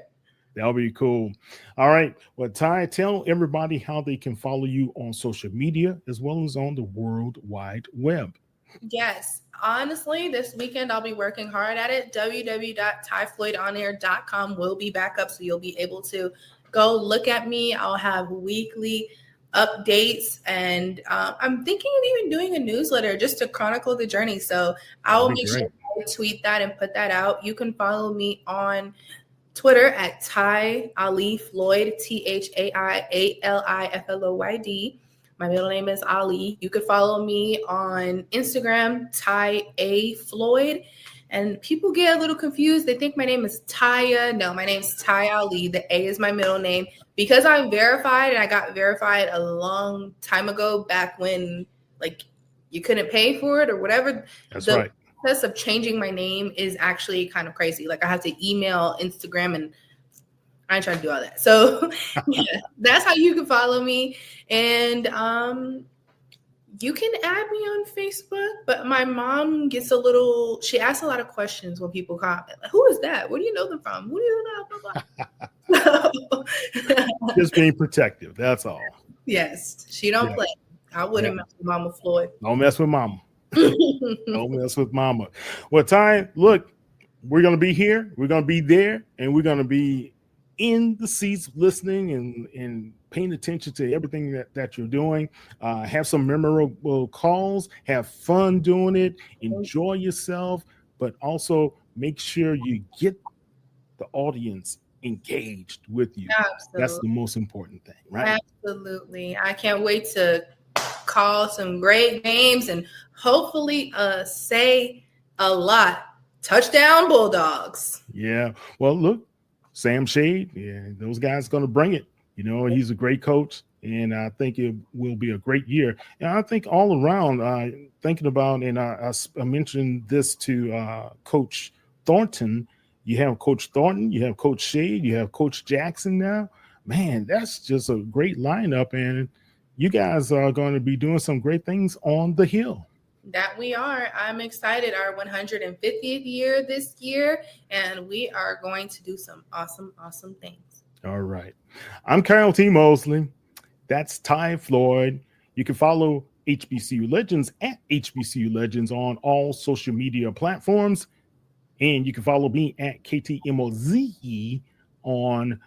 That'll be cool. All right. Well, Ty, tell everybody how they can follow you on social media as well as on the World Wide Web. Yes. Honestly, this weekend I'll be working hard at it. www.tyfloydonair.com will be back up, so you'll be able to go look at me. I'll have weekly updates, and I'm thinking of even doing a newsletter just to chronicle the journey. So I'll make sure to tweet that and put that out. You can follow me on Twitter at Ty Ali Floyd, ThaiAlifloyd. My middle name is Ali. You could follow me on Instagram, Ty A Floyd. And people get a little confused. They think my name is Taya. No, my name's Ty Ali. The A is my middle name. Because I'm verified, and I got verified a long time ago, back when like you couldn't pay for it or whatever. That's right. The process of changing my name is actually kind of crazy. Like, I have to email Instagram, and I ain't trying to do all that. So yeah, that's how you can follow me. And you can add me on Facebook, but my mom she asks a lot of questions when people comment. Like, who is that? Where do you know them from? Who do you know? Blah, blah. Just being protective. That's all. Yes. She don't play. I wouldn't mess with Mama Floyd. Don't mess with Mama. Don't mess with Mama. Well, Ty, look, we're going to be here. We're going to be there. And we're going to be in the seats listening and paying attention to everything that you're doing. Have some memorable calls, have fun doing it, enjoy yourself, but also make sure you get the audience engaged with you. Absolutely. That's the most important thing, right? Absolutely. I can't wait to call some great games and hopefully say a lot. Touchdown Bulldogs. Yeah. Well, look, Sam Shade, those guys going to bring it. You know, he's a great coach, and I think it will be a great year. And I think all around, thinking about, and I mentioned this to Coach Thornton, you have Coach Thornton, you have Coach Shade, you have Coach Jackson now. Man, that's just a great lineup. And, you guys are going to be doing some great things on the Hill. That we are. I'm excited. Our 150th year this year, and we are going to do some awesome, awesome things. All right. I'm Kyle T. Mosley. That's Ty Floyd. You can follow HBCU Legends at HBCU Legends on all social media platforms. And you can follow me at KTMOZE on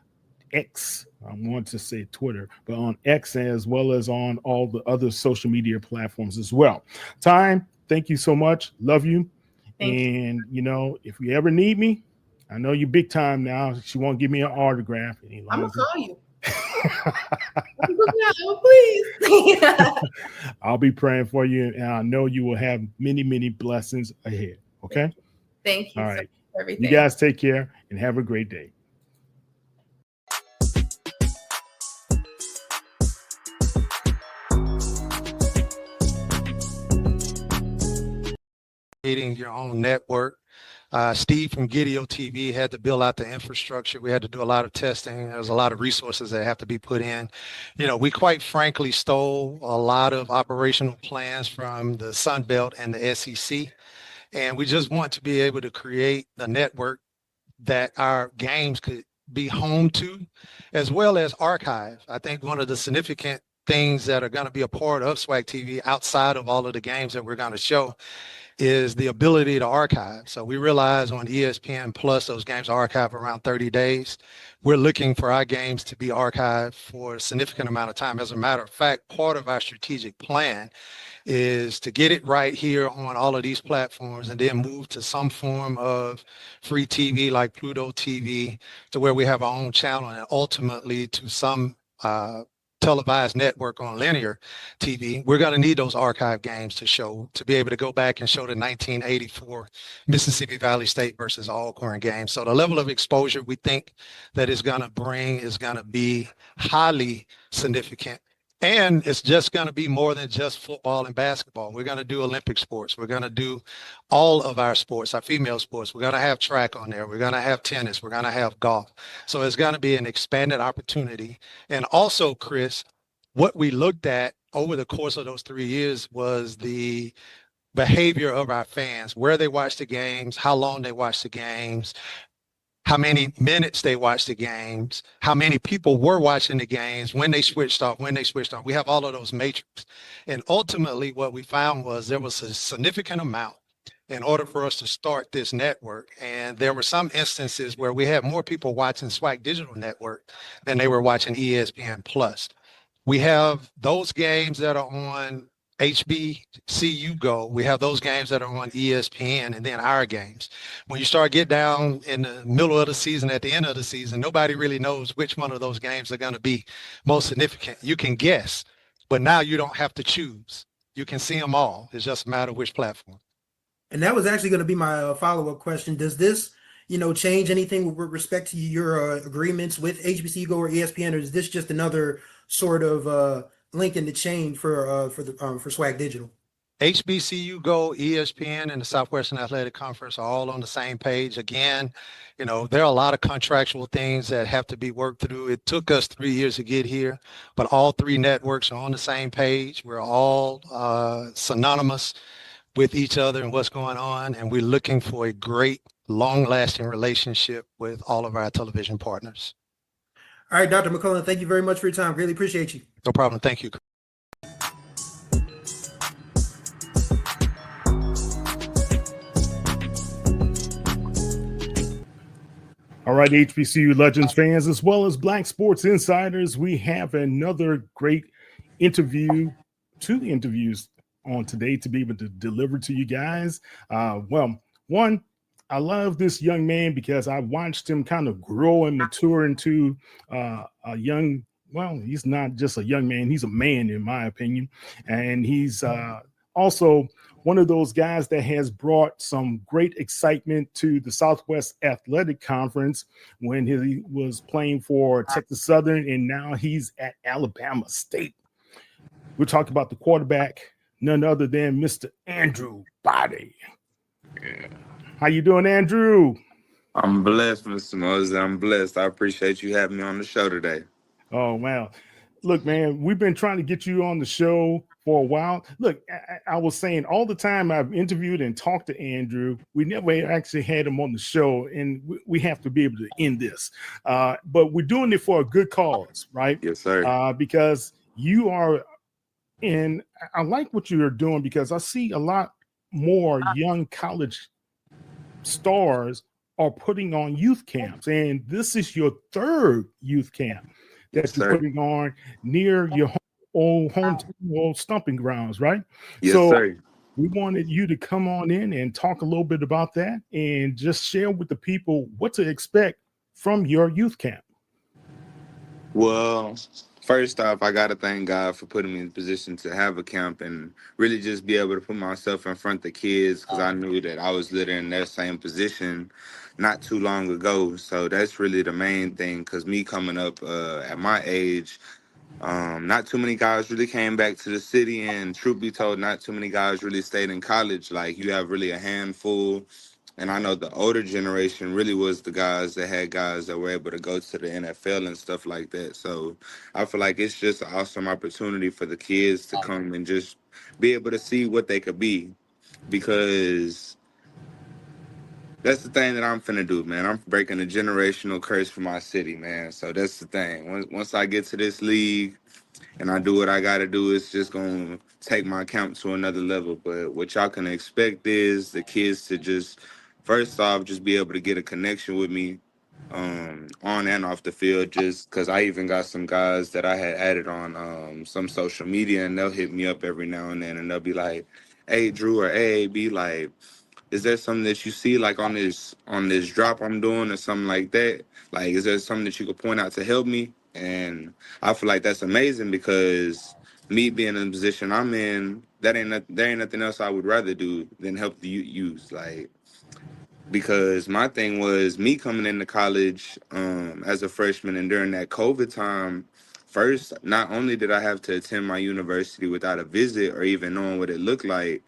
X. I want to say Twitter, but on X as well as on all the other social media platforms as well. Ty, thank you so much. Love you. And, you know, if you ever need me, I know you big time now. She won't give me an autograph. I'm going to call you. Please. I'll be praying for you, and I know you will have many, many blessings ahead. Okay? Thank you. All right. For everything. You guys take care and have a great day. Creating your own network. Steve from Gideo TV had to build out the infrastructure. We had to do a lot of testing. There's a lot of resources that have to be put in. You know, we quite frankly stole a lot of operational plans from the Sun Belt and the SEC. And we just want to be able to create a network that our games could be home to, as well as archive. I think one of the significant things that are going to be a part of Swag TV outside of all of the games that we're going to show is the ability to archive. So we realize on ESPN Plus, those games are archived around 30 days. We're looking for our games to be archived for a significant amount of time. As a matter of fact, part of our strategic plan is to get it right here on all of these platforms and then move to some form of free TV like Pluto TV to where we have our own channel, and ultimately to some televised network on linear TV. We're going to need those archive games to show, to be able to go back and show the 1984 Mississippi Valley State versus Alcorn game. So the level of exposure we think that is going to bring is going to be highly significant. And it's just going to be more than just football and basketball. We're going to do Olympic sports. We're going to do all of our sports, our female sports. We're going to have track on there. We're going to have tennis. We're going to have golf. So it's going to be an expanded opportunity. And also, Chris, what we looked at over the course of those 3 years was the behavior of our fans, where they watch the games, how long they watch the games, how many minutes they watched the games, how many people were watching the games, when they switched off. We have all of those metrics. And ultimately what we found was there was a significant amount in order for us to start this network. And there were some instances where we had more people watching Swag Digital Network than they were watching ESPN Plus. We have those games that are on HBCU Go. We have those games that are on ESPN, and then our games. When you start get down in the middle of the season, at the end of the season, nobody really knows which one of those games are going to be most significant. You can guess, but now you don't have to choose. You can see them all. It's just a matter of which platform. And that was actually going to be my follow-up question. Does this, change anything with respect to your agreements with HBCU Go or ESPN, or is this just another sort of link in the chain for Swag Digital? HBCU Go, ESPN, and the Southwestern Athletic Conference are all on the same page. Again, there are a lot of contractual things that have to be worked through. It took us 3 years to get here, but all three networks are on the same page. We're all synonymous with each other and what's going on, and we're looking for a great, long-lasting relationship with all of our television partners. All right, Dr. McCullough, thank you very much for your time. Really appreciate you. No problem. Thank you. All right, HBCU Legends fans, as well as Black Sports Insiders, we have another great interview, 2 interviews on today to be able to deliver to you guys. One, I love this young man because I watched him kind of grow and mature into a young, he's not just a young man, he's a man in my opinion. And he's also one of those guys that has brought some great excitement to the Southwest Athletic Conference when he was playing for Texas Southern, and now he's at Alabama State. We're talking about the quarterback, none other than Mr. Andrew Body. Yeah. How you doing, Andrew? I'm blessed, Mr. Moses. I'm blessed. I appreciate you having me on the show today. Oh, wow. Look, man, we've been trying to get you on the show for a while. Look, I was saying all the time I've interviewed and talked to Andrew, we never actually had him on the show, and we have to be able to end this. But we're doing it for a good cause, right? Yes, sir. Because you are, and I like what you're doing because I see a lot more young college stars are putting on youth camps, and this is your third youth camp that Yes, you're sir. putting on near your old stomping grounds, right? Yes, So sir. we wanted you to come on in and talk a little bit about that and just share with the people what to expect from your youth camp. Well, first off, I gotta thank God for putting me in a position to have a camp and really just be able to put myself in front of the kids because I knew that I was literally in that same position not too long ago. So that's really the main thing. Because me coming up at my age, not too many guys really came back to the city, and truth be told, not too many guys really stayed in college. Like you have really a handful. And I know the older generation really was the guys that had guys that were able to go to the NFL and stuff like that. So I feel like it's just an awesome opportunity for the kids to come and just be able to see what they could be. Because that's the thing that I'm finna do, man. I'm breaking a generational curse for my city, man. So that's the thing. Once I get to this league, and I do what I gotta do, it's just gonna take my camp to another level. But what y'all can expect is the kids to just, first off, just be able to get a connection with me, on and off the field. Just because I even got some guys that I had added on some social media, and they'll hit me up every now and then, and they'll be like, "Hey, Drew," or "Hey, B," like, is there something that you see like on this drop I'm doing or something like that? Like, is there something that you could point out to help me? And I feel like that's amazing because me being in the position I'm in, there ain't nothing else I would rather do than help the youth. Like, because my thing was me coming into college as a freshman, and during that COVID time, first, not only did I have to attend my university without a visit or even knowing what it looked like,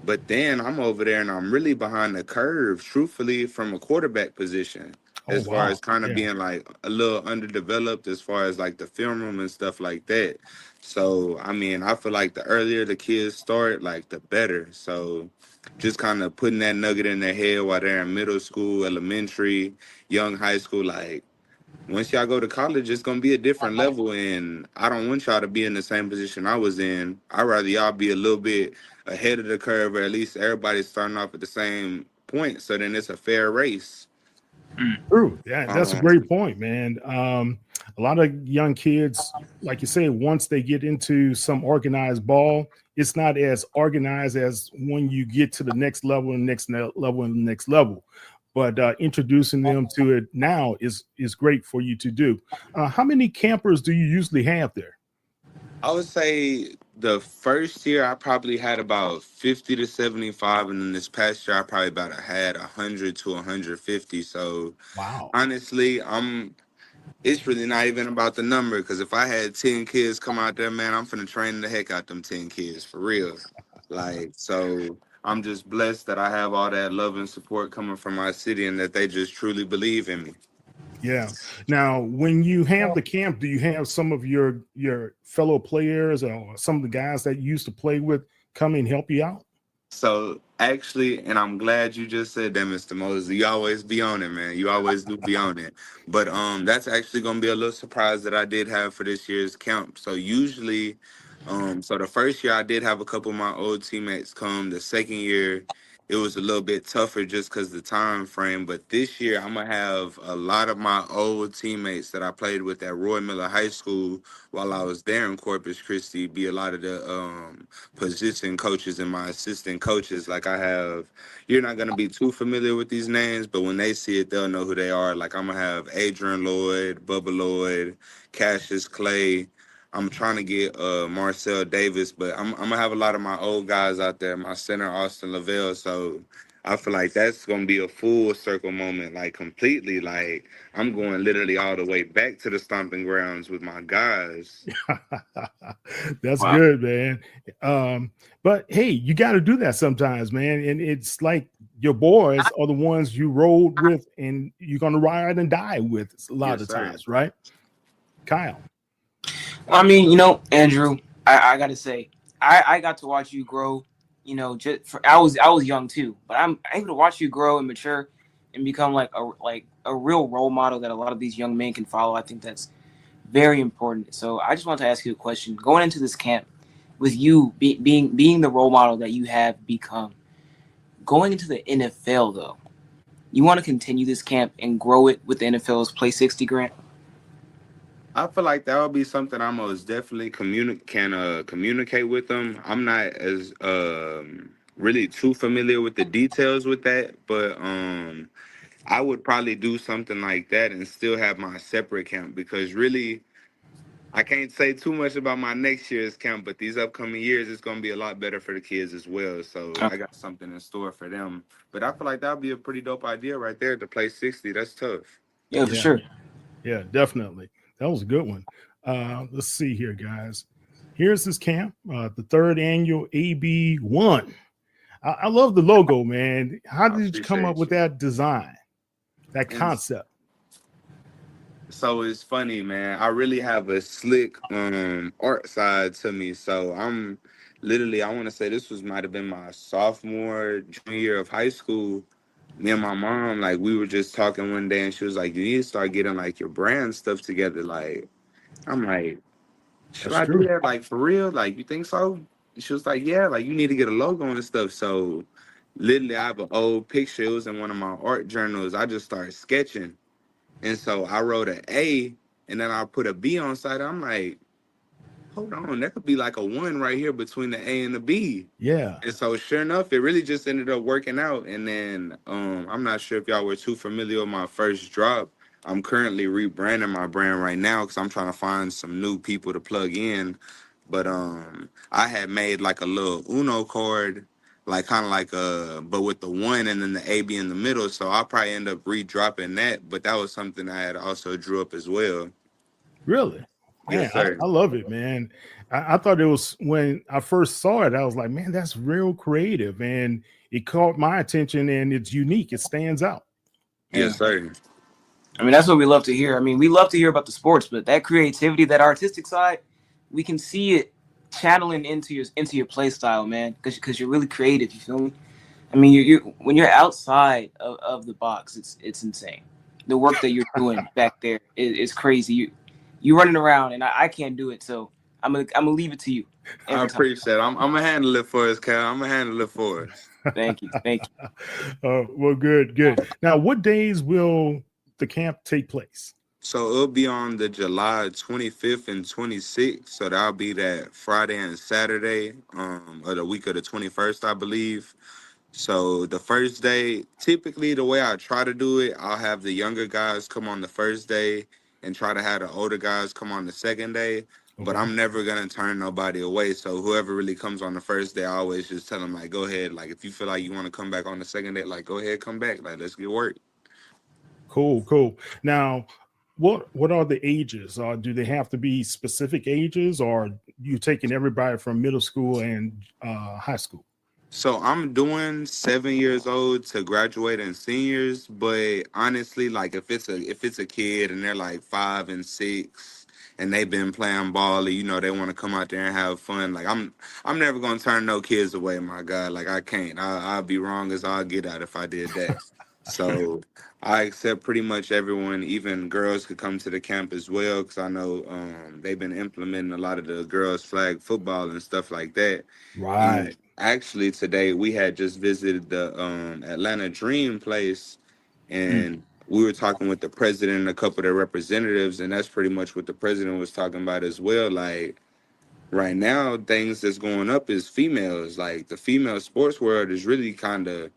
but then I'm over there and I'm really behind the curve, truthfully, from a quarterback position, Oh, as far wow. as kind of Yeah. being like a little underdeveloped as far as like the film room and stuff like that. So, I mean, I feel like the earlier the kids start, like the better. So, just kind of putting that nugget in their head while they're in middle school, elementary, young high school, like, once y'all go to college, it's gonna be a different level, and I don't want y'all to be in the same position I was in. I'd rather y'all be a little bit ahead of the curve, or at least everybody's starting off at the same point, so then it's a fair race. True. Yeah, that's a Um, great point, man. A lot of young kids, like you say, once they get into some organized ball, it's not as organized as when you get to the next level and level and the next level. But introducing them to it now is great for you to do. How many campers do you usually have there? I would say the first year I probably had about 50 to 75, and then this past year I probably had 100 to 150. So Wow. honestly, it's really not even about the number, because if I had 10 kids come out there, man, I'm finna train the heck out them 10 kids for real. Like, so I'm just blessed that I have all that love and support coming from my city, and that they just truly believe in me. Yeah. Now, when you have the camp, do you have some of your fellow players or some of the guys that you used to play with come and help you out? So actually, and I'm glad you just said that, Mr. Moses. You always be on it, man. You always do be on it. But that's actually gonna be a little surprise that I did have for this year's camp. So usually, so the first year I did have a couple of my old teammates come. The second year, it was a little bit tougher just because the time frame. But this year, I'm gonna have a lot of my old teammates that I played with at Roy Miller High School while I was there in Corpus Christi be a lot of the position coaches and my assistant coaches. Like, I have, you're not going to be too familiar with these names, but when they see it, they'll know who they are. Like, I'm going to have Adrian Lloyd, Bubba Lloyd, Cassius Clay. I'm trying to get Marcel Davis, but I'm going to have a lot of my old guys out there, my center, Austin Lavelle. So I feel like that's going to be a full circle moment, like completely. Like, I'm going literally all the way back to the stomping grounds with my guys. That's Wow. good, man. But hey, you got to do that sometimes, man. And it's like your boys are the ones you rode with and you're going to ride and die with a lot Yes, of sir. times, right? Kyle. I mean, Andrew, I got to say, I got to watch you grow. I was young too, but I'm able to watch you grow and mature and become like a real role model that a lot of these young men can follow. I think that's very important. So I just want to ask you a question. Going into this camp, with you being the role model that you have become, going into the NFL though, you want to continue this camp and grow it with the NFL's Play 60 grant? I feel like that would be something I most definitely communicate with them. I'm not as really too familiar with the details with that, but I would probably do something like that and still have my separate camp, because really I can't say too much about my next year's camp, but these upcoming years it's going to be a lot better for the kids as well. So I got something in store for them. But I feel like that would be a pretty dope idea right there to play 60. That's tough. Yeah, for sure. Yeah, definitely. That was a good one. Let's see here, guys. Here's this camp, the third annual AB1. I love the logo, man. How did you come up with that design, that concept? So it's funny, man. I really have a slick art side to me. So I'm literally, I want to say this might have been my sophomore, junior year of high school. Me and my mom, like, we were just talking one day, and she was like, "You need to start getting like your brand stuff together." Like, I'm like, "Should I do that? Like, for real? Like, you think so?" And she was like, "Yeah, like, you need to get a logo and stuff." So literally, I have an old picture. It was in one of my art journals. I just started sketching. And so I wrote an A, and then I put a B on side. I'm like, hold on, that could be like a 1 right here between the A and the B. Yeah. And so sure enough, it really just ended up working out. And then I'm not sure if y'all were too familiar with my first drop. I'm currently rebranding my brand right now because I'm trying to find some new people to plug in. But I had made like a little Uno card, like kind of like but with the 1 and then the AB in the middle. So I'll probably end up redropping that. But that was something I had also drew up as well. Really? Man, Yes, sir. I love it, man. I thought it was, when I first saw it, I was like, man, that's real creative. And it caught my attention, and it's unique. It stands out. Yes, sir. I mean, that's what we love to hear. I mean, we love to hear about the sports, but that creativity, that artistic side, we can see it channeling into your play style, man. Because you're really creative. You feel me? I mean, you when you're outside of the box, it's insane. The work that you're doing back there is crazy. You running around, and I can't do it. So I'm gonna leave it to you. I appreciate it. I'm gonna handle it for us, Cal. I'm gonna handle it for us. Thank you. Well, good. Now, what days will the camp take place? So it'll be on the July 25th and 26th. So that'll be that Friday and Saturday of the week of the 21st, I believe. So the first day, typically the way I try to do it, I'll have the younger guys come on the first day and try to have the older guys come on the second day. But I'm never going to turn nobody away. So whoever really comes on the first day, I always just tell them, like, go ahead. Like, if you feel like you want to come back on the second day, like, go ahead, come back. Like, let's get work. Cool. Now, what are the ages? Do they have to be specific ages, or you taking everybody from middle school and high school? So I'm doing 7 years old to graduate and seniors, but honestly, like if it's a kid and they're like 5 and 6 and they've been playing ball, and, they want to come out there and have fun, like I'm never gonna turn no kids away, my God. Like I can't. I'll be wrong as I'll get out if I did that. So I accept pretty much everyone. Even girls could come to the camp as well, because I know they've been implementing a lot of the girls flag football and stuff like that. Right. And actually, today we had just visited the Atlanta Dream place, and we were talking with the president and a couple of their representatives, and that's pretty much what the president was talking about as well. Like right now, things that's going up is females. Like the female sports world is really kind of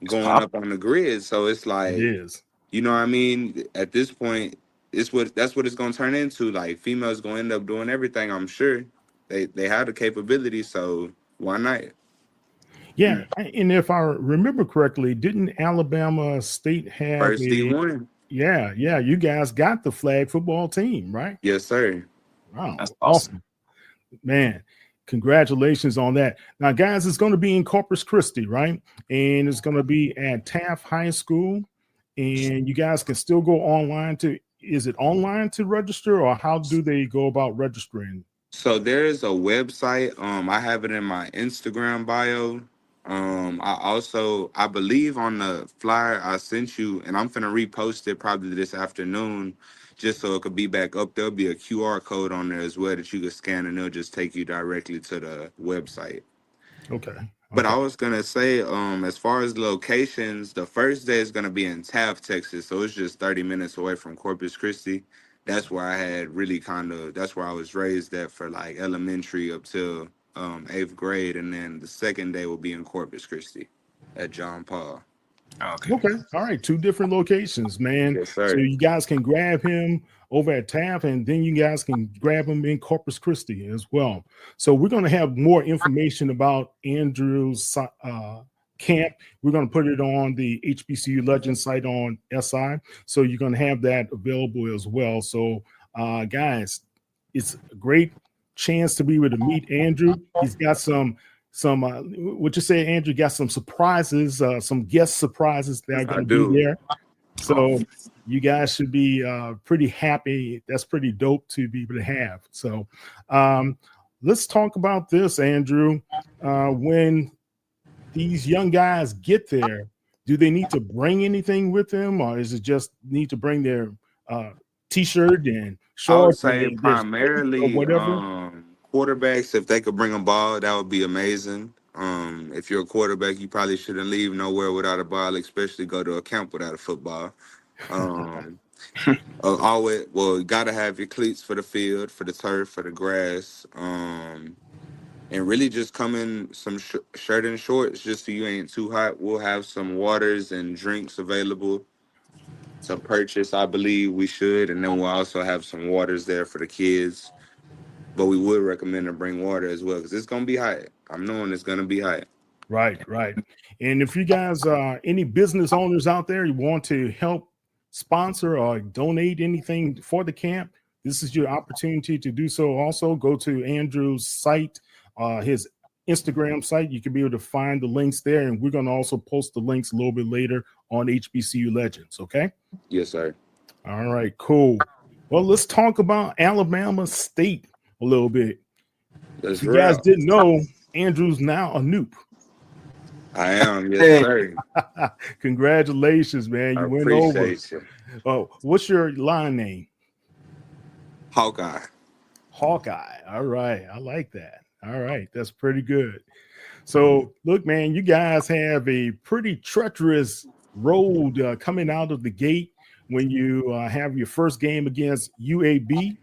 going up on the grid. So it's like, it is. You know what I mean? At this point, that's what it's going to turn into. Like females going to end up doing everything. I'm sure they have the capability. So why not? Yeah, and if I remember correctly, didn't Alabama State have First D1? Yeah, you guys got the flag football team, right? Yes, sir. Wow, that's awesome. Man, congratulations on that. Now, guys, it's going to be in Corpus Christi, right? And it's going to be at Taft High School, and you guys can still go online to is it online to register, or how do they go about registering? So there's a website. I have it in my Instagram bio. I believe on the flyer I sent you, and I'm gonna repost it probably this afternoon, just so it could be back up. There'll be a QR code on there as well that you can scan, and it'll just take you directly to the website. Okay. But I was gonna say, as far as locations, the first day is gonna be in Taft, Texas, so it's just 30 minutes away from Corpus Christi. That's where I had really that's where I was raised at for like elementary up till 8th grade, and then the second day will be in Corpus Christi at John Paul. Okay. All right. 2 different locations, man. Yes, sir. So you guys can grab him over at Taft, and then you guys can grab him in Corpus Christi as well. So we're going to have more information about Andrew's camp. We're going to put it on the HBCU Legends site on SI. So you're going to have that available as well. So guys, it's a great chance to be able to meet Andrew. He's got some what you say, Andrew, got some surprises, some guest surprises that are going to be there. So you guys should be pretty happy. That's pretty dope to be able to have. So let's talk about this, Andrew. When these young guys get there, do they need to bring anything with them, or is it just need to bring their T-shirt and shorts? I would say primarily or whatever. Quarterbacks, if they could bring a ball, that would be amazing. If you're a quarterback, you probably shouldn't leave nowhere without a ball, especially go to a camp without a football. You gotta have your cleats for the field, for the turf, for the grass, and really just come in some shirt and shorts, just so you ain't too hot. We'll have some waters and drinks available to purchase. I believe we should, and then we'll also have some waters there for the kids. But we would recommend to bring water as well, because it's going to be hot. I'm knowing it's going to be hot. Right. And if you guys, any business owners out there, you want to help sponsor or donate anything for the camp, this is your opportunity to do so. Also, go to Andrew's site, his Instagram site. You can be able to find the links there, and we're going to also post the links a little bit later on HBCU Legends, okay? Yes, sir. All right, cool. Well, let's talk about Alabama State a little bit. If you guys didn't know, Andrew's now a Noop. I am, yes, sir. Congratulations, man. You went over. Oh, what's your line name? Hawkeye. All right. I like that. All right. That's pretty good. So, look, man, you guys have a pretty treacherous road coming out of the gate when you have your first game against UAB.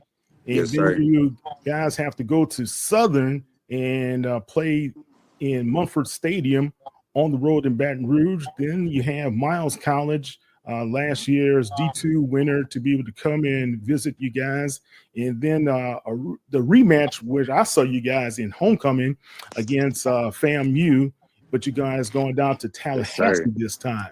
And yes, then sir. You guys have to go to Southern and play in Munford Stadium on the road in Baton Rouge. Then you have Miles College, last year's D2 winner, to be able to come and visit you guys. And then the rematch, which I saw you guys in homecoming against FAMU, but you guys going down to Tallahassee this time.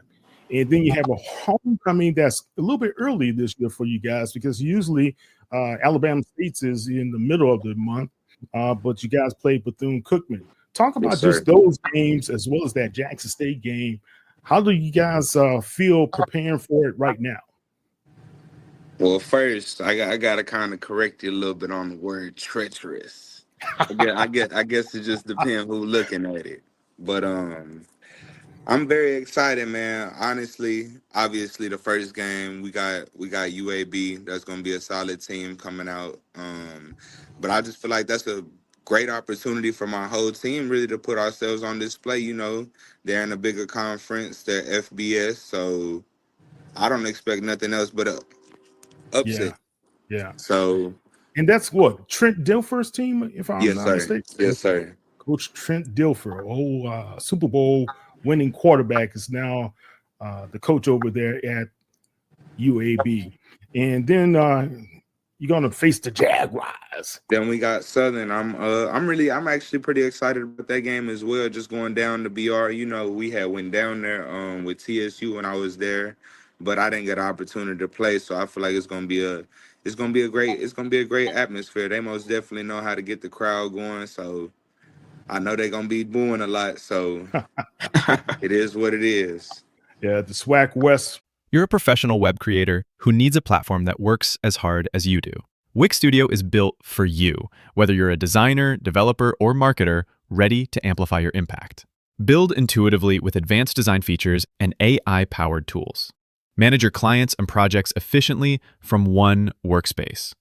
And then you have a homecoming that's a little bit early this year for you guys, because usually Alabama State is in the middle of the month, but you guys played Bethune-Cookman. Talk about just those games as well as that Jackson State game. How do you guys feel preparing for it right now? Well, first, I got to kind of correct you a little bit on the word treacherous. I guess it just depends who's looking at it. But I'm very excited, man. Honestly, obviously, the first game we got UAB. That's going to be a solid team coming out. But I just feel like that's a great opportunity for my whole team, really, to put ourselves on display. You know, they're in a bigger conference, they're FBS, so I don't expect nothing else but a upset. Yeah. So, and that's what Trent Dilfer's team, if I'm not mistaken. Yes, sir. Coach Trent Dilfer, Super Bowl winning quarterback, is now the coach over there at UAB. And then you're gonna face the Jaguars. Then we got Southern. I'm actually pretty excited about that game as well. Just going down to BR. You know, we had went down there with TSU when I was there, but I didn't get an opportunity to play. So I feel like it's gonna be a great atmosphere. They most definitely know how to get the crowd going. So I know they're gonna be booing a lot. So it is what it is. Yeah, the SWAC West You're a professional web creator who needs a platform that works as hard as you do. Wix Studio is built for you, whether you're a designer, developer, or marketer ready to amplify your impact. Build intuitively with advanced design features and AI-powered tools. Manage your clients and projects efficiently from one workspace.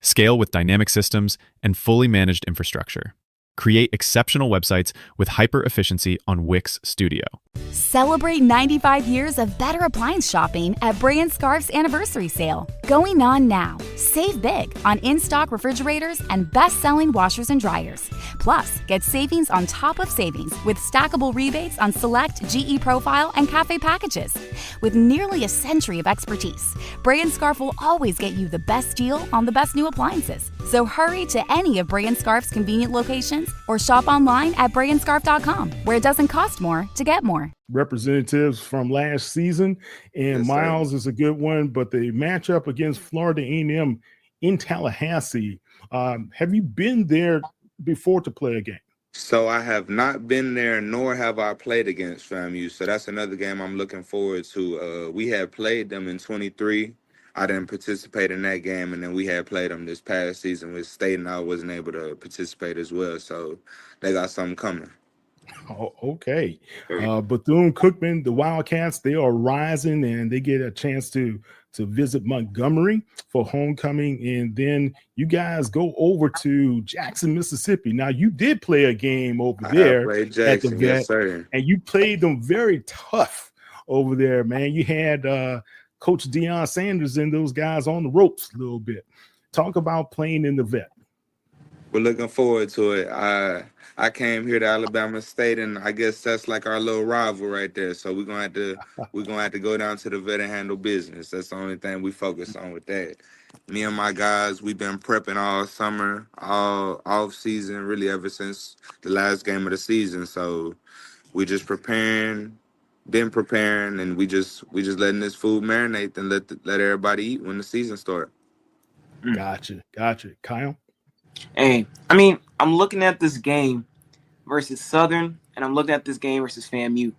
Scale with dynamic systems and fully managed infrastructure. Create exceptional websites with hyper efficiency on Wix Studio. Celebrate 95 years of better appliance shopping at Bray & Scarf's anniversary sale. Going on now. Save big on in-stock refrigerators and best-selling washers and dryers. Plus, get savings on top of savings with stackable rebates on select GE Profile and Cafe packages. With nearly a century of expertise, Bray & Scarf will always get you the best deal on the best new appliances. So hurry to any of Bray & Scarf's convenient locations or shop online at brayandscarf.com, where it doesn't cost more to get more. Representatives from last season, and Yes, Miles is a good one, but the matchup against Florida A&M in Tallahassee, have you been there before to play a game? So I have not been there, nor have I played against FAMU. So that's another game I'm looking forward to. We had played them in 23. I didn't participate in that game, and then we had played them this past season with State, and I wasn't able to participate as well. So they got something coming. Oh, okay. Bethune-Cookman, the Wildcats, they are rising, and they get a chance to visit Montgomery for homecoming, and then you guys go over to Jackson, Mississippi. Now, you did play a game over there played at the Jackson, Vet, yes, sir. and you played them very tough over there, man. You had Coach Deion Sanders and those guys on the ropes a little bit. Talk about playing in the Vet. We're looking forward to it. I came here to Alabama State, and I guess that's like our little rival right there. So we're gonna have to go down to the Vet and handle business. That's the only thing we focus on with that. Me and my guys, we've been prepping all summer, all off season, really ever since the last game of the season. So we just preparing, and we just letting this food marinate and let everybody eat when the season starts. Gotcha. Kyle? Hey, I mean, I'm looking at this game versus Southern, and I'm looking at this game versus FAMU,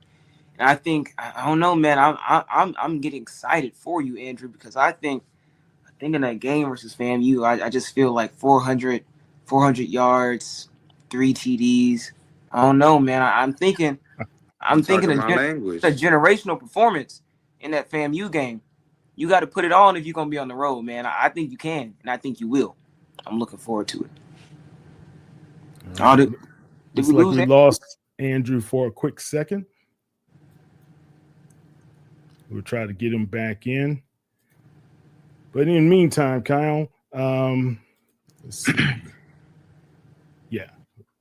and I think I don't know, man. I'm getting excited for you, Andrew, because I think in that game versus FAMU, I just feel like 400 yards, 3 TDs. I don't know, man. I'm thinking a generational performance in that FAMU game. You got to put it on if you're gonna be on the road, man. I think you can, and I think you will. I'm looking forward to it. Did we lost Andrew for a quick second. We'll try to get him back in. But in the meantime, Kyle, let's see. Yeah,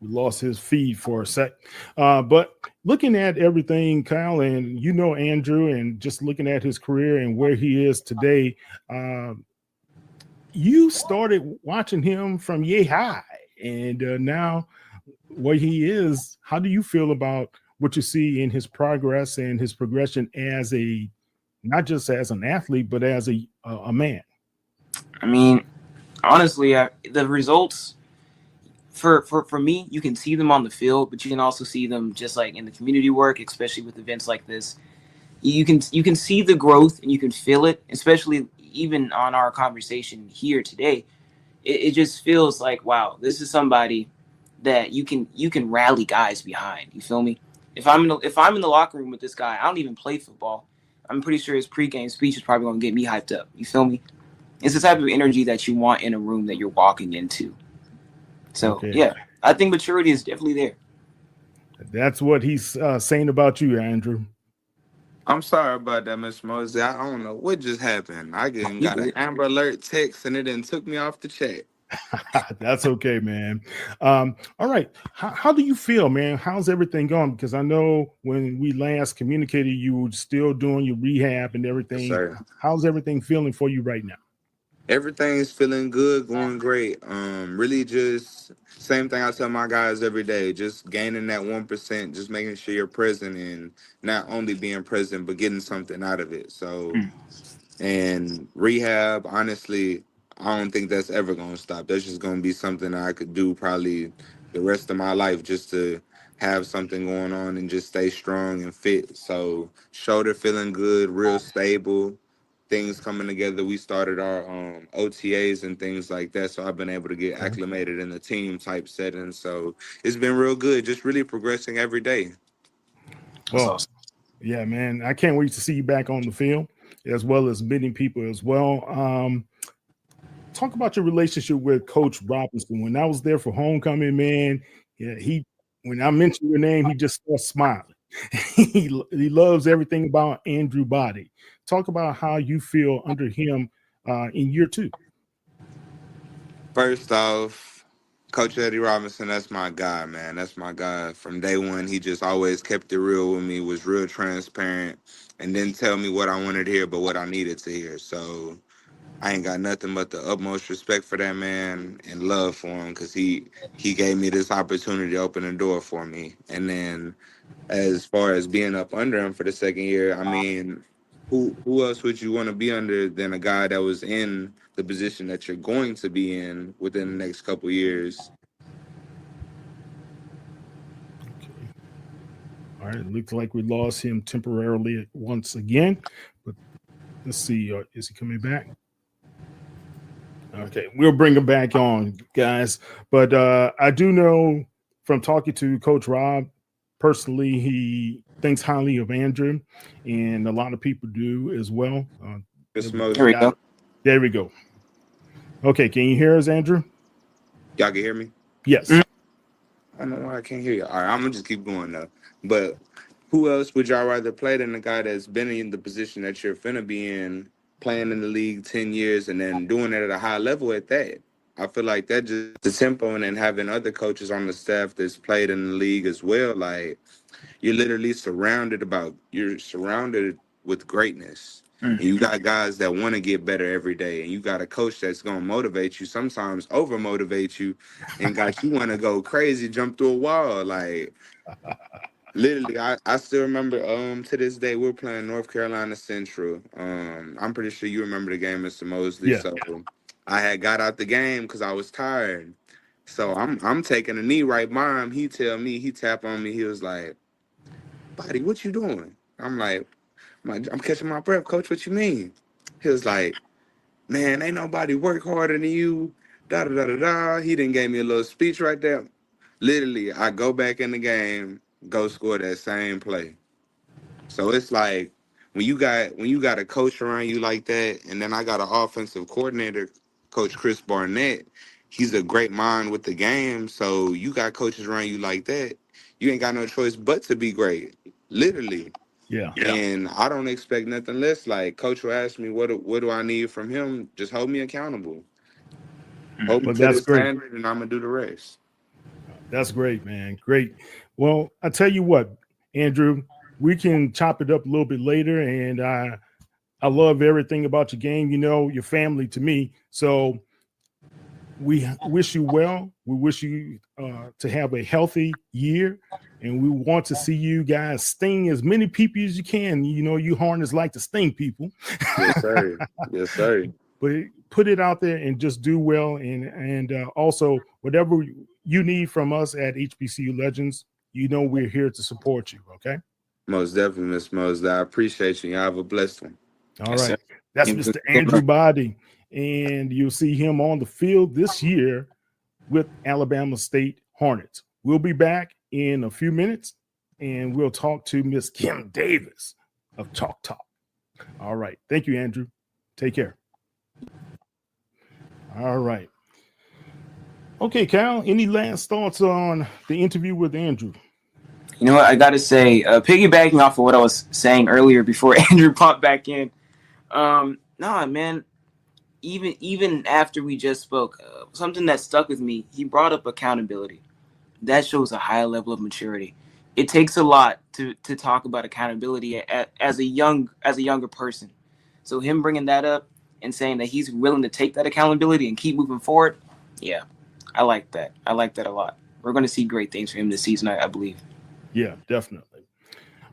we lost his feed for a sec. But looking at everything, Kyle, and you know Andrew, and just looking at his career and where he is today, you started watching him from yay high, and now where he is. How do you feel about what you see in his progress and his progression as not just as an athlete, but as a man? I mean, honestly, the results for me, you can see them on the field, but you can also see them just like in the community work, especially with events like this. You can see the growth and you can feel it, especially even on our conversation here today. It just feels like, wow, this is somebody that you can rally guys behind. You feel me? If I'm in the locker room with this guy, I don't even play football. I'm pretty sure his pregame speech is probably gonna get me hyped up. You feel me? It's the type of energy that you want in a room that you're walking into. So yeah, I think maturity is definitely there. That's what he's saying about you, Andrew. I'm sorry about that, Mr. Mosey. I don't know what just happened. I got an Amber Alert text, and it then took me off the chat. That's okay, man. All right. How do you feel, man? How's everything going? Because I know when we last communicated, you were still doing your rehab and everything. Yes, how's everything feeling for you right now? Everything's feeling good, going great. Really just same thing I tell my guys every day, just gaining that 1%, just making sure you're present and not only being present, but getting something out of it. So, and rehab, honestly, I don't think that's ever going to stop. That's just going to be something I could do probably the rest of my life just to have something going on and just stay strong and fit. So shoulder feeling good, real stable, things coming together. We started our OTAs and things like that. So I've been able to get acclimated in the team type setting. So it's been real good, just really progressing every day. Well, yeah, man, I can't wait to see you back on the field as well as meeting people as well. Talk about your relationship with Coach Robinson. When I was there for homecoming, man, yeah, when I mentioned your name, he just starts smiling. he loves everything about Andrew Body. Talk about how you feel under him in year 2. First off, Coach Eddie Robinson, that's my guy, man. That's my guy. From day one, he just always kept it real with me, was real transparent, and didn't tell me what I wanted to hear, but what I needed to hear. So I ain't got nothing but the utmost respect for that man and love for him, because he gave me this opportunity to open the door for me. And then as far as being up under him for the second year, I mean, who else would you want to be under than a guy that was in the position that you're going to be in within the next couple years? Okay. All right. It looks like we lost him temporarily once again, but let's see. Is he coming back? Okay, we'll bring him back on, guys. But I do know from talking to Coach Rob personally, he thinks highly of Andrew, and a lot of people do as well. There we go. There we go. Okay, can you hear us, Andrew? Y'all can hear me? Yes. I don't know why I can't hear you. All right, I'm going to just keep going, though. But who else would y'all rather play than the guy that's been in the position that you're finna be in, playing in the league 10 years and then doing it at a high level at that? I feel like that just the tempo, and then having other coaches on the staff that's played in the league as well. Like, you're literally surrounded with greatness. And you got guys that want to get better every day. And you got a coach that's going to motivate you, sometimes over-motivate you, and got you want to go crazy, jump through a wall. Like, literally, I still remember to this day we're playing North Carolina Central. I'm pretty sure you remember the game, Mr. Mosley. Yeah. So I had got out the game because I was tired. So I'm taking a knee right by him. He tap on me. He was like, "Buddy, what you doing?" I'm like, "I'm catching my breath, Coach. What you mean?" He was like, "Man, ain't nobody work harder than you." Da da da da da. He didn't gave me a little speech right there. Literally, I go back in the game, go score that same play. So it's like when you got a coach around you like that, and then I got an offensive coordinator, Coach Chris Barnett. He's a great mind with the game. So you got coaches around you like that, you ain't got no choice but to be great. Literally. Yeah. And I don't expect nothing less. Like, Coach will ask me what do I need from him? Just hold me accountable. Hold me Well, to that's the great. standard, and I'm gonna do the rest. That's great, man. Great. Well, I tell you what, Andrew, we can chop it up a little bit later, and I love everything about your game. You know, your family to me. So we wish you well. We wish you to have a healthy year, and we want to see you guys sting as many people as you can. You know, you Hornets like to sting people. Yes, sir. Yes, sir. But put it out there and just do well. And also, whatever you need from us at HBCU Legends, you know we're here to support you, okay? Most definitely, Miss Mosley. I appreciate you. Y'all have a blessed one. All right. That's Mr. Andrew Body. And you'll see him on the field this year with Alabama State Hornets. We'll be back in a few minutes, and we'll talk to Miss Kim Davis of Chalk Talk. All right. Thank you, Andrew. Take care. All right. Okay, Cal, any last thoughts on the interview with Andrew? You know what? I got to say, piggybacking off of what I was saying earlier before Andrew popped back in, nah, man, even after we just spoke, something that stuck with me, he brought up accountability. That shows a high level of maturity. It takes a lot to talk about accountability as a younger person. So him bringing that up and saying that he's willing to take that accountability and keep moving forward, yeah, I like that. I like that a lot. We're going to see great things for him this season, I believe. Yeah, definitely.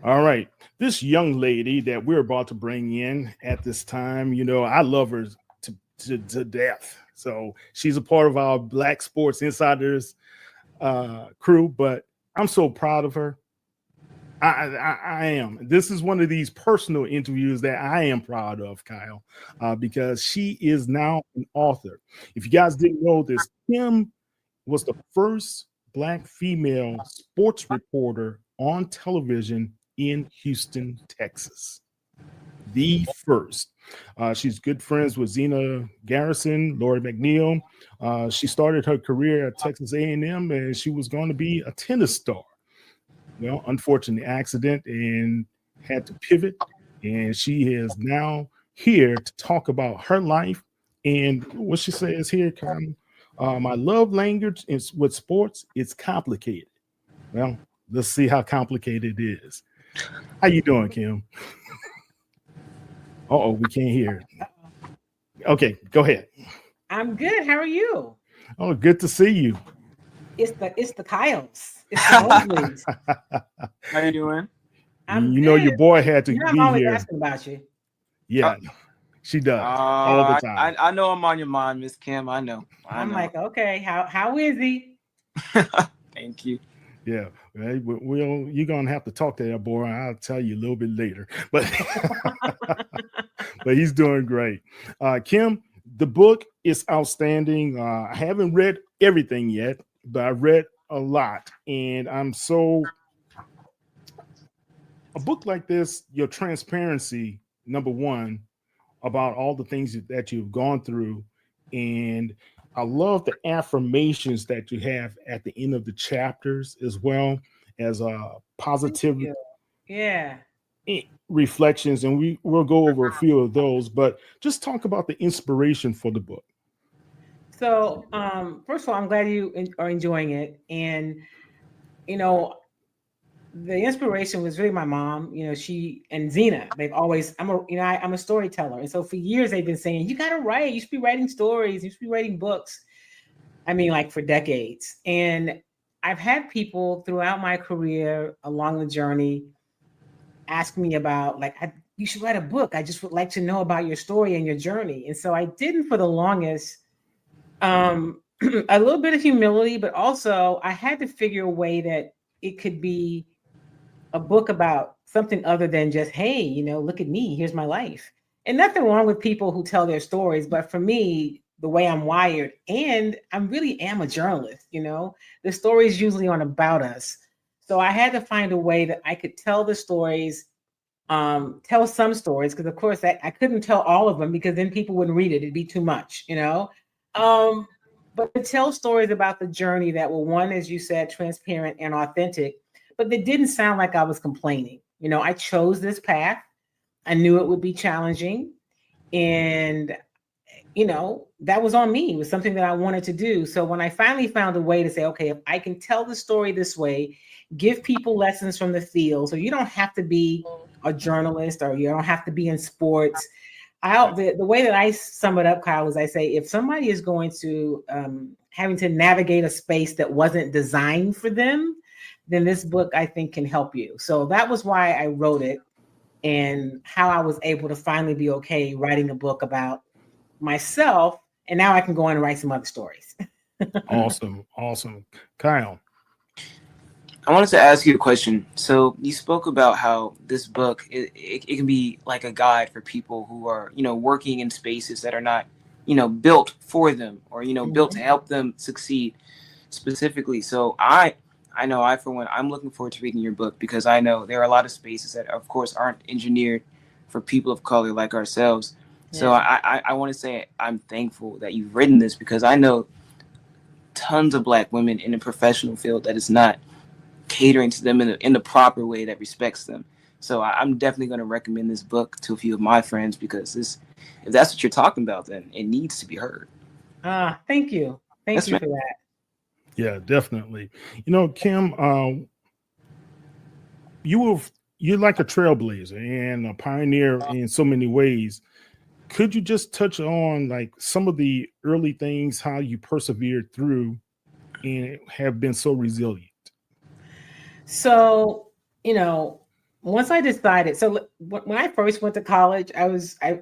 All right. This young lady that we're about to bring in at this time, you know, I love her to death. So she's a part of our Black Sports Insiders crew, but I'm so proud of her. I am. This is one of these personal interviews that I am proud of, Kyle, because she is now an author. If you guys didn't know this, Kim was the first Black female sports reporter on television in Houston, Texas. The first. She's good friends with Zena Garrison, Lori McNeil. She started her career at Texas A&M, and she was going to be a tennis star. Well, unfortunate accident, and had to pivot. And she is now here to talk about her life and what she says here, Kyle. My love language is with sports. It's complicated. Well, let's see how complicated it is. How you doing, Kim? Uh-oh, we can't hear. Okay, go ahead. I'm good. How are you? Oh, good to see you. It's the Kyles. It's the Mosleys. How you doing? I'm you know good. your boy had to You know, be I'm always here. asking about you. Yeah, she does all the time. I know I'm on your mind, Miss Kim. I know. I'm like, okay, how is he? Thank you. Yeah, we'll you're gonna have to talk to that boy. I'll tell you a little bit later, but but he's doing great. Kim, the book is outstanding. I haven't read everything yet, but I read a lot, and I'm so a book like this, your transparency, number one, about all the things that you've gone through, and I love the affirmations that you have at the end of the chapters, as well as positive Yeah. reflections, and we'll go over a few of those, but just talk about the inspiration for the book. So, first of all, I'm glad you are enjoying it. And, the inspiration was really my mom. She and Zena, they've always, I'm a storyteller. And so for years they've been saying, you got to write, you should be writing stories, you should be writing books. I mean, like for decades. And I've had people throughout my career along the journey ask me about, like, you should write a book. I just would like to know about your story and your journey. And so I didn't for the longest. A little bit of humility, but also I had to figure a way that it could be a book about something other than just, hey, look at me, here's my life. And nothing wrong with people who tell their stories, but for me, the way I'm wired, and I really am a journalist, the stories usually aren't about us. So I had to find a way that I could tell the stories, tell some stories, because of course I couldn't tell all of them because then people wouldn't read it. It'd be too much, but to tell stories about the journey that were, one, as you said, transparent and authentic, but they didn't sound like I was complaining. I chose this path. I knew it would be challenging. And, that was on me. It was something that I wanted to do. So when I finally found a way to say, okay, if I can tell the story this way, give people lessons from the field. So you don't have to be a journalist, or you don't have to be in sports. The way that I sum it up, Kyle, is I say, if somebody is going to having to navigate a space that wasn't designed for them, then this book, I think, can help you. So that was why I wrote it, and how I was able to finally be okay writing a book about myself. And now I can go on and write some other stories. Awesome. Kyle. I wanted to ask you a question. So you spoke about how this book, it can be like a guide for people who are, working in spaces that are not, built for them, or, built to help them succeed specifically. So I know for one, I'm looking forward to reading your book, because I know there are a lot of spaces that, of course, aren't engineered for people of color like ourselves. Yeah. So I want to say I'm thankful that you've written this, because I know tons of Black women in the professional field that is not catering to them in the proper way that respects them. So I'm definitely going to recommend this book to a few of my friends, because if that's what you're talking about, then it needs to be heard. Thank you. Thank you for that. Yeah, definitely. Kim, you're like a trailblazer and a pioneer in so many ways. Could you just touch on like some of the early things, how you persevered through and have been so resilient? So, once I decided, so when I first went to college,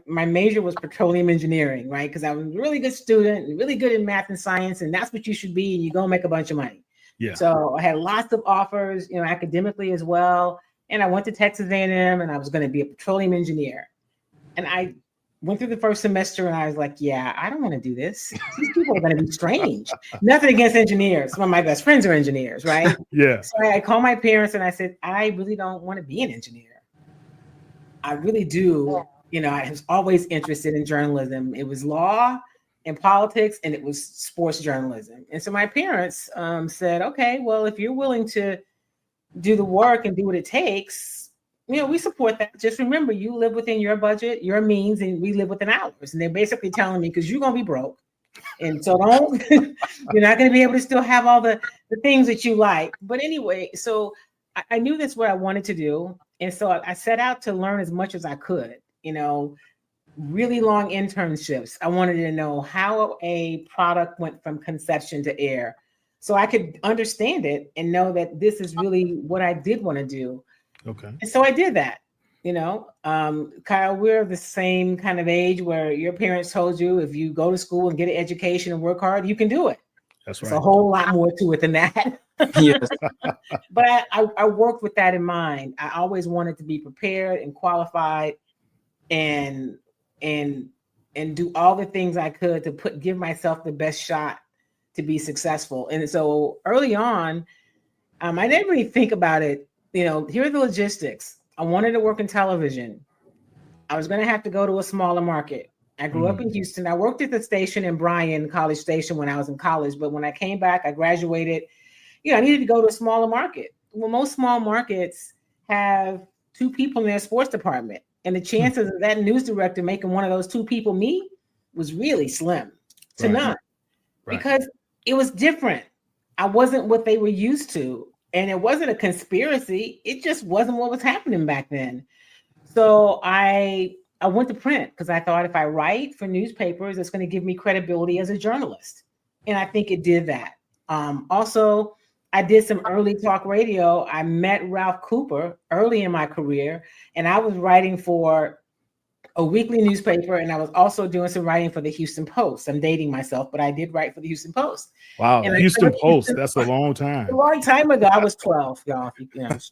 my major was petroleum engineering, right? Because I was a really good student and really good in math and science, and that's what you should be, and you're going to make a bunch of money. Yeah. So I had lots of offers, academically as well. And I went to Texas A&M, and I was going to be a petroleum engineer. And I went through the first semester, and I was like, yeah, I don't want to do this. These people are going to be strange. Nothing against engineers. Some of my best friends are engineers, right? Yeah. So I called my parents, and I said, I really don't want to be an engineer. I really do. I was always interested in journalism. It was law and politics, and it was sports journalism. And so my parents said, okay, well, if you're willing to do the work and do what it takes, we support that. Just remember, you live within your budget, your means, and we live within ours. And they're basically telling me, because you're going to be broke. And so you're not going to be able to still have all the things that you like. But anyway, so I knew that's what I wanted to do. And so I set out to learn as much as I could, really long internships. I wanted to know how a product went from conception to air, so I could understand it and know that this is really what I did want to do. Okay. And so I did that. Kyle, we're the same kind of age where your parents told you if you go to school and get an education and work hard, you can do it. That's right. There's a whole lot more to it than that. Yes. But I worked with that in mind. I always wanted to be prepared and qualified and do all the things I could to give myself the best shot to be successful. And so early on, I didn't really think about it. Here are the logistics. I wanted to work in television. I was going to have to go to a smaller market. I grew up in Houston. I worked at the station in Bryan, College Station, when I was in college. But when I came back, I graduated. I needed to go to a smaller market. Well, most small markets have 2 people in their sports department. And the chances of that news director making one of those 2 people me was really slim to none. Right. Because it was different. I wasn't what they were used to. And it wasn't a conspiracy. It just wasn't what was happening back then. So I went to print because I thought if I write for newspapers, it's going to give me credibility as a journalist. And I think it did that. Also, I did some early talk radio. I met Ralph Cooper early in my career, and I was writing for a weekly newspaper, and I was also doing some writing for the Houston Post. I'm dating myself, but I did write for the Houston Post. Wow, the Houston Post, that's a long time. A long time ago. I was 12, y'all. I was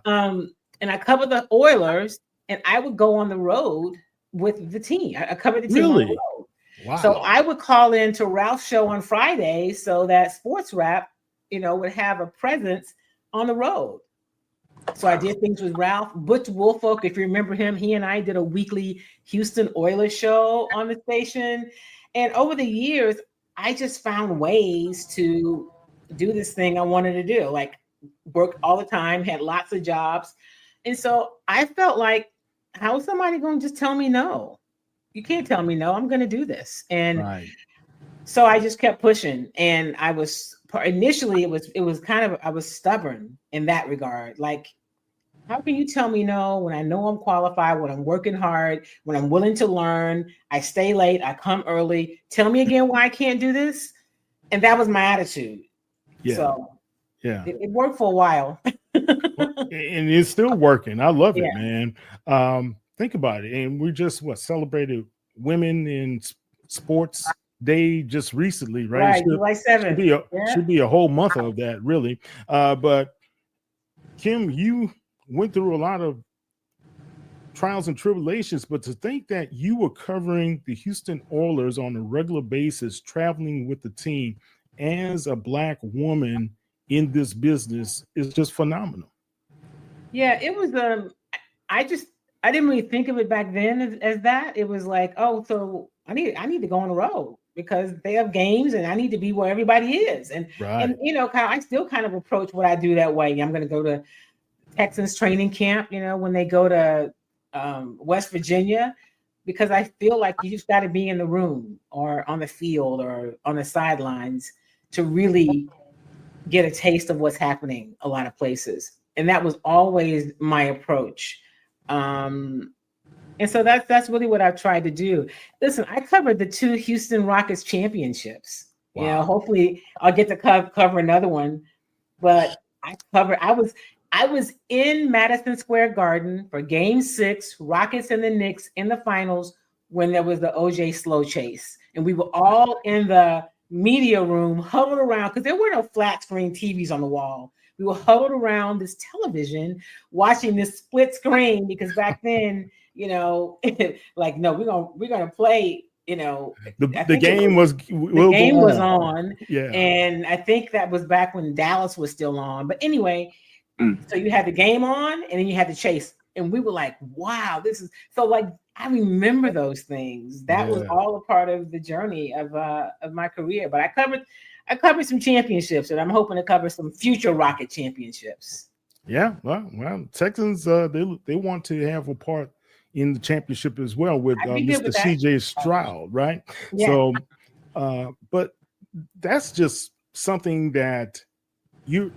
12. And I covered the Oilers, and I would go on the road with the team. I covered the team on the road. Wow. So I would call in to Ralph's show on Friday so that Sports Wrap, would have a presence on the road. So I did things with Ralph. Butch Woolfolk, if you remember him, he and I did a weekly Houston Oilers show on the station. And over the years, I just found ways to do this thing I wanted to do, like work all the time, had lots of jobs. And so I felt like, how is somebody going to just tell me no? You can't tell me no. I'm going to do this. And so I just kept pushing. And I was initially, it was kind of, I was stubborn in that regard. Like, how can you tell me no when I know I'm qualified, when I'm working hard, when I'm willing to learn, I stay late, I come early, tell me again why I can't do this? And that was my attitude. Yeah. So yeah, it worked for a while. And it's still working. I love it, man. Think about it. And we just celebrated Women in Sports Day just recently, right? Right, July 7th. Should be a whole month of that, really. But Kim, you went through a lot of trials and tribulations, but to think that you were covering the Houston Oilers on a regular basis, traveling with the team as a Black woman in this business is just phenomenal. Yeah, it was. I didn't really think of it back then as that. It was like, oh, so I need to go on the road because they have games and I need to be where everybody is. And and Kyle, I still kind of approach what I do that way. I'm going to go to Texans training camp, when they go to West Virginia, because I feel like you just got to be in the room or on the field or on the sidelines to really get a taste of what's happening a lot of places. And that was always my approach. And so that's really what I've tried to do. Listen, I covered the 2 Houston Rockets championships. Wow. Hopefully I'll get to cover another one, but I was in Madison Square Garden for Game 6, Rockets and the Knicks in the finals when there was the OJ slow chase. And we were all in the media room, huddled around, because there were no flat screen TVs on the wall. We were huddled around this television watching this split screen, because back then, like, no, we're gonna play, the game was on. Yeah. And I think that was back when Dallas was still on. But anyway, so you had the game on and then you had the chase. And we were like, wow, this is so, like, I remember those things. That was all a part of the journey of my career. But I covered some championships, and I'm hoping to cover some future Rocket championships. Yeah, well, Texans they want to have a part in the championship as well with Mr. CJ Stroud, right? Yeah. So, but that's just something that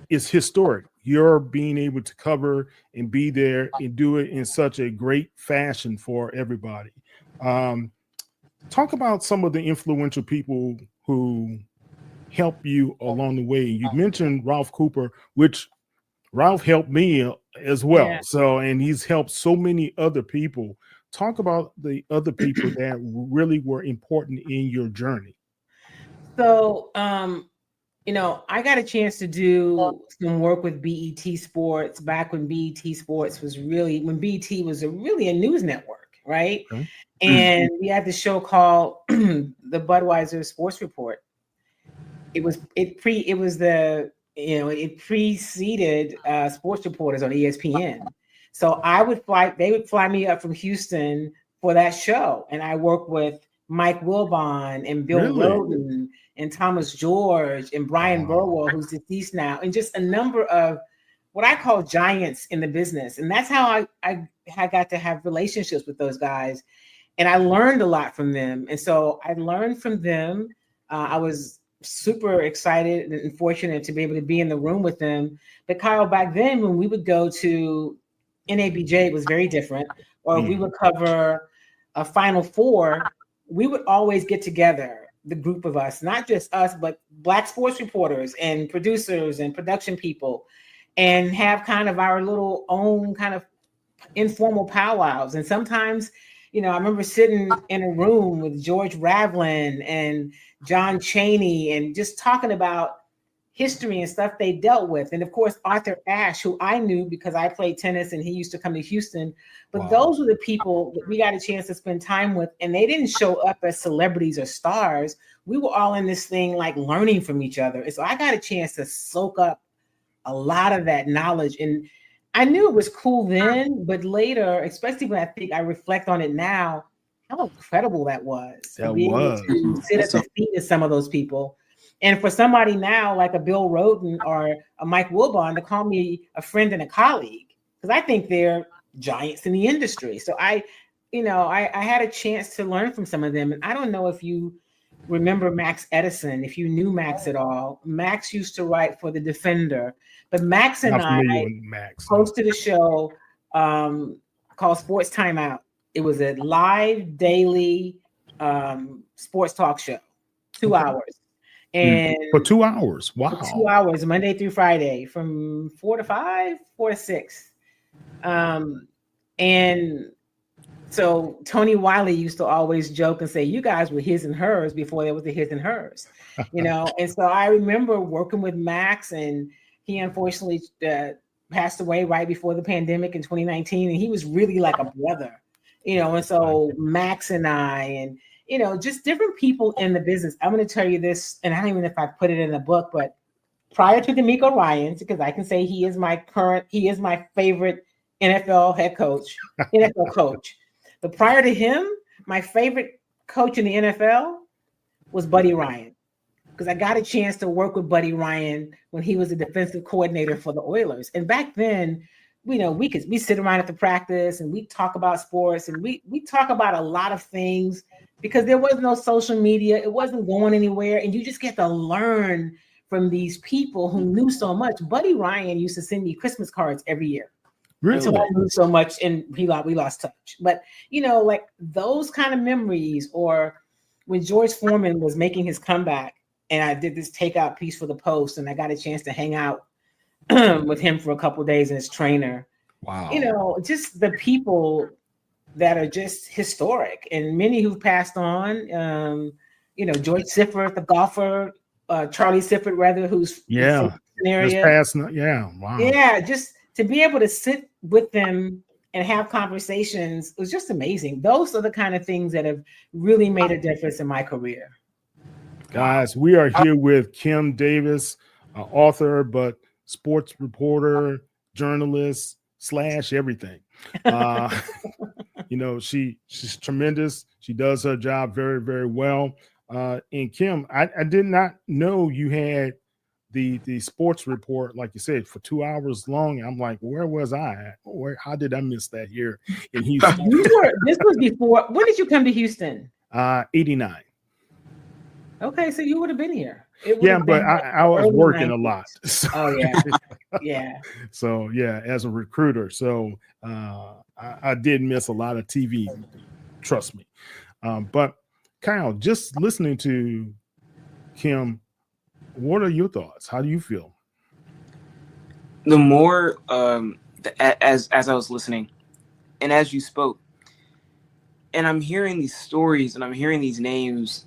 is historic. You're being able to cover and be there and do it in such a great fashion for everybody. Talk about some of the influential people who help you along the way. You mentioned Ralph Cooper, which Ralph helped me as well. Yeah. So, and he's helped so many other people. Talk about the other people that really were important in your journey. So, I got a chance to do some work with BET Sports back when BET Sports was when BET was really a news network, right? Okay. And we had this show called the Budweiser Sports Report. It preceded sports reporters on ESPN. So they would fly me up from Houston for that show. And I worked with Mike Wilbon and Bill Roden and Thomas George and Brian Burwell, who's deceased now, and just a number of what I call giants in the business. And that's how I got to have relationships with those guys. And I learned a lot from them. And so I learned from them. I was super excited and fortunate to be able to be in the room with them. But Kyle, back then, when we would go to NABJ, it was very different. Or we would cover a Final Four, we would always get together, the group of us, not just us, but Black sports reporters and producers and production people, and have kind of our little own kind of informal powwows. And sometimes, I remember sitting in a room with George Ravlin and John Chaney and just talking about history and stuff they dealt with. And of course, Arthur Ashe, who I knew because I played tennis and he used to come to Houston. But those were the people that we got a chance to spend time with. And they didn't show up as celebrities or stars. We were all in this thing like learning from each other. And so I got a chance to soak up a lot of that knowledge. And I knew it was cool then, but later, especially when I reflect on it now, how incredible that was. That being able to sit at the feet of some of those people. And for somebody now, like a Bill Roden or a Mike Wilbon, to call me a friend and a colleague, because I think they're giants in the industry. So I had a chance to learn from some of them. And I don't know if you remember Max Edison, if you knew Max at all. Max used to write for The Defender, but Max and I hosted a show called Sports Timeout. It was a live daily sports talk show, 2 hours. And for 2 hours. Wow. For 2 hours, Monday through Friday, from 4 to 5, 4 to 6. And so Tony Wiley used to always joke and say, you guys were his and hers before there was the his and hers, And so I remember working with Max, and he unfortunately passed away right before the pandemic in 2019. And he was really like a brother, and so Max and I, and just different people in the business. I'm going to tell you this, and I don't even know if I put it in the book, but prior to D'Amico Ryans, because I can say he is my favorite NFL coach. But prior to him, my favorite coach in the NFL was Buddy Ryan, because I got a chance to work with Buddy Ryan when he was a defensive coordinator for the Oilers. And back then, we sit around at the practice and we talk about sports, and we talk about a lot of things, because there was no social media. It wasn't going anywhere. And you just get to learn from these people who knew so much. Buddy Ryan used to send me Christmas cards every year. Really? So I knew so much, and we lost touch. But, like those kind of memories, or when George Foreman was making his comeback and I did this takeout piece for the Post, and I got a chance to hang out with him for a couple of days and his trainer. Wow. Just the people that are just historic, and many who've passed on. George Sifford, the golfer, Charlie Sifford, rather, who's this past night. Yeah, wow. Yeah, just to be able to sit with them and have conversations was just amazing. Those are the kind of things that have really made a difference in my career. Guys, we are here with Kim Davis, author, but sports reporter, journalist / everything. She's tremendous. She does her job very, very well. And Kim, I did not know you had the sports report, like you said, for 2 hours long. I'm like, where was I at? How did I miss that here in Houston? This was before. When did you come to Houston? 89. Okay, so you would have been here. Yeah, but I was working 90s. A lot. So. Oh yeah, yeah. So yeah, as a recruiter, so I did miss a lot of TV. Trust me. But Kyle, just listening to Kim, what are your thoughts? How do you feel? The more as I was listening, and as you spoke, and I'm hearing these stories and I'm hearing these names,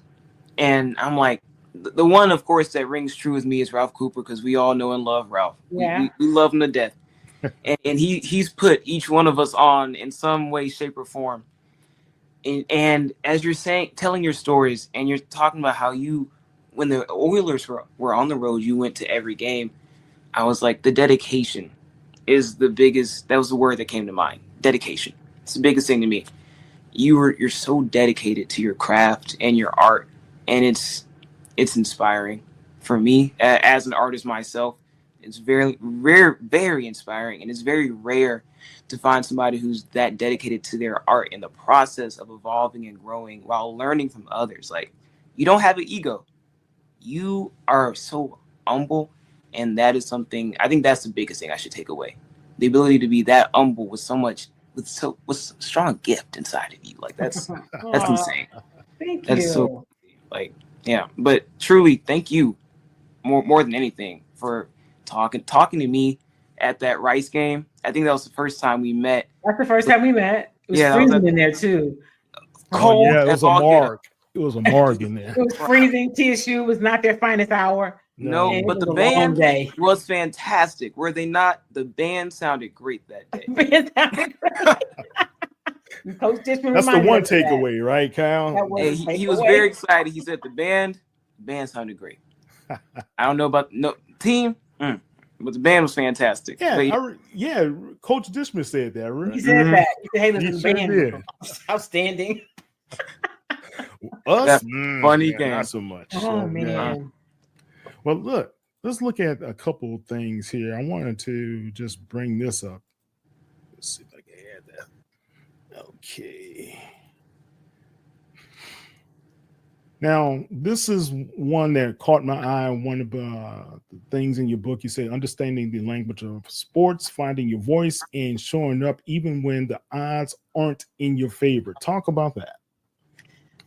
and I'm like, the one, of course, that rings true with me is Ralph Cooper, because we all know and love Ralph. Yeah. We love him to death. and he's put each one of us on in some way, shape, or form. And as you're telling your stories, and you're talking about how when the Oilers were on the road, you went to every game. I was like, the dedication is the biggest. That was the word that came to mind. Dedication. It's the biggest thing to me. You're so dedicated to your craft and your art, and it's inspiring for me as an artist myself. It's very rare, very inspiring, and it's very rare to find somebody who's that dedicated to their art in the process of evolving and growing while learning from others. Like, you don't have an ego. You are so humble, and that is something, I think that's the biggest thing I should take away. The ability to be that humble with strong gift inside of you. Like, that's insane. Thank that's you. So, like, yeah. But truly, thank you more than anything for talking to me at that Rice game. I think that was the first time we met. That's the first time we met. It was freezing in there too. Cold. Yeah, it was a marg. It was a marg in there. It was freezing. TSU was not their finest hour. No, but the band was fantastic. Were they not? The band sounded great that day. Coach Dishman, that's the one takeaway, right, Kyle? He was very excited. He said the band sounded great. I don't know about team, but the band was fantastic. Yeah, Coach Dishman said that. Right? He said that. He said, "Hey, listen, the band was outstanding." Us, funny game, not so much. Oh man. Well, look, let's look at a couple of things here. I wanted to just bring this up. Let's see if I can add that. Okay. Now, this is one that caught my eye. One of the things in your book, you say, understanding the language of sports, finding your voice, and showing up even when the odds aren't in your favor. Talk about that.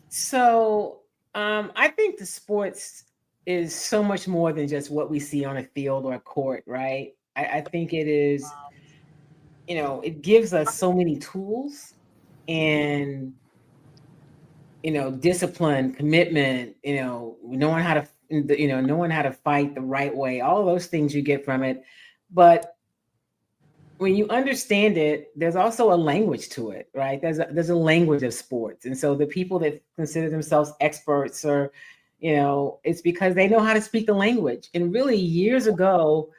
So I think the sports is so much more than just what we see on a field or a court, right? I think it is, it gives us so many tools and, discipline, commitment, knowing how to fight the right way, all of those things you get from it. But when you understand it, there's also a language to it, right? There's a language of sports. And so the people that consider themselves experts or, it's because they know how to speak the language. And really years ago,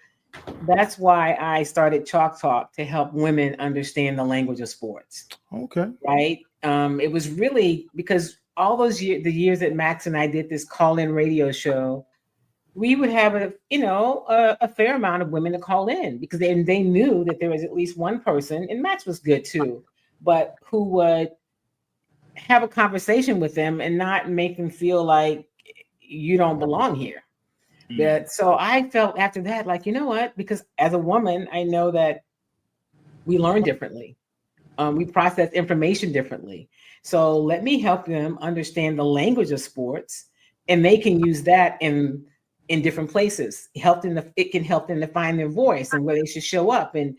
that's why I started Chalk Talk, to help women understand the language of sports. Okay. Right. It was really because all those years that Max and I did this call-in radio show, we would have a fair amount of women to call in because they knew that there was at least one person, and Max was good too, but who would have a conversation with them and not make them feel like you don't belong here. So I felt after that, like, you know what? Because as a woman, I know that we learn differently. We process information differently. So let me help them understand the language of sports, and they can use that in different places. It can help them to find their voice and where they should show up, and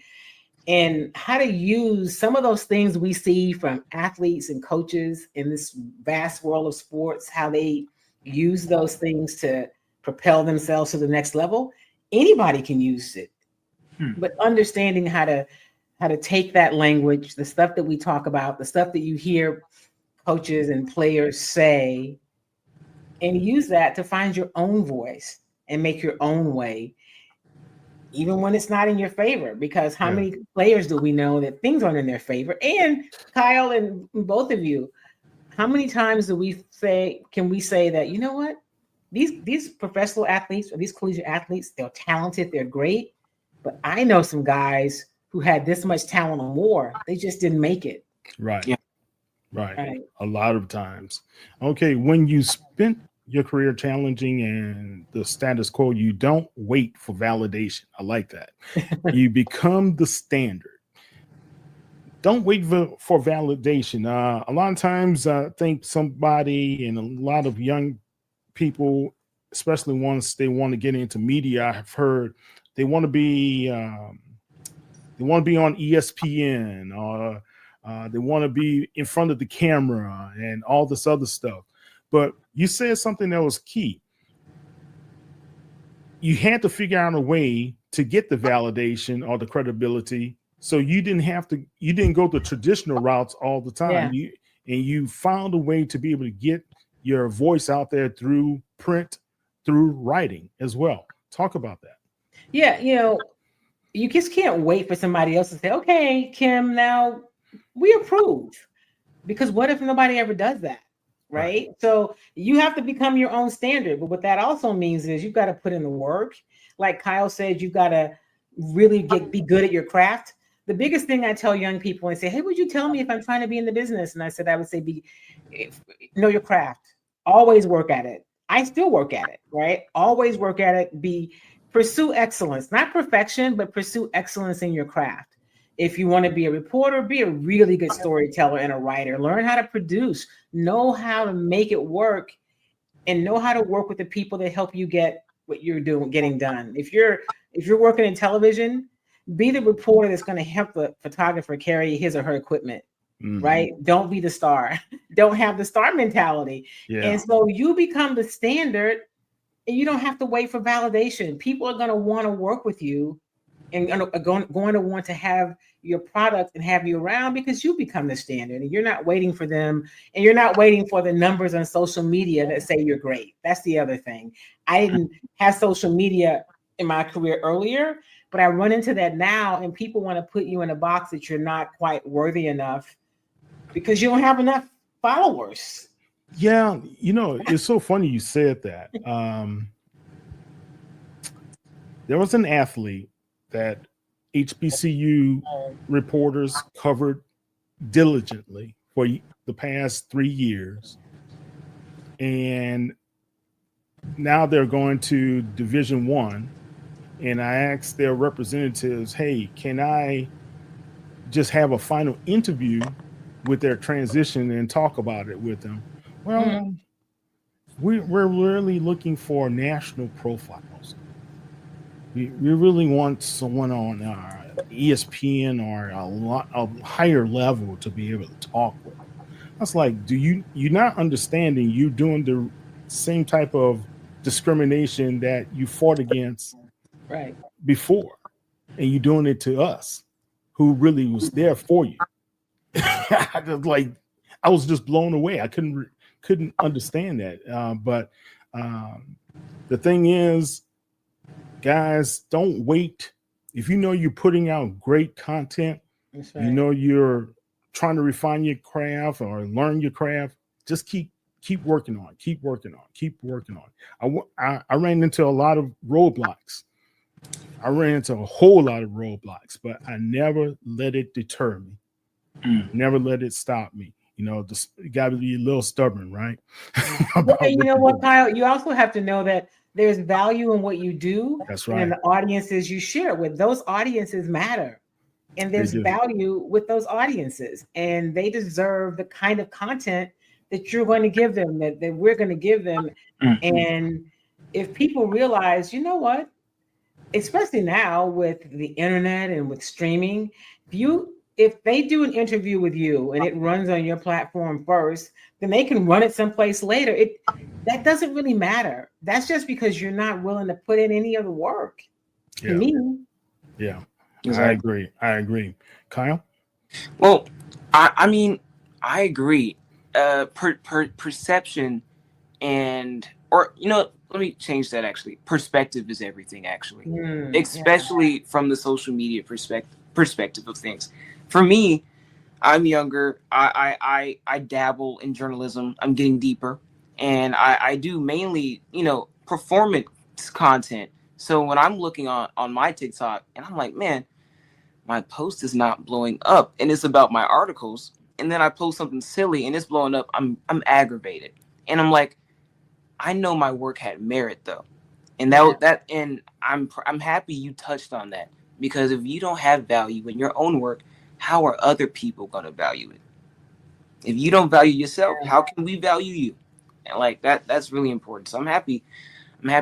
how to use some of those things we see from athletes and coaches in this vast world of sports, how they use those things to propel themselves to the next level, anybody can use it. But understanding how to take that language, the stuff that we talk about, the stuff that you hear coaches and players say, and use that to find your own voice and make your own way, even when it's not in your favor. Because how many players do we know that things aren't in their favor? And Kyle and both of you, how many times can we say that, you know what, these professional athletes or these collegiate athletes, they're talented, they're great, but I know some guys who had this much talent or more, they just didn't make it. Right. Yeah. Right. A lot of times. Okay. When you spent your career challenging and the status quo, you don't wait for validation. I like that. You become the standard. Don't wait for validation. A lot of times I think somebody and a lot of young people, especially once they want to get into media, I have heard they want to be on ESPN or they want to be in front of the camera and all this other stuff. But you said something that was key. You had to figure out a way to get the validation or the credibility. So you didn't go the traditional routes all the time. Yeah. You found a way to be able to get your voice out there through print, through writing as well. Talk about that. Yeah, you just can't wait for somebody else to say, okay, Kim, now we approve. Because what if nobody ever does that? Right? So you have to become your own standard. But what that also means is you've got to put in the work. Like Kyle said, you've got to really be good at your craft. The biggest thing I tell young people and say, hey, would you tell me if I'm trying to be in the business? And I said, I would say, know your craft. Always work at it. I still work at it, right? Always work at it. Pursue excellence, not perfection, but pursue excellence in your craft. If you want to be a reporter, be a really good storyteller and a writer. Learn how to produce, know how to make it work, and know how to work with the people that help you get what you're getting done. If you're working in television, be the reporter that's going to help the photographer carry his or her equipment. Right? Don't be the star. Don't have the star mentality. Yeah. And so you become the standard. And you don't have to wait for validation. People are going to want to work with you and are going to want to have your product and have you around because you become the standard. And you're not waiting for them. And you're not waiting for the numbers on social media that say you're great. That's the other thing. I didn't have social media in my career earlier, but I run into that now. And people want to put you in a box that you're not quite worthy enough because you don't have enough followers. Yeah, it's so funny you said that. There was an athlete that HBCU reporters covered diligently for the past 3 years. And now they're going to Division I. And I asked their representatives, hey, can I just have a final interview with their transition and talk about it with them? Well, we're really looking for national profiles. We really want someone on ESPN or a higher level to be able to talk with. That's like, you're not understanding you're doing the same type of discrimination that you fought against before, and you're doing it to us who really was there for you. I was just blown away. I couldn't understand that. But the thing is, guys, don't wait. If you know you're putting out great content, you're trying to refine your craft or learn your craft, just keep working on it. I ran into a lot of roadblocks. I ran into a whole lot of roadblocks, but I never let it deter me. Never let it stop me. You got to be a little stubborn, right? Well, you know what, Kyle? You also have to know that there's value in what you do. That's right. And the audiences you share with, those audiences matter. And there's value with those audiences. And they deserve the kind of content that you're going to give them, that we're going to give them. And if people realize, you know what, especially now with the internet and with streaming, if they do an interview with you and it runs on your platform first, then they can run it someplace later. that doesn't really matter. That's just because you're not willing to put in any of the work. Yeah. To me. Yeah. Exactly. I agree. Kyle? Well, I mean, I agree. Perception or let me change that. Actually, perspective is everything. Actually, especially from the social media perspective of things. For me, I'm younger. I dabble in journalism. I'm getting deeper, and I do mainly performance content. So when I'm looking on my TikTok, and I'm like, man, my post is not blowing up, and it's about my articles, and then I post something silly and it's blowing up. I'm aggravated, and I'm like, I know my work had merit though, and and I'm happy you touched on that, because if you don't have value in your own work, how are other people going to value it? If you don't value yourself, how can we value you? And like that's really important. So I'm happy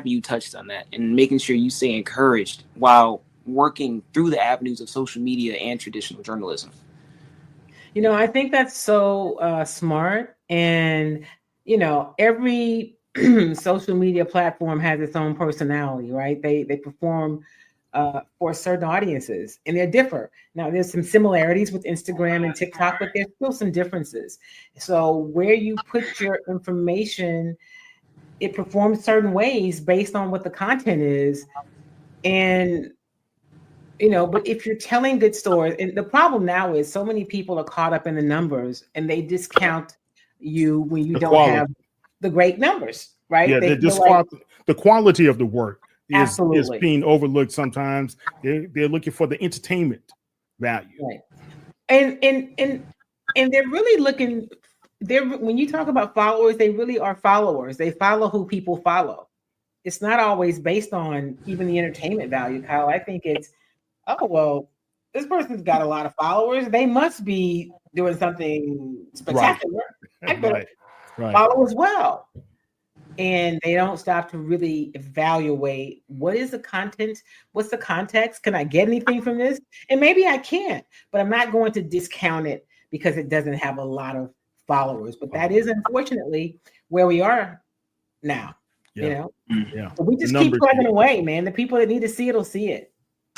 you touched on that, and making sure you stay encouraged while working through the avenues of social media and traditional journalism. I think that's so smart. And, every social media platform has its own personality, right? They perform for certain audiences, and they differ. Now, there's some similarities with Instagram and TikTok, but there's still some differences. So where you put your information, it performs certain ways based on what the content is. And but if you're telling good stories, and the problem now is so many people are caught up in the numbers, and they discount you when you don't have the great numbers, right? Yeah, the quality of the work is being overlooked sometimes. They're looking for the entertainment value. Right. And they're really looking, when you talk about followers, they really are followers. They follow who people follow. It's not always based on even the entertainment value, Kyle. I think it's, oh, well, this person's got a lot of followers. They must be doing something spectacular. I better follow as well. And they don't stop to really evaluate what is the content, what's the context, can I get anything from this? And maybe I can't, but I'm not going to discount it because it doesn't have a lot of followers. But that is unfortunately where we are now. Yeah. So we just keep plugging away, man. The people that need to see it will see it.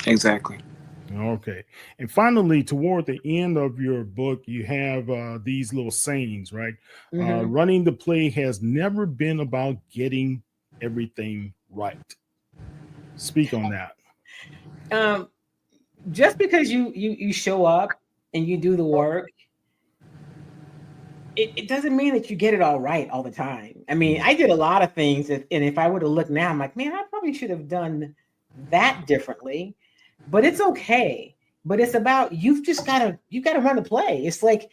Exactly. Okay. And finally, toward the end of your book, you have these little sayings, right? Running the play has never been about getting everything right. Speak on that. Just because you show up and you do the work, it doesn't mean that you get it all right all the time. I mean, I did a lot of things, and if I would have looked now, I'm like, man, I probably should have done that differently. But it's okay. But it's about you gotta run the play. It's like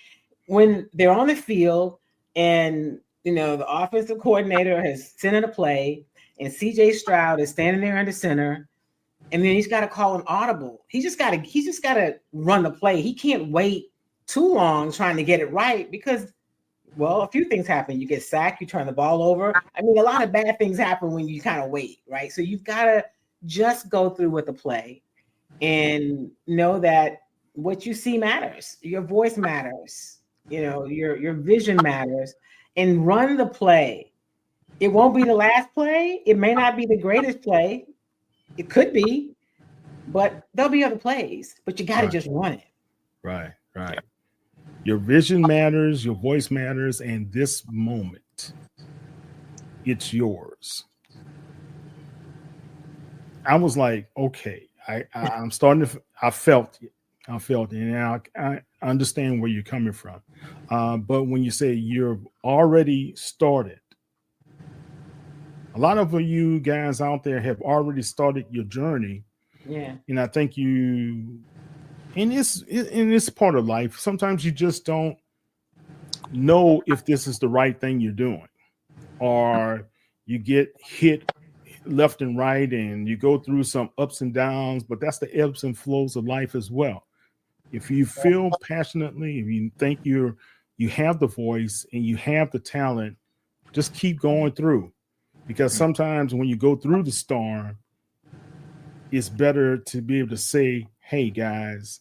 when they're on the field and the offensive coordinator has sent in a play and CJ Stroud is standing there under center, and then he's got to call an audible. He's just gotta run the play. He can't wait too long trying to get it right, because a few things happen. You get sacked, you turn the ball over. I mean, a lot of bad things happen when you kind of wait, right? So you've got to just go through with the play and know that what you see matters. Your voice matters. Your vision matters, and run the play. It won't be the last play. It may not be the greatest play. It could be, but there'll be other plays, but you got to just run it. Right. Your vision matters, your voice matters, and this moment, it's yours. I was like, okay, I'm starting to, I felt it, and I understand where you're coming from. But when you say you've already started, a lot of you guys out there have already started your journey. Yeah. And I think in this part of life, sometimes you just don't know if this is the right thing you're doing, or you get hit left and right and you go through some ups and downs, but that's the ebbs and flows of life as well. If you feel passionately, if you think you have the voice and you have the talent, just keep going through, because sometimes when you go through the storm, it's better to be able to say, hey guys,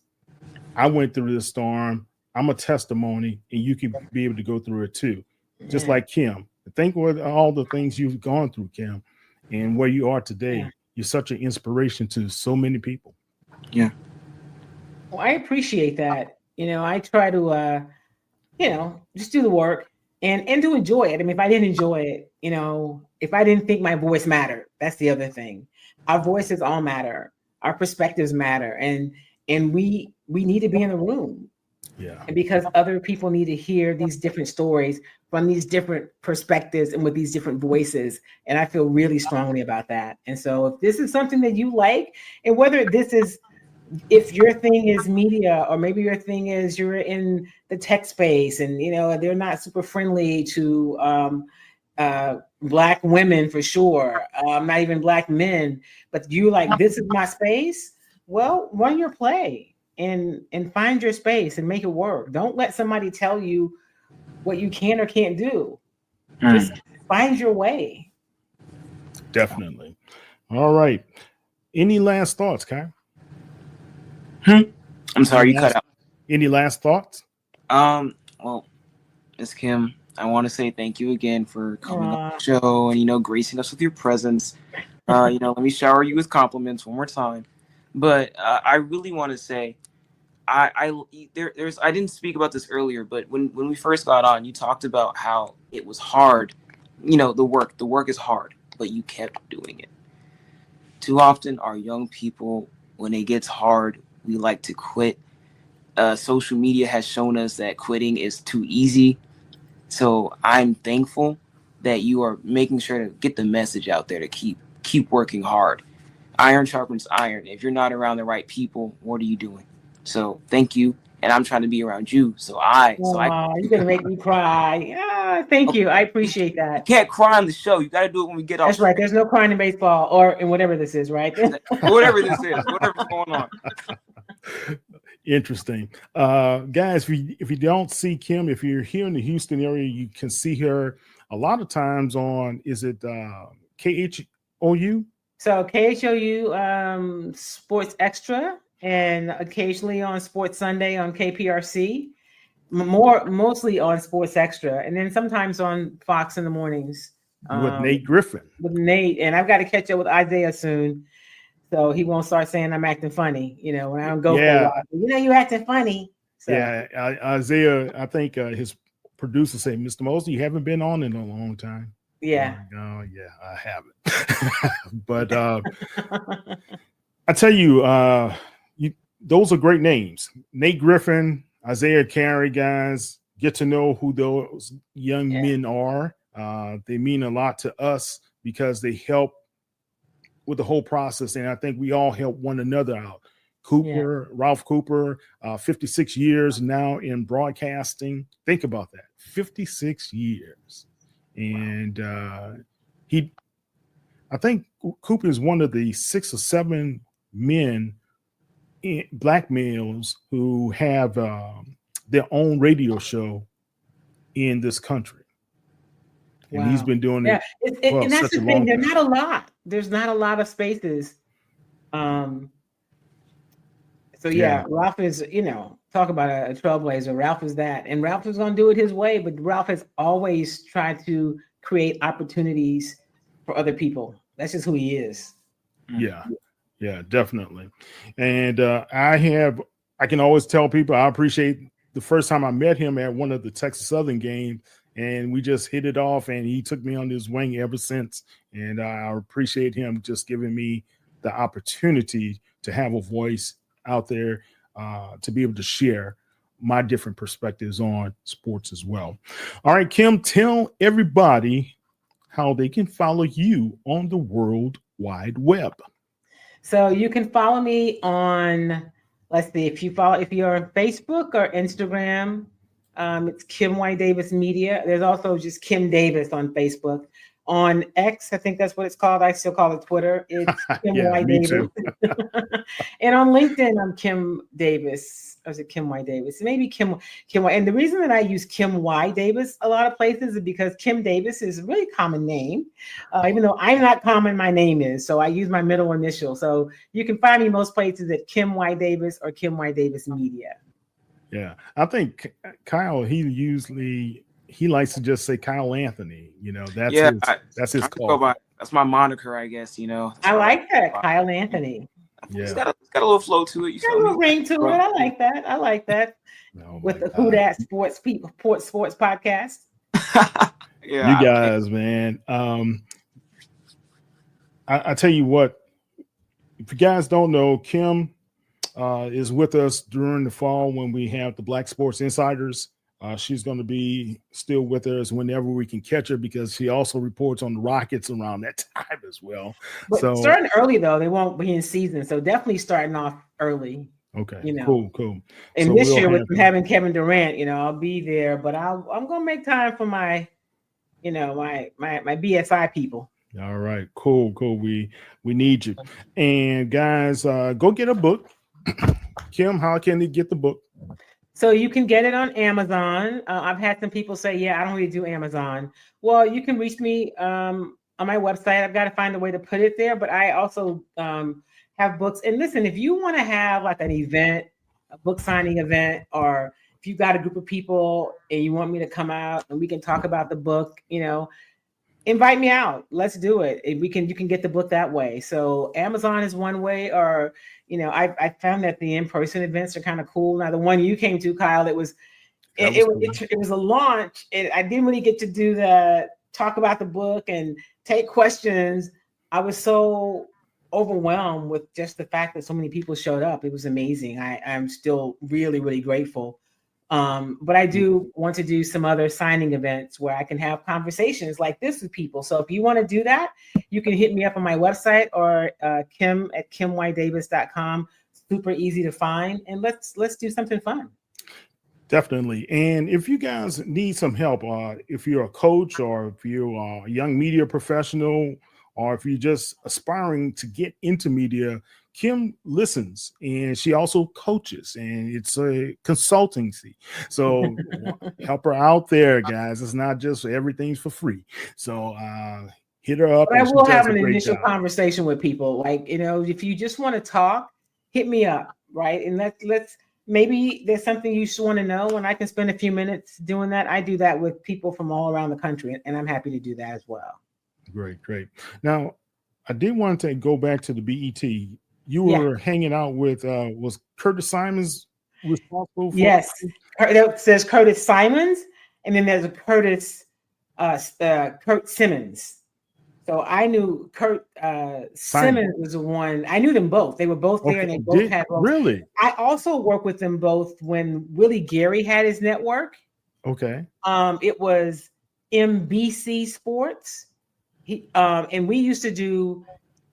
I went through the storm. I'm a testimony, and you can be able to go through it too. Just like Kim. Think what all the things you've gone through, Kim, and where you are today. Yeah. You're such an inspiration to so many people. Yeah. Well, I appreciate that. I try to, just do the work and to enjoy it. I mean, if I didn't enjoy it, if I didn't think my voice mattered, that's the other thing. Our voices all matter. Our perspectives matter, and we need to be in the room. Yeah. And because other people need to hear these different stories from these different perspectives and with these different voices. And I feel really strongly about that. And so if this is something that you like, and whether if your thing is media, or maybe your thing is you're in the tech space and, they're not super friendly to Black women for sure, not even Black men, but you like, this is my space. Well, run your play and find your space and make it work. Don't let somebody tell you what you can or can't do. Just find your way. Definitely. All right. Any last thoughts, Kai? I'm sorry, you cut out. Any last thoughts? Well, Ms. Kim, I want to say thank you again for coming on the show and, gracing us with your presence. Let me shower you with compliments one more time. But I really want to say, I didn't speak about this earlier, but when we first got on, you talked about how it was hard. The work is hard, but you kept doing it. Too often, our young people, when it gets hard, we like to quit. Social media has shown us that quitting is too easy. So I'm thankful that you are making sure to get the message out there to keep working hard. Iron sharpens iron. If you're not around the right people, what are you doing? So thank you. And I'm trying to be around you. You're gonna make me cry. Thank you. I appreciate that. You can't cry on the show. You got to do it when we get off. That's right. There's no crying in baseball or in whatever this is, right? Whatever's going on. Interesting. Guys, if you don't see Kim, if you're here in the Houston area, you can see her a lot of times on, is it KHOU? So KHOU Sports Extra, and occasionally on Sports Sunday on KPRC, mostly on Sports Extra, and then sometimes on Fox in the mornings. With Nate Griffin. With Nate, and I've got to catch up with Isaiah soon, so he won't start saying I'm acting funny, when I don't go for a while. You're acting funny. So. Yeah, Isaiah, I think his producer said, Mr. Mosley, you haven't been on in a long time. Yeah. Oh, yeah, I haven't. But I tell you, those are great names. Nate Griffin, Isaiah Carey, guys. Get to know who those young men are. They mean a lot to us because they help with the whole process. And I think we all help one another out. Ralph Cooper, 56 years now in broadcasting. Think about that. 56 years. And I think Cooper is one of the 6 or 7 men, Black males, who have their own radio show in this country. And he's been doing it. And that's the thing. There's not a lot. There's not a lot of spaces. Ralph is, talk about a trailblazer. Ralph is that. And Ralph is going to do it his way, but Ralph has always tried to create opportunities for other people. That's just who he is. Yeah, definitely. And I can always tell people I appreciate the first time I met him at one of the Texas Southern games, and we just hit it off, and he took me on his wing ever since. And I appreciate him just giving me the opportunity to have a voice out there, to be able to share my different perspectives on sports as well. All right, Kim, tell everybody how they can follow you on the World Wide Web. So you can follow me on, let's see, if you're on Facebook or Instagram, it's Kim Y. Davis Media. There's also just Kim Davis on Facebook. On X, I think that's what it's called. I still call it Twitter. It's Kim Y. Davis. And on LinkedIn, I'm Kim Davis. Or is it Kim Y. Davis? Maybe Kim Y. And the reason that I use Kim Y. Davis a lot of places is because Kim Davis is a really common name, even though I'm not common, my name is. So I use my middle initial. So you can find me most places at Kim Y. Davis or Kim Y. Davis Media. Yeah, I think Kyle, he usually he likes to just say Kyle Anthony. You know, that's his I call. That's my moniker, I guess. You know, I like that, Kyle Anthony. Yeah, it's got a little flow to it. You got a little ring to it. I like that. I like that. Oh with the Who Dat Sports podcast. Yeah, you guys, man. I tell you what, if you guys don't know, Kim is with us during the fall when we have the Black Sports Insiders. She's going to be still with us whenever we can catch her because she also reports on the Rockets around that time as well. But so starting early though, they won't be in season, so definitely starting off early. Okay, you know, cool. And so this year with having Kevin Durant, you know, I'll be there, but I'm gonna make time for my, you know, my BSI people. All right, cool. We need you. And guys, go get a book. Kim, how can they get the book? So you can get it on Amazon. I've had some people say, yeah, I don't really do Amazon. Well, you can reach me on my website. I've got to find a way to put it there, but I also have books. And listen, if you want to have like an event, a book signing event, or if you've got a group of people and you want me to come out and we can talk about the book, you know, invite me out. Let's do it. You can get the book that way. So Amazon is one way, or, you know, I found that the in-person events are kind of cool. Now the one you came to, Kyle, it was a launch. I didn't really get to do talk about the book and take questions. I was so overwhelmed with just the fact that so many people showed up. It was amazing. I'm still really, really grateful. But I do want to do some other signing events where I can have conversations like this with people. So if you want to do that, you can hit me up on my website or Kim at KimYDavis.com. Super easy to find. And let's do something fun. Definitely. And if you guys need some help, if you're a coach or if you're a young media professional, or if you're just aspiring to get into media, Kim listens and she also coaches, and it's a consultancy. So help her out there, guys. It's not just everything's for free. So hit her up. But I will have an initial conversation with people. Like, you know, if you just want to talk, hit me up, right? And let's maybe there's something you just want to know, and I can spend a few minutes doing that. I do that with people from all around the country, and I'm happy to do that as well. Great. Now, I did want to go back to the BET. You were hanging out with, was Curtis Simons responsible for? Yes. It says Curtis Simons, and then there's a Kurt Simmons. So I knew Kurt Simmons was the one. I knew them both. They were both there, and they both had roles. Really? I also worked with them both when Willie Gary had his network. Okay. It was MBC Sports. And we used to do,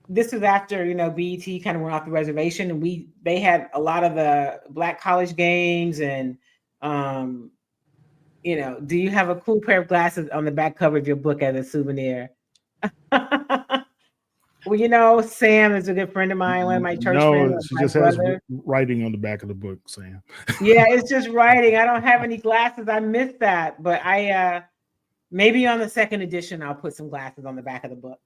this was after, you know, BET kind of went off the reservation, and they had a lot of the Black college games, and you know, do you have a cool pair of glasses on the back cover of your book as a souvenir? Well, you know, Sam is a good friend of mine, one of my church friends. She just has writing on the back of the book, Sam. Yeah, it's just writing. I don't have any glasses. I missed that, but maybe on the second edition, I'll put some glasses on the back of the book.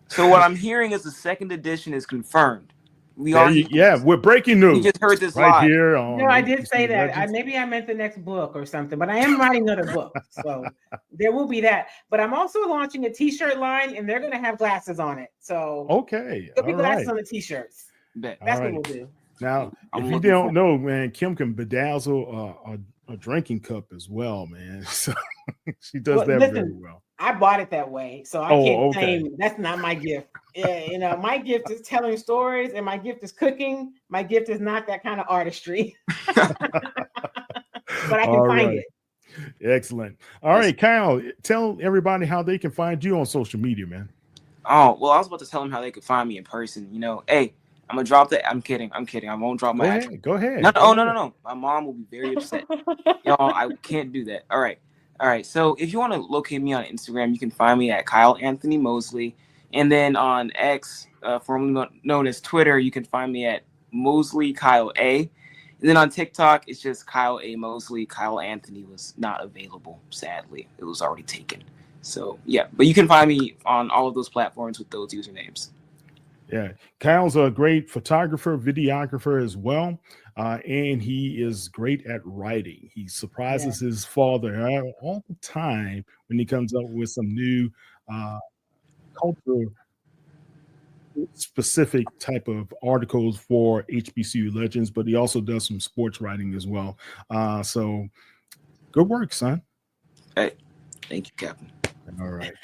So what I'm hearing is the second edition is confirmed. We're breaking news. We just heard this right live. Here. No, I did say that. Maybe I meant the next book or something, but I am writing another book, so there will be that. But I'm also launching a T-shirt line, and they're going to have glasses on it. So there'll be glasses on the T-shirts. That's what we'll do. Now, if you don't know, man, Kim can bedazzle a drinking cup as well, man. So she does that very well. I bought it that way, so I can't claim that's not my gift. Yeah, you know, my gift is telling stories, and my gift is cooking. My gift is not that kind of artistry, but I can find it. Excellent. All right, Kyle, tell everybody how they can find you on social media, man. Oh, well, I was about to tell them how they could find me in person. You know, hey, I'm gonna drop that. I'm kidding. I won't drop my address. Go ahead. No. My mom will be very upset. Y'all, I can't do that. All right. So if you want to locate me on Instagram, you can find me at Kyle Anthony Mosley. And then on X, formerly known as Twitter, you can find me at Mosley Kyle A. And then on TikTok, it's just Kyle A. Mosley. Kyle Anthony was not available, sadly. It was already taken. So, yeah. But you can find me on all of those platforms with those usernames. Yeah, Kyle's a great photographer, videographer as well, and he is great at writing. He surprises his father all the time when he comes up with some new culture specific type of articles for HBCU legends, but he also does some sports writing as well. So good work, son. Hey, thank you, Captain. All right.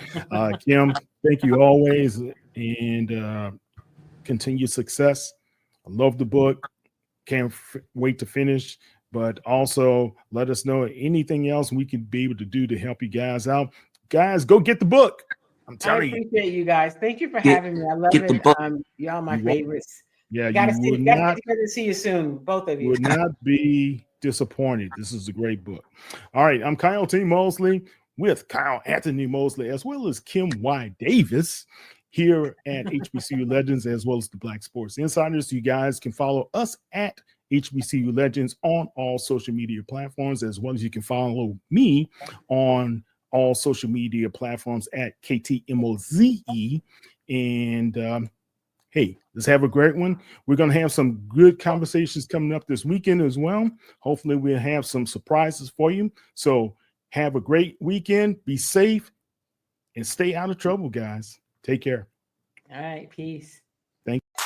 Kim, thank you always, and continued success. I love the book. Can't wait to finish, but also let us know anything else we can be able to do to help you guys out. Guys, go get the book. I'm telling you. I appreciate you guys. Thank you for having me. I love it. Y'all my favorites. Yeah, gotta you get to see you soon, both of you. Would not be disappointed. This is a great book. All right, I'm Kyle T. Mosley with Kyle Anthony Mosley, as well as Kim Y. Davis here at HBCU Legends, as well as the Black Sports Insiders. You guys can follow us at HBCU Legends on all social media platforms, as well as you can follow me on all social media platforms at KTMOZE. And hey, let's have a great one. We're going to have some good conversations coming up this weekend as well. Hopefully we'll have some surprises for you. So have a great weekend. Be safe and stay out of trouble, guys. Take care. All right. Peace. Thank you.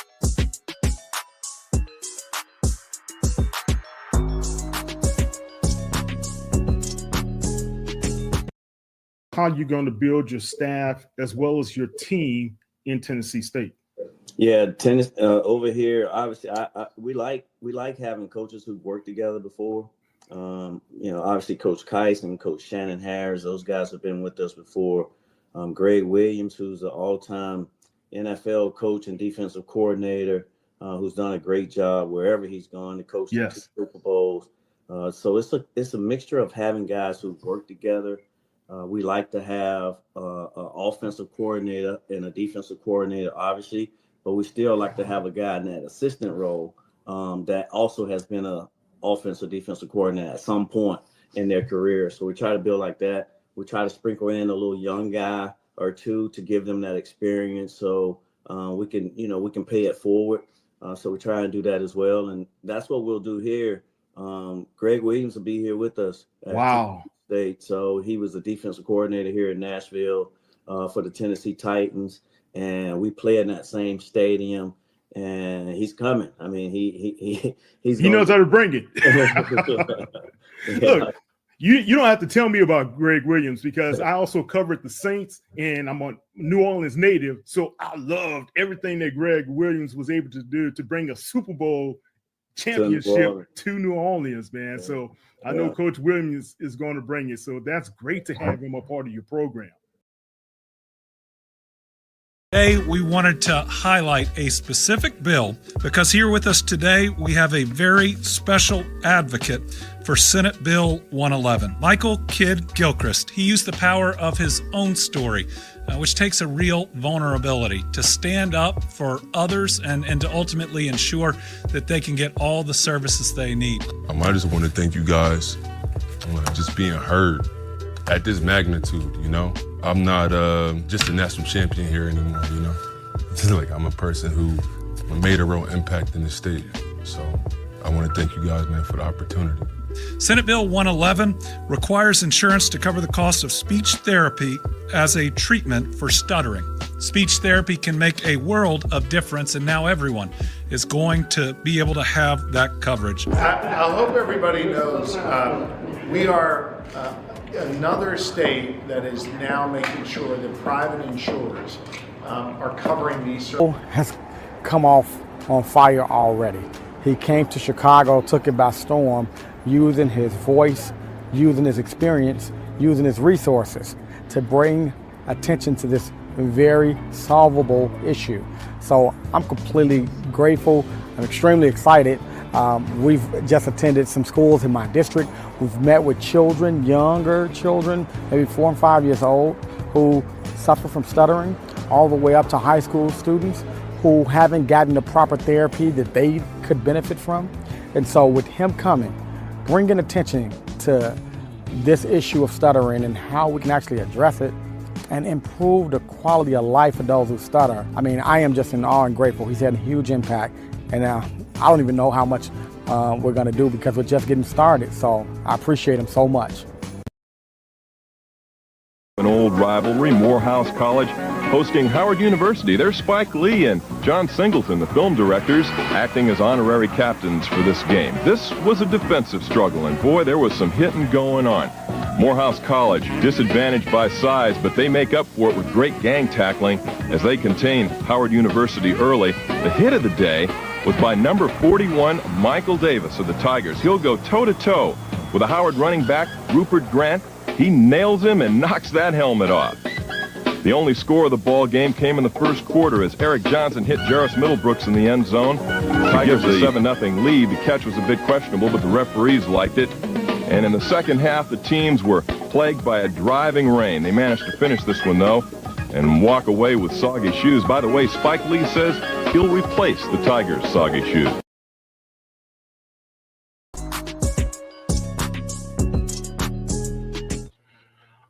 How are you going to build your staff as well as your team in Tennessee State? Yeah, tennis over here. Obviously, we like having coaches who've worked together before. Obviously, Coach Keiss and Coach Shannon Harris. Those guys have been with us before. Greg Williams, who's an all-time NFL coach and defensive coordinator, who's done a great job wherever he's gone. The coach 2 Super Bowls. So it's a mixture of having guys who've worked together. We like to have an offensive coordinator and a defensive coordinator, obviously, but we still like to have a guy in that assistant role that also has been an offensive defensive coordinator at some point in their career. So we try to build like that. We try to sprinkle in a little young guy or two to give them that experience, so we can pay it forward. So we try and do that as well, and that's what we'll do here. Greg Williams will be here with us. Wow. State. So he was the defensive coordinator here in Nashville for the Tennessee Titans, and we play in that same stadium. And he's coming. I mean, he knows how to bring it. Look, you don't have to tell me about Greg Williams, because I also covered the Saints, and I'm a New Orleans native, so I loved everything that Greg Williams was able to do to bring a Super Bowl championship to New Orleans, man. So I know Coach Williams is going to bring it. So that's great to have him a part of your program. Today, we wanted to highlight a specific bill because here with us today, we have a very special advocate for Senate Bill 111, Michael Kidd Gilchrist. He used the power of his own story, which takes a real vulnerability to stand up for others and to ultimately ensure that they can get all the services they need. I just want to thank you guys for just being heard at this magnitude, you know? I'm not just a national champion here anymore, you know? It's like I'm a person who made a real impact in the state. So I want to thank you guys, man, for the opportunity. Senate Bill 111 requires insurance to cover the cost of speech therapy as a treatment for stuttering. Speech therapy can make a world of difference, and now everyone is going to be able to have that coverage. I hope everybody knows we are another state that is now making sure that private insurers are covering these services. Has come off on fire already. He came to Chicago, took it by storm, using his voice, using his experience, using his resources to bring attention to this very solvable issue. So I'm completely grateful. I'm extremely excited. We've just attended some schools in my district. We've met with children, younger children, maybe 4 and 5 years old, who suffer from stuttering, all the way up to high school students who haven't gotten the proper therapy that they could benefit from. And so with him coming, bringing attention to this issue of stuttering and how we can actually address it and improve the quality of life for those who stutter. I mean, I am just in awe and grateful. He's had a huge impact, and I don't even know how much we're going to do because we're just getting started. So I appreciate him so much. An old rivalry, Morehouse College hosting Howard University. There's Spike Lee and John Singleton, the film directors, acting as honorary captains for this game. This was a defensive struggle, and boy, there was some hitting going on. Morehouse College, disadvantaged by size, but they make up for it with great gang tackling as they contain Howard University early. The hit of the day was by number 41, Michael Davis of the Tigers. He'll go toe-to-toe with a Howard running back, Rupert Grant. He nails him and knocks that helmet off. The only score of the ball game came in the first quarter as Eric Johnson hit Jarris Middlebrooks in the end zone. Tigers a 7-0 lead. The catch was a bit questionable, but the referees liked it. And in the second half, the teams were plagued by a driving rain. They managed to finish this one, though, and walk away with soggy shoes. By the way, Spike Lee says he'll replace the Tigers' soggy shoes.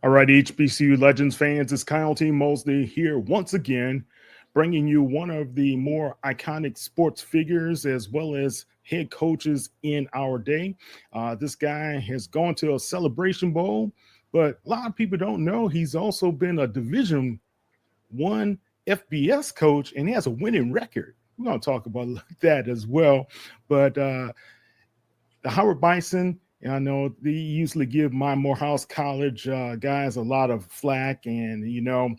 All right, HBCU Legends fans, it's Kyle T. Mosley here once again, bringing you one of the more iconic sports figures as well as head coaches in our day. This guy has gone to a Celebration Bowl, but a lot of people don't know he's also been a Division I FBS coach, and he has a winning record. We're going to talk about that as well. But the Howard Bison, I know they usually give my Morehouse College guys a lot of flack, and the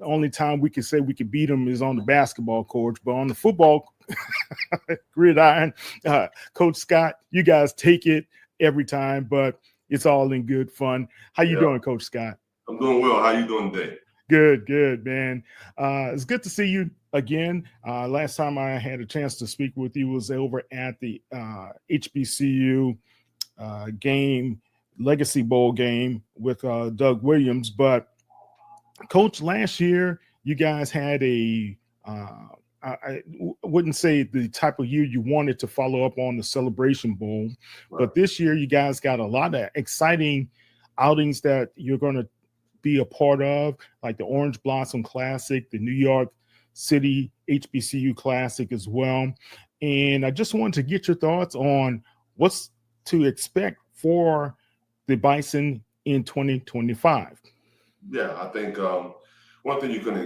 only time we can say we could beat them is on the basketball court, but on the football gridiron, Coach Scott, you guys take it every time, but it's all in good fun. How you doing, Coach Scott? I'm doing well. How you doing today? Good, man. It's good to see you again. Last time I had a chance to speak with you was over at the HBCU game, Legacy Bowl game with Doug Williams. But Coach, last year you guys had I wouldn't say the type of year you wanted to follow up on the Celebration Bowl, but this year you guys got a lot of exciting outings that you're going to be a part of, like the Orange Blossom Classic, the New York City HBCU Classic as well. And I just wanted to get your thoughts on what's to expect for the Bison in 2025. Yeah, I think one thing you can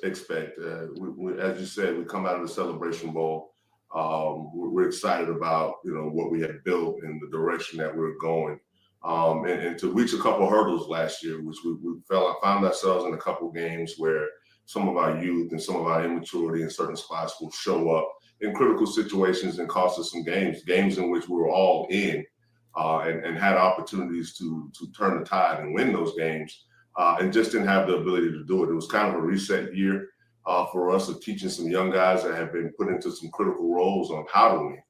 expect, as you said, we come out of the Celebration Bowl. We're excited about what we have built and the direction that we're going, and to reach a couple hurdles last year, which we found ourselves in a couple games where some of our youth and some of our immaturity in certain spots will show up in critical situations and cost us some games in which we were all in and had opportunities to turn the tide and win those games, and just didn't have the ability to do it. It was kind of a reset year for us of teaching some young guys that have been put into some critical roles on how to win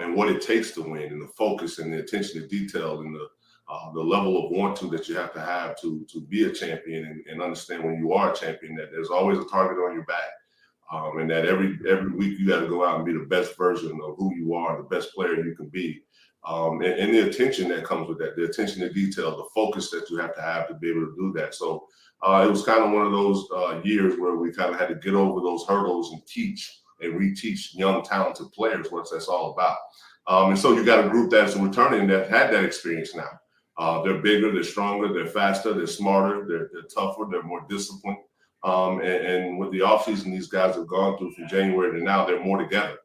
and what it takes to win, and the focus and the attention to detail and the level of want to that you have to be a champion and understand when you are a champion that there's always a target on your back. And that every week you got to go out and be the best version of who you are, the best player you can be. And the attention that comes with that, the attention to detail, the focus that you have to be able to do that. So it was kind of one of those years where we kind of had to get over those hurdles and teach and reteach young, talented players what that's all about. And so you got a group that's returning that had that experience now. They're bigger, they're stronger, they're faster, they're smarter, they're tougher, they're more disciplined. And with the offseason these guys have gone through from January to now, they're more together.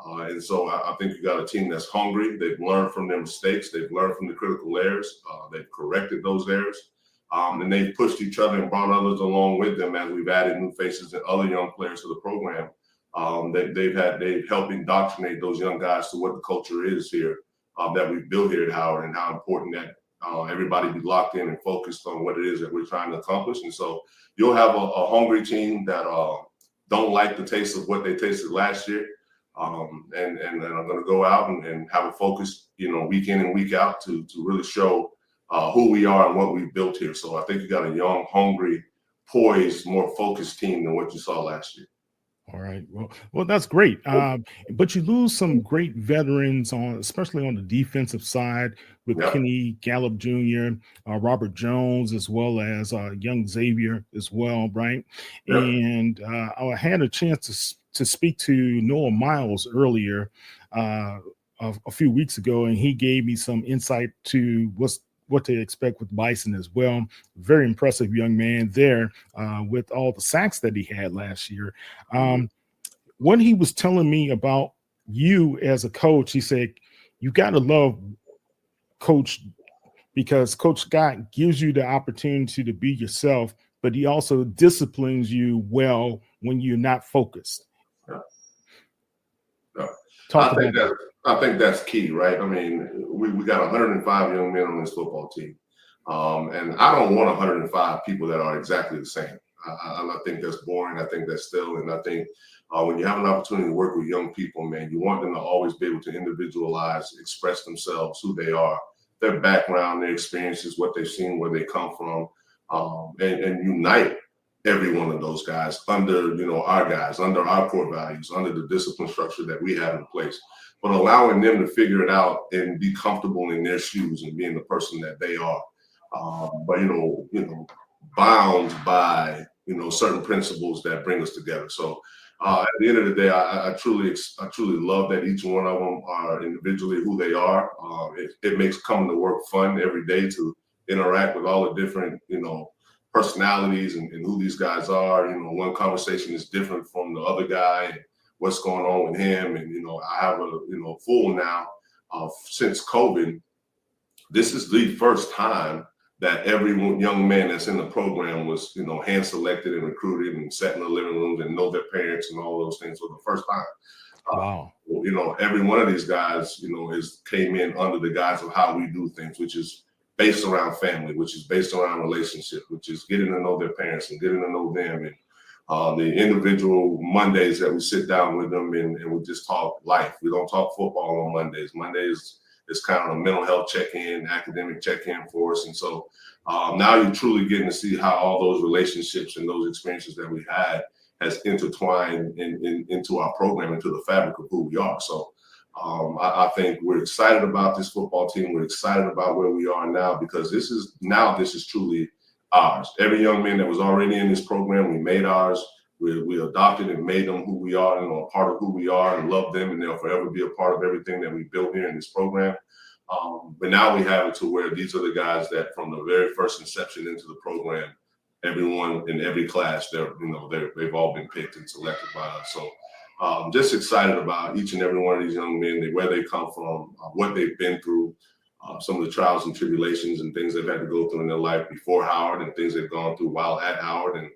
And so I think you got a team that's hungry. They've learned from their mistakes. They've learned from the critical errors. They've corrected those errors. And they've pushed each other and brought others along with them as we've added new faces and other young players to the program. They've helped indoctrinate those young guys to what the culture is here that we've built here at Howard, and how important that everybody be locked in and focused on what it is that we're trying to accomplish. And so you'll have a hungry team that don't like the taste of what they tasted last year. And I'm going to go out and have a focus, week in and week out to really show who we are and what we've built here. So I think you got a young, hungry, poised, more focused team than what you saw last year. All right. Well, that's great. But you lose some great veterans especially on the defensive side with Kenny Gallup Jr., Robert Jones, as well as young Xavier as well, right? And I had a chance to speak to Noah Miles earlier a few weeks ago, and he gave me some insight to what to expect with Bison as well. Very impressive young man there with all the sacks that he had last year. When he was telling me about you as a coach, he said, you got to love Coach because Coach Scott gives you the opportunity to be yourself, but he also disciplines you well when you're not focused. I think that's key, right? I mean, we got 105 young men on this football team. And I don't want 105 people that are exactly the same. I think that's boring. I think that's still, and I think when you have an opportunity to work with young people, man, you want them to always be able to individualize, express themselves, who they are, their background, their experiences, what they've seen, where they come from, and unite every one of those guys under, our guys, under our core values, under the discipline structure that we have in place, but allowing them to figure it out and be comfortable in their shoes and being the person that they are. But bound by certain principles that bring us together. So at the end of the day, I truly love that each one of them are individually who they are. It makes coming to work fun every day to interact with all the different personalities and who these guys are. One conversation is different from the other guy and what's going on with him. And I have a full now since COVID. This is the first time that every young man that's in the program was, hand selected and recruited and sat in the living rooms and know their parents and all those things for the first time. Wow. Every one of these guys, came in under the guise of how we do things, which is based around family, which is based around relationship, which is getting to know their parents and getting to know them. And the individual Mondays that we sit down with them and we just talk life. We don't talk football on Mondays. Mondays is kind of a mental health check-in, academic check-in for us. And so now you're truly getting to see how all those relationships and those experiences that we had has intertwined into our program, into the fabric of who we are. So I think we're excited about this football team. We're excited about where we are now because this is truly ours. Every young man that was already in this program, we made ours. We adopted and made them who we are and a part of who we are and love them, and they'll forever be a part of everything that we built here in this program. But now we have it to where these are the guys that from the very first inception into the program, everyone in every class, they've all been picked and selected by us. So I'm just excited about each and every one of these young men, where they come from, what they've been through, some of the trials and tribulations and things they've had to go through in their life before Howard and things they've gone through while at Howard. And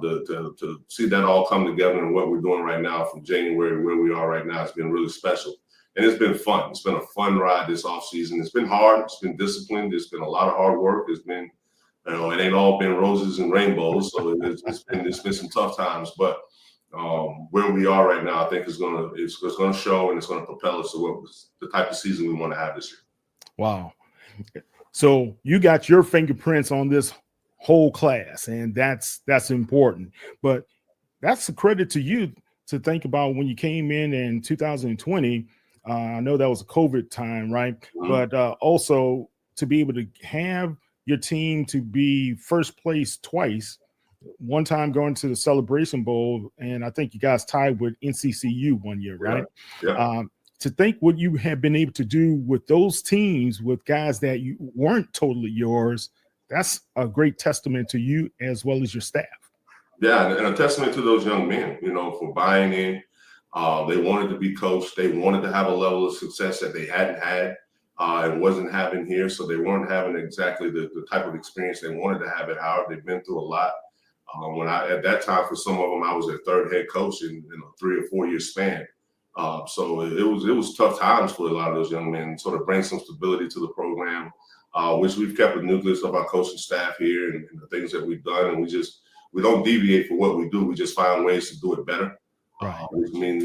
to see that all come together and what we're doing right now from January, where we are right now, it's been really special. And it's been fun. It's been a fun ride this offseason. It's been hard. It's been disciplined. It's been a lot of hard work. It's been, it ain't all been roses and rainbows. So it's been some tough times. But where we are right now, I think it's gonna show and it's gonna propel us to the type of season we want to have this year. Wow. So you got your fingerprints on this whole class, and that's important. But that's a credit to you to think about when you came in 2020. I know that was a COVID time, right? Mm-hmm. But also to be able to have your team to be first place twice, one time going to the Celebration Bowl, and I think you guys tied with NCCU one year, right? Yeah. To think what you have been able to do with those teams with guys that you weren't totally yours, that's a great testament to you as well as your staff. Yeah, and a testament to those young men, for buying in. They wanted to be coached. They wanted to have a level of success that they hadn't had and wasn't having here. So they weren't having exactly the type of experience they wanted to have at Howard. They've been through a lot. At that time, for some of them, I was their third head coach in a 3 or 4 year span. So it was tough times for a lot of those young men. Sort of bring some stability to the program, which we've kept the nucleus of our coaching staff here and the things that we've done. And we don't deviate for what we do. We just find ways to do it better. Right. Which means,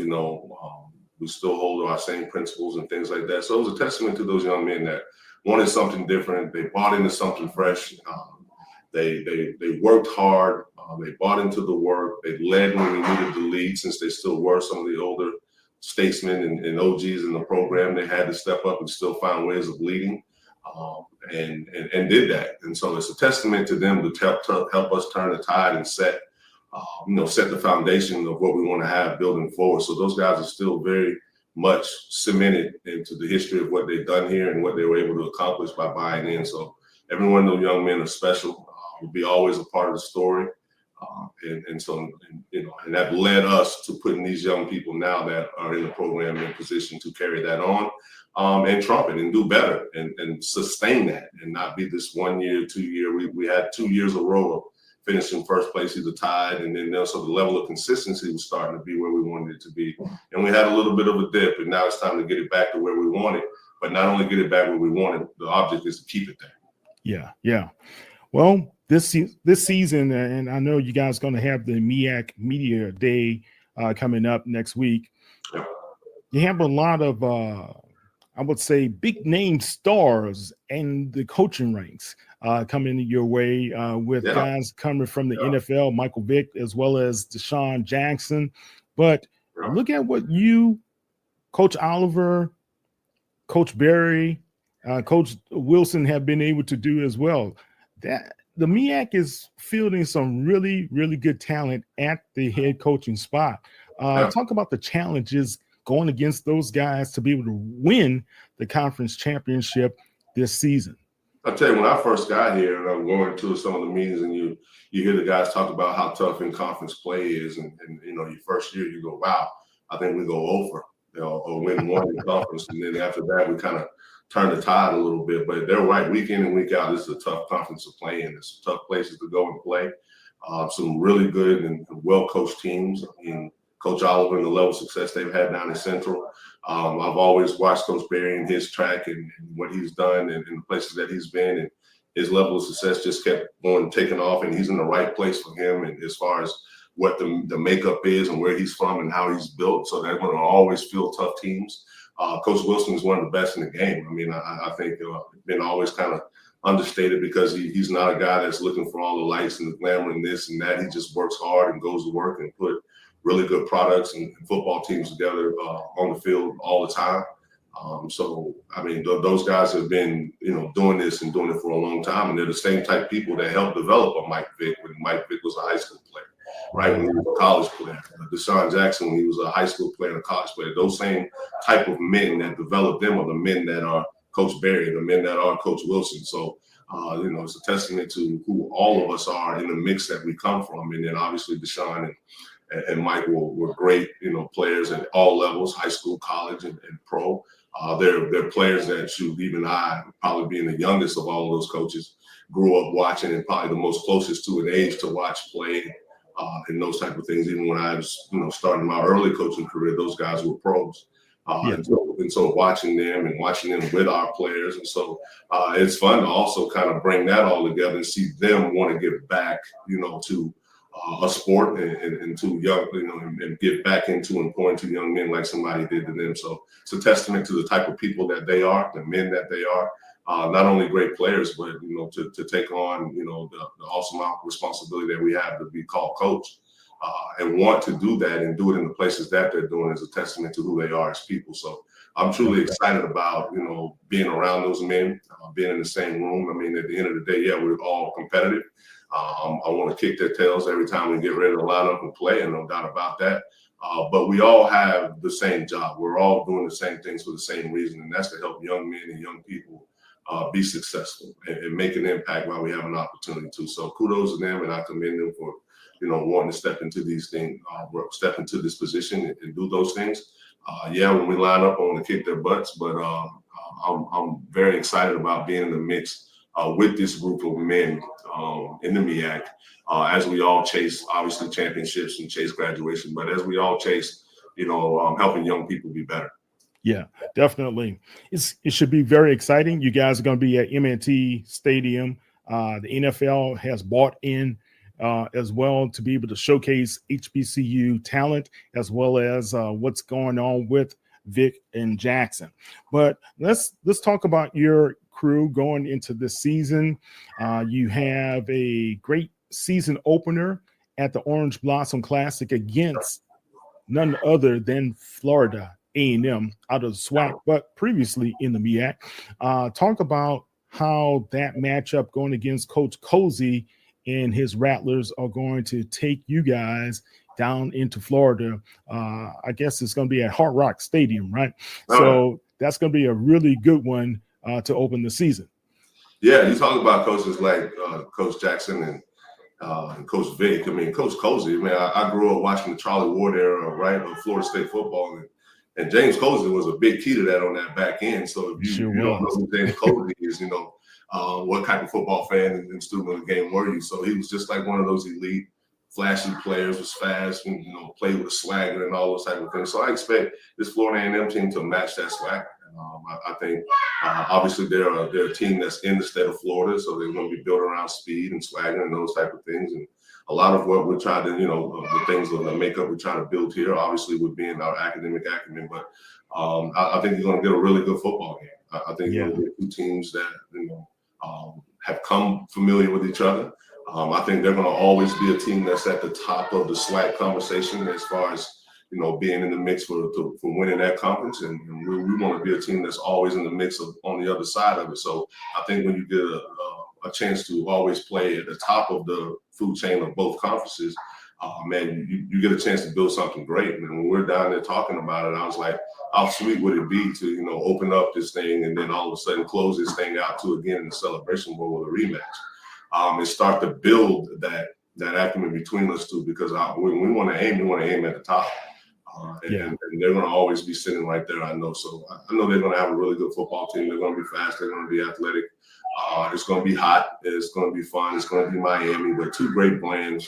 we still hold our same principles and things like that. So it was a testament to those young men that wanted something different. They bought into something fresh. They worked hard. They bought into the work. They led when we needed to lead, since they still were some of the older statesmen and OGs in the program. They had to step up and still find ways of leading, and did that. And so it's a testament to them to help us turn the tide and set the foundation of what we want to have building forward. So those guys are still very much cemented into the history of what they've done here and what they were able to accomplish by buying in. So every one of those young men are special, will be always a part of the story. And that led us to putting these young people now that are in the program in position to carry that on, and trumpet and do better and sustain that, and not be this 1 year, 2 year. We had 2 years in a row of finishing first place, either tied, and then also the level of consistency was starting to be where we wanted it to be. And we had a little bit of a dip, and now it's time to get it back to where we want it. But not only get it back where we want it, the object is to keep it there. Yeah. Well, this season, and I know you guys are going to have the MEAC Media Day coming up next week. You have a lot of, I would say, big name stars in the coaching ranks coming your way with guys coming from the NFL, Michael Vick, as well as Deshaun Jackson. But look at what you, Coach Oliver, Coach Berry, Coach Wilson have been able to do as well. That the MEAC is fielding some really, really good talent at the head coaching spot. Talk about the challenges going against those guys to be able to win the conference championship this season. I'll tell you, when I first got here and I'm going to some of the meetings, and you hear the guys talk about how tough in conference play is, and your first year you go, wow, I think we go over, or win one in conference, and then after that we kind of turn the tide a little bit. But they're right, week in and week out, this is a tough conference to play in. There's some tough places to go and play. Some really good and well-coached teams. Coach Oliver and the level of success they've had down in Central. I've always watched Coach Berry and his track and what he's done and the places that he's been, and his level of success just kept going, taking off, and he's in the right place for him. And as far as what the makeup is and where he's from and how he's built, so they're going to always field tough teams. Coach Wilson is one of the best in the game. I mean, I think been always kind of understated because he's not a guy that's looking for all the lights and the glamour and this and that. He just works hard and goes to work and put really good products and football teams together on the field all the time. So, I mean, those guys have been, doing this and doing it for a long time. And they're the same type of people that helped develop a Mike Vick when Mike Vick was a high school player, right? When he was a college player. Deshaun Jackson, when he was a high school player and a college player. Those same type of men that developed them are the men that are Coach Berry, the men that are Coach Wilson. So, it's a testament to who all of us are in the mix that we come from. And then obviously Deshaun and Mike were great, players at all levels, high school, college, and pro. They're players that even I, probably being the youngest of all of those coaches, grew up watching and probably the most closest to an age to watch play and those type of things. Even when I was, starting my early coaching career, those guys were pros. And so watching them with our players. And so it's fun to also kind of bring that all together and see them want to get back, to a sport and to young, and get back into and pour into young men like somebody did to them. So it's a testament to the type of people that they are, the men that they are, not only great players, but, to take on, the awesome responsibility that we have to be called coach and want to do that and do it in the places that they're doing is a testament to who they are as people. So I'm truly excited about, being around those men, being in the same room. I mean, at the end of the day, we're all competitive. I want to kick their tails every time we get ready to line up and play, and no doubt about that. But we all have the same job. We're all doing the same things for the same reason, and that's to help young men and young people be successful and make an impact while we have an opportunity to. So kudos to them, and I commend them for, wanting to step into these things, step into this position and do those things. When we line up, I want to kick their butts, but I'm very excited about being in the mix with this group of men in the MEAC as we all chase, obviously, championships and chase graduation, but as we all chase, helping young people be better. Yeah, definitely. It should be very exciting. You guys are going to be at M&T Stadium. The NFL has bought in as well to be able to showcase HBCU talent as well as what's going on with Vic and Jackson. But let's talk about your crew going into this season. You have a great season opener at the Orange Blossom Classic against none other than Florida A&M out of the SWAC, but previously in the MEAC. Talk about how that matchup going against Coach Cozy and his Rattlers are going to take you guys down into Florida. I guess it's going to be at Hard Rock Stadium, right? So that's going to be a really good one to open the season. Yeah, you talk about coaches like Coach Jackson and Coach Vic. I mean, Coach Cozy, man, I grew up watching the Charlie Ward era, right, of Florida State football. And James Cozy was a big key to that on that back end. So if you don't know who James Cozy is, what type of football fan and student of the game were you? So he was just like one of those elite, flashy players, was fast, and played with a swagger and all those type of things. So I expect this Florida A&M team to match that swagger. I think obviously they're a team that's in the state of Florida, so they're going to be built around speed and swagger and those type of things. And a lot of what we're trying to, the things of the makeup we're trying to build here, obviously with being our academic acumen, but I think you're going to get a really good football game. I think you're going to get two teams that have come familiar with each other. I think they're going to always be a team that's at the top of the SWAC conversation as far as being in the mix for winning that conference, and we want to be a team that's always in the mix on the other side of it. So I think when you get a chance to always play at the top of the food chain of both conferences, man, you get a chance to build something great. And when we're down there talking about it, I was like, how sweet would it be to open up this thing and then all of a sudden close this thing out to again in the Celebration Bowl with a rematch, and start to build that acumen between us two, because when we want to aim at the top. And they're going to always be sitting right there, I know. So I know they're going to have a really good football team. They're going to be fast. They're going to be athletic. It's going to be hot. It's going to be fun. It's going to be Miami. But two great brands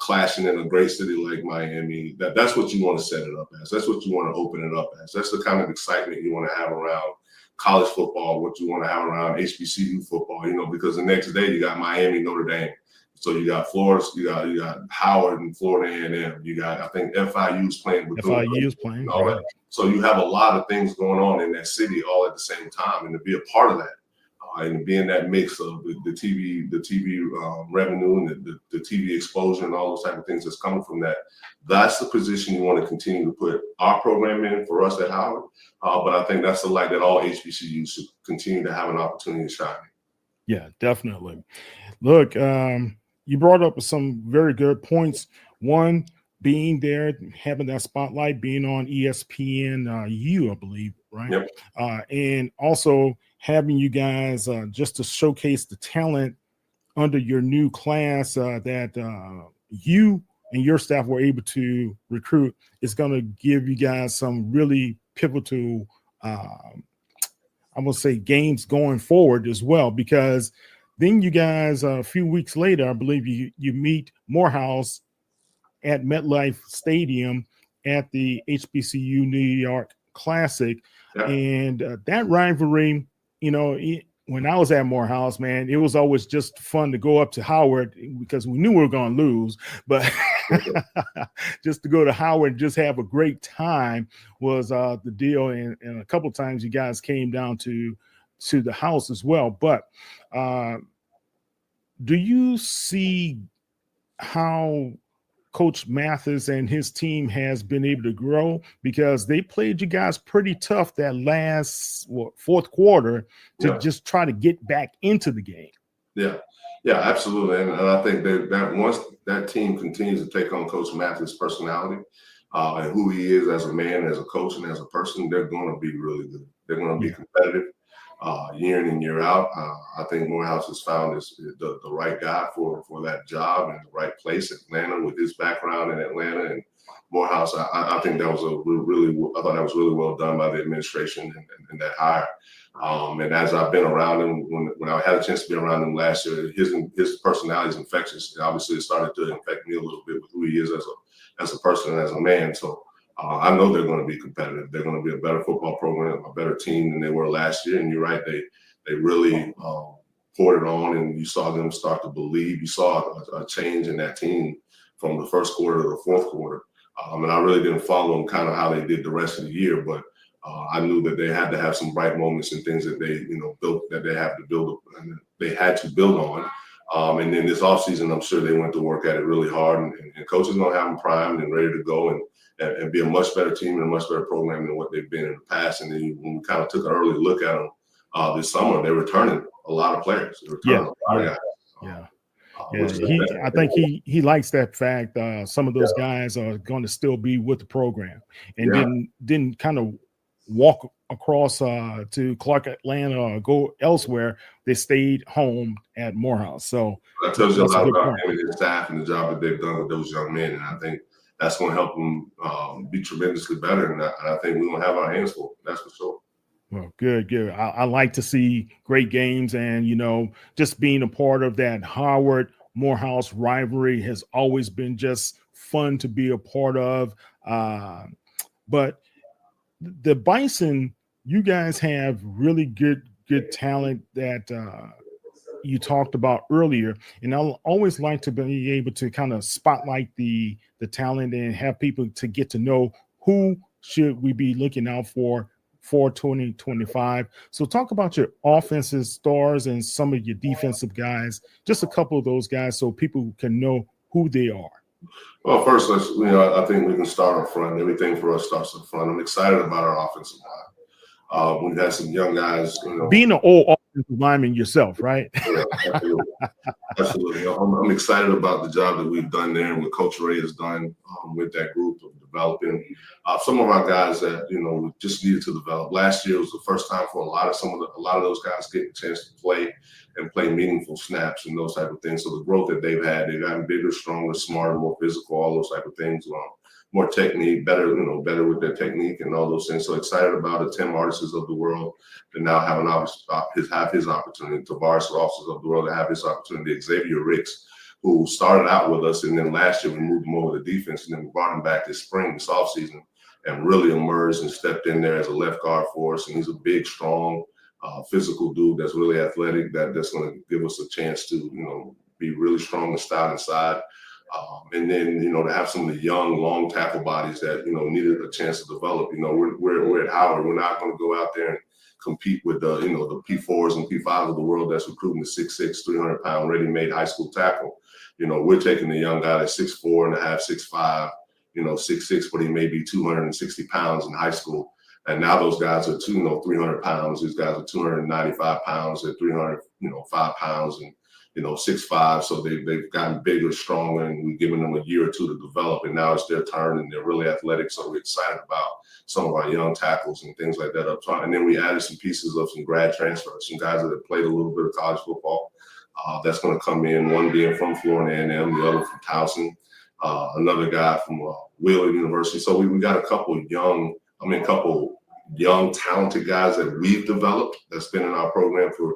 clashing in a great city like Miami. That's what you want to set it up as. That's what you want to open it up as. That's the kind of excitement you want to have around college football, what you want to have around HBCU football, because the next day you got Miami, Notre Dame. So you got Florida, you got Howard and Florida A&M. You got, I think, FIU's playing. FIU's playing. All that. So you have a lot of things going on in that city all at the same time, and to be a part of that, and be in that mix of the TV revenue and the TV exposure and all those type of things that's coming from that. That's the position you want to continue to put our program in for us at Howard. But I think that's the light that all HBCUs should continue to have an opportunity to shine. Yeah, definitely. Look, you brought up some very good points. One, being there, having that spotlight, being on ESPN I believe, right? Yep. And also having you guys just to showcase the talent under your new class that you and your staff were able to recruit is going to give you guys some really pivotal, I would say, games going forward as well, because then you guys, a few weeks later, I believe you meet Morehouse at MetLife Stadium at the HBCU New York Classic. Yeah. And that rivalry, when I was at Morehouse, man, it was always just fun to go up to Howard because we knew we were going to lose. But just to go to Howard and just have a great time was the deal. And a couple of times you guys came down to the house as well. But do you see how Coach Mathis and his team has been able to grow? Because they played you guys pretty tough that last fourth quarter to just try to get back into the game. Yeah, absolutely. And I think that once that team continues to take on Coach Mathis' personality and who he is as a man, as a coach, and as a person, they're going to be really good. They're going to be competitive. Year in and year out. I think Morehouse has found the right guy for that job and the right place in Atlanta with his background in Atlanta. And Morehouse, I think that was I thought that was really well done by the administration and that hire. And as I've been around him, when I had a chance to be around him last year, his personality is infectious. And obviously, it started to infect me a little bit with who he is as a person and as a man. So I know they're going to be competitive. They're going to be a better football program, a better team than they were last year. And you're right, they really poured it on, and you saw them start to believe. You saw a change in that team from the first quarter to the fourth quarter. And I really didn't follow them kind of how they did the rest of the year, but I knew that they had to have some bright moments and things that they built, that they had to build on. And then this offseason, I'm sure they went to work at it really hard, and coach is going to have them primed and ready to go and be a much better team and a much better program than what they've been in the past. And then when we kind of took an early look at them this summer, they're returning a lot of players. They're returning a lot of guys. I think he likes that fact. Some of those guys are going to still be with the program, and didn't kind of walk across to Clark Atlanta or go elsewhere. They stayed home at Morehouse. So that tells you a lot about him and his staff and the job that they've done with those young men. And I think that's going to help them be tremendously better. And I think we're going to have our hands full. That's for sure. Well, good. I like to see great games, and just being a part of that Howard Morehouse rivalry has always been just fun to be a part of. But the Bison, you guys have really good talent that you talked about earlier, and I'll always like to be able to kind of spotlight the talent and have people to get to know who should we be looking out for 2025. So talk about your offensive stars and some of your defensive guys, just a couple of those guys so people can know who they are. Well, first, I think we can start up front. Everything for us starts up front. I'm excited about our offensive line. We've had some young guys. Being an old offensive lineman yourself, right? Yeah, absolutely. I'm excited about the job that we've done there and what Coach Ray has done with that group of developing some of our guys that we just needed to develop. Last year was the first time for a lot of those guys getting a chance to play meaningful snaps and those type of things. So the growth that they've gotten bigger, stronger, smarter, more physical, all those type of things. More technique, better with their technique and all those things. So excited about the Tim Artists of the world to now have his opportunity. Tavares Rosses of the world to have his opportunity. Xavier Ricks, who started out with us, and then last year we moved him over to defense, and then we brought him back this offseason, and really emerged and stepped in there as a left guard for us. And he's a big, strong, physical dude that's really athletic. That's going to give us a chance to be really strong and stout inside. And then, to have some of the young, long tackle bodies that, needed a chance to develop. We're at Howard. We're not going to go out there and compete with the P4s and P5s of the world that's recruiting the 6'6", 300-pound ready-made high school tackle. We're taking the young guy that's 6'4.5", 6'5", 6'6", but he may be 260 pounds in high school. And now those guys are 300 pounds. These guys are 295 pounds. They're 305 pounds and 6'5", so they've gotten bigger, stronger, and we've given them a year or two to develop, and now it's their turn, and they're really athletic, so we're excited about some of our young tackles and things like that up front. And then we added some pieces of some grad transfers, some guys that have played a little bit of college football that's going to come in, one being from Florida A&M, the other from Towson, another guy from Wheeler University. So we got a couple young, talented guys that we've developed that's been in our program for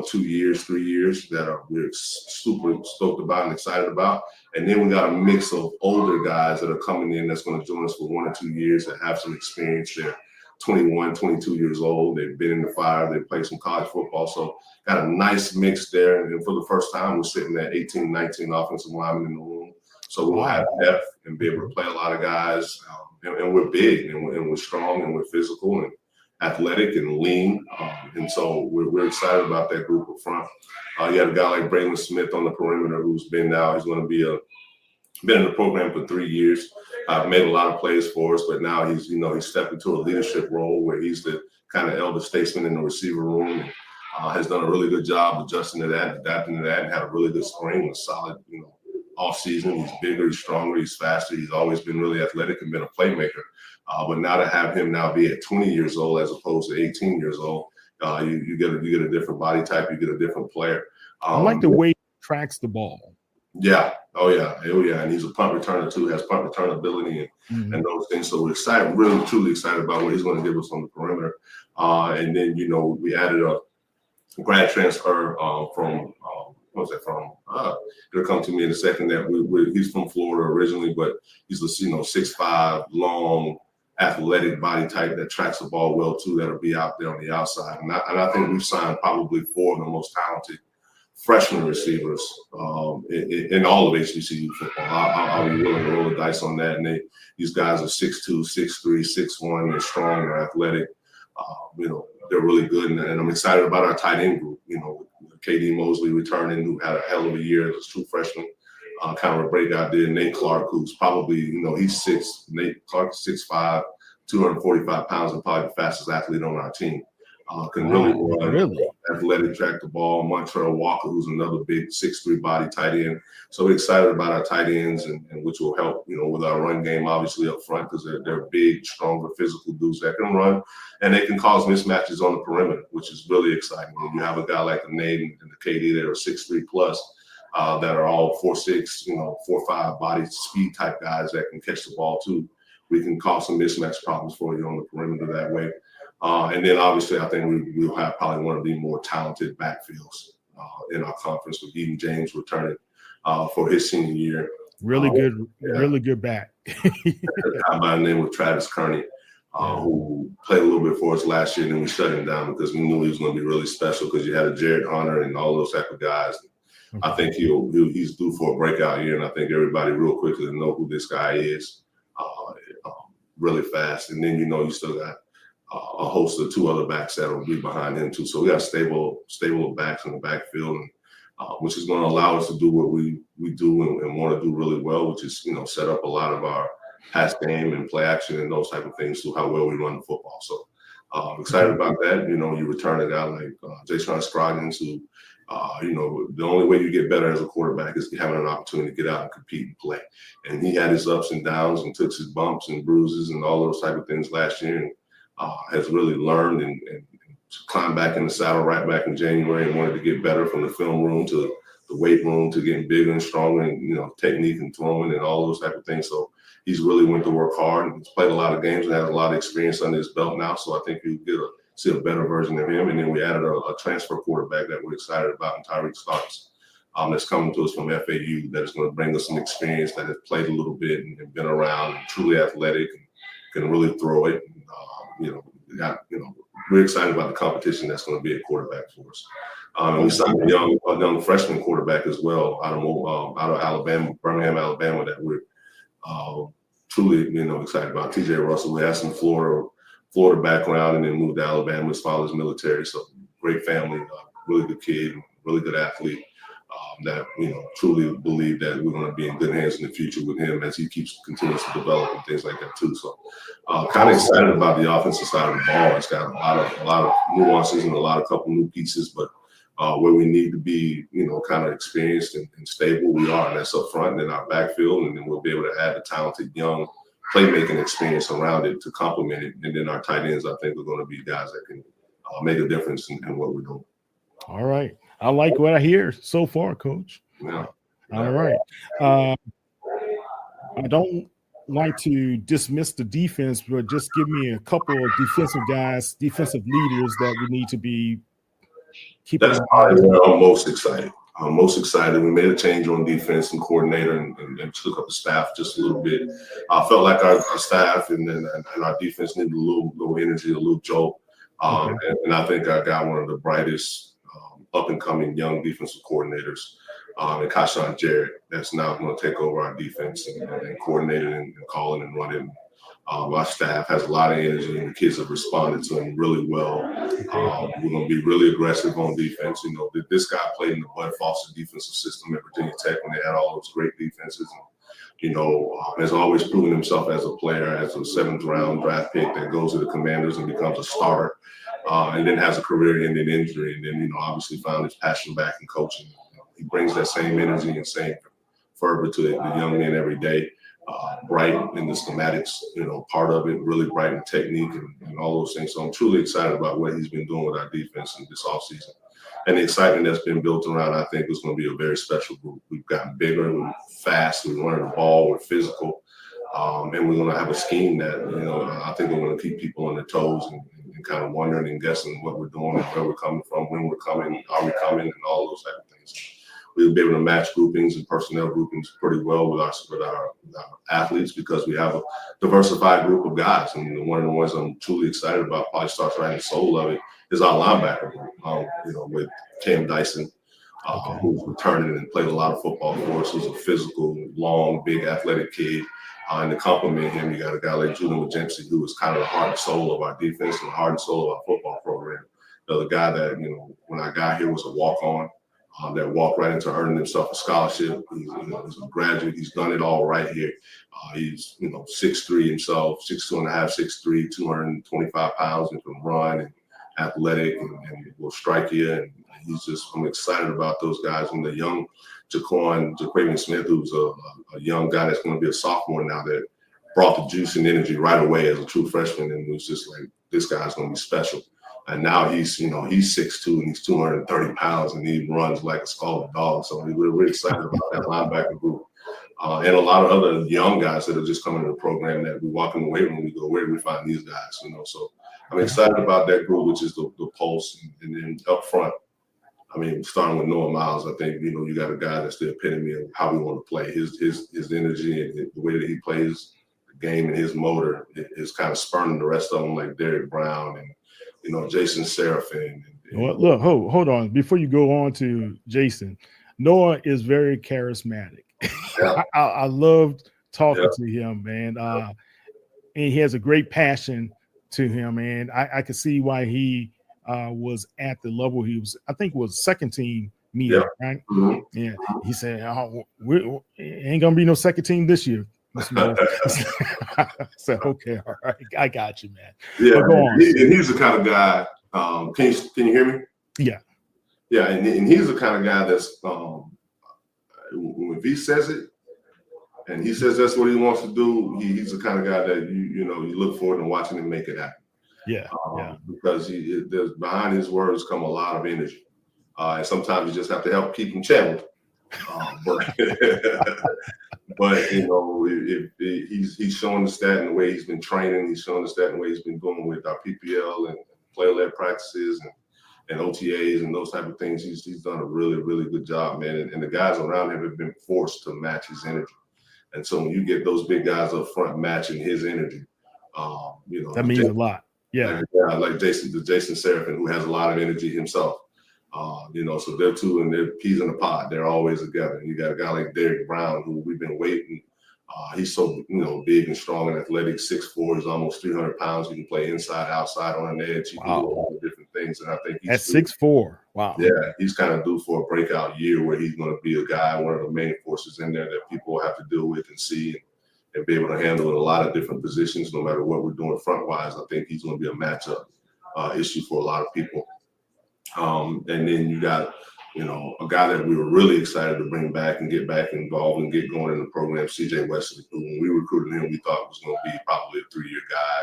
2 years, 3 years that we're super stoked about and excited about. And then we got a mix of older guys that are coming in that's going to join us for 1 or 2 years that have some experience. They're 21, 22 years old. They've been in the fire. They played some college football. So got a nice mix there. And for the first time, we're sitting at 18, 19 offensive linemen in the room. So we'll have depth and be able to play a lot of guys. And we're big and we're strong and we're physical and athletic and lean, and so we're excited about that group up front. You have a guy like Braylon Smith on the perimeter who's been now. He's going to be been in the program for 3 years. Made a lot of plays for us, but now he's stepped into a leadership role where he's the kind of elder statesman in the receiver room, and has done a really good job adjusting to that, adapting to that, and had a really good spring with solid off season. He's bigger, he's stronger, he's faster. He's always been really athletic and been a playmaker. But now to have him now be at 20 years old as opposed to 18 years old, you get a different body type, you get a different player. I like the way he tracks the ball. Yeah. Oh yeah. And he's a punt returner too, has punt return ability and those things. So we're excited, really truly excited about what he's going to give us on the perimeter. And then, we added a grad transfer from it'll come to me in a second that he's from Florida originally, but he's a 6'5", long, athletic body type that tracks the ball well too. That'll be out there on the outside, and I think we've signed probably 4 of the most talented freshman receivers in all of HBCU football. I'll be willing to roll the dice on that. And these guys are 6'2", 6'3", 6'1". They're strong, they're athletic. They're really good, and I'm excited about our tight end group. KD Mosley returning, who had a hell of a year as a true freshman. Kind of a breakout there. Nate Clark, who's probably, Nate Clark is 6'5", 245 pounds, and probably the fastest athlete on our team. Can really run, athletic, track the ball. Montrell Walker, who's another big 6'3" body tight end. So we're excited about our tight ends, and which will help, with our run game, obviously up front, because they're big, stronger, physical dudes that can run, and they can cause mismatches on the perimeter, which is really exciting. When you have a guy like the Nate and the KD that are 6'3" plus, that are all 4'6", 4'5" body speed type guys that can catch the ball too. We can cause some mismatch problems for you on the perimeter that way. And then obviously I think we'll have probably one of the more talented backfields in our conference, with Eden James returning for his senior year. Really good back. Guy by the name of Travis Kearney, who played a little bit for us last year, and then we shut him down because we knew he was going to be really special, because you had a Jared Hunter and all those type of guys. I think he's due for a breakout year, and I think everybody real quickly to know who this guy is really fast. And then you still got a host of two other backs that will be behind him too. So we got stable backs in the backfield, and which is going to allow us to do what we do and want to do really well, which is set up a lot of our pass game and play action and those type of things to how well we run the football. So I'm excited about that. You return a guy like Jayshon Scroggins, who the only way you get better as a quarterback is having an opportunity to get out and compete and play. And he had his ups and downs and took his bumps and bruises and all those type of things last year, and has really learned and climbed back in the saddle right back in January, and wanted to get better from the film room to the weight room to getting bigger and stronger, and technique and throwing and all those type of things. So he's really went to work hard, and he's played a lot of games and has a lot of experience under his belt now. So I think you see a better version of him. And then we added a transfer quarterback that we're excited about, in Tyreek Starks, that's coming to us from FAU, that is going to bring us some experience, that has played a little bit and been around, and truly athletic and can really throw it. We're excited about the competition that's going to be a quarterback for us. We signed a young freshman quarterback as well out of Alabama, Birmingham, Alabama, that we're truly excited about. TJ Russell, who has some Florida background and then moved to Alabama. His father's military, so great family, really good kid, really good athlete. That truly believe that we're going to be in good hands in the future with him as he continues to develop and things like that too. So kind of excited about the offensive side of the ball. It's got a lot of nuances and a couple new pieces, but where we need to be, kind of experienced and stable, we are, and that's up front and in our backfield, and then we'll be able to add the talented young playmaking experience around it to complement it. And then our tight ends, I think, are going to be guys that can make a difference in what we're doing. All right. I like what I hear so far, Coach. Yeah. All right. I don't like to dismiss the defense, but just give me a couple of defensive leaders that we need to be keeping. That's probably where I'm most excited. We made a change on defense and coordinator and took up the staff just a little bit. I felt like our staff and our defense needed a little energy, a little jolt. And I think I got one of the brightest up-and-coming young defensive coordinators, and Kashawn Jarrett, that's now going to take over our defense and coordinate it and call it and run it. Our staff has a lot of energy, and the kids have responded to him really well. We're going to be really aggressive on defense. This guy played in the Bud Foster defensive system at Virginia Tech when they had all those great defenses. Has always proven himself as a player, as a 7th-round draft pick that goes to the Commanders and becomes a starter. And then has a career-ending injury, and then obviously found his passion back in coaching. He brings that same energy and same fervor to the young men every day. Bright in the schematics, part of it, really bright in technique and all those things. So I'm truly excited about what he's been doing with our defense in this offseason. And the excitement that's been built around, I think, is going to be a very special group. We've gotten bigger, we're fast, we're running the ball, we're physical. And we're going to have a scheme that, I think we're going to keep people on their toes and kind of wondering and guessing what we're doing and where we're coming from, when we're coming, are we coming, and all those type of things. We'll be able to match groupings and personnel groupings pretty well with our athletes, because we have a diversified group of guys. And one of the ones I'm truly excited about, probably starts right in the soul of it, is our linebacker group, with Cam Dyson, who's returning and played a lot of football for us, who's a physical, long, big, athletic kid. And to complement him, you got a guy like Judah Majemsi, who is kind of the heart and soul of our defense and the heart and soul of our football program. The guy that, when I got here was a walk-on. That walked right into earning himself a scholarship. He's a graduate. He's done it all right here. He's 6'3" himself, 6'2.5", 6'3", 225 pounds, and can run and athletic and will strike you. And I'm excited about those guys. And the young Jaquavian Smith, who's a young guy that's going to be a sophomore now, that brought the juice and energy right away as a true freshman, and it was just like, this guy's going to be special. And now he's 6'2" and he's 230 pounds and he runs like a scalded dog. So we're excited about that linebacker group. And a lot of other young guys that are just coming to the program that we walk in the weight room, we go, where do we find these guys? So I'm excited about that group, which is the pulse. And then up front, starting with Noah Miles, I think, you got a guy that's the epitome of how we want to play. His energy and the way that he plays the game and his motor is kind of spurning the rest of them, like Derek Brown and, Jason Seraphin. Well, look, hold on. Before you go on to Jason, Noah is very charismatic. Yeah. I loved talking to him, man. And he has a great passion to him, and I could see why he was at the level he was. I think it was second team media, right? Mm-hmm. Yeah. He said, it ain't gonna be no second team this year. I said, okay, all right, I got you, man. Yeah, go on. He's the kind of guy. Can you hear me? Yeah, yeah, and he's the kind of guy that's if he says it, and he says that's what he wants to do, he's the kind of guy that you look forward to watching him make it happen. Yeah, because there's behind his words come a lot of energy, and sometimes you just have to help keep him channeled. But if he's showing us that in the way he's been training, he's showing us that in the way he's been going with our PPL and player-led practices and OTAs and those type of things. He's done a really, really good job, man. And the guys around him have been forced to match his energy. And so when you get those big guys up front matching his energy, that means a lot. Yeah, like Jason Seraphin, who has a lot of energy himself. So they're two and they're peas in a pod. They're always together. You got a guy like Derek Brown, who we've been waiting. He's so big and strong and athletic. 6'4", he's almost 300 pounds. He can play inside, outside, on an edge. He can do all the different things. And I think he's at 6'4". Wow. Yeah, he's kind of due for a breakout year where he's going to be a guy, one of the main forces in there that people will have to deal with and see and be able to handle in a lot of different positions, no matter what we're doing front wise. I think he's going to be a matchup issue for a lot of people. And then you got, a guy that we were really excited to bring back and get back involved and get going in the program, CJ Wesley, who when we recruited him, we thought was going to be probably a 3-year guy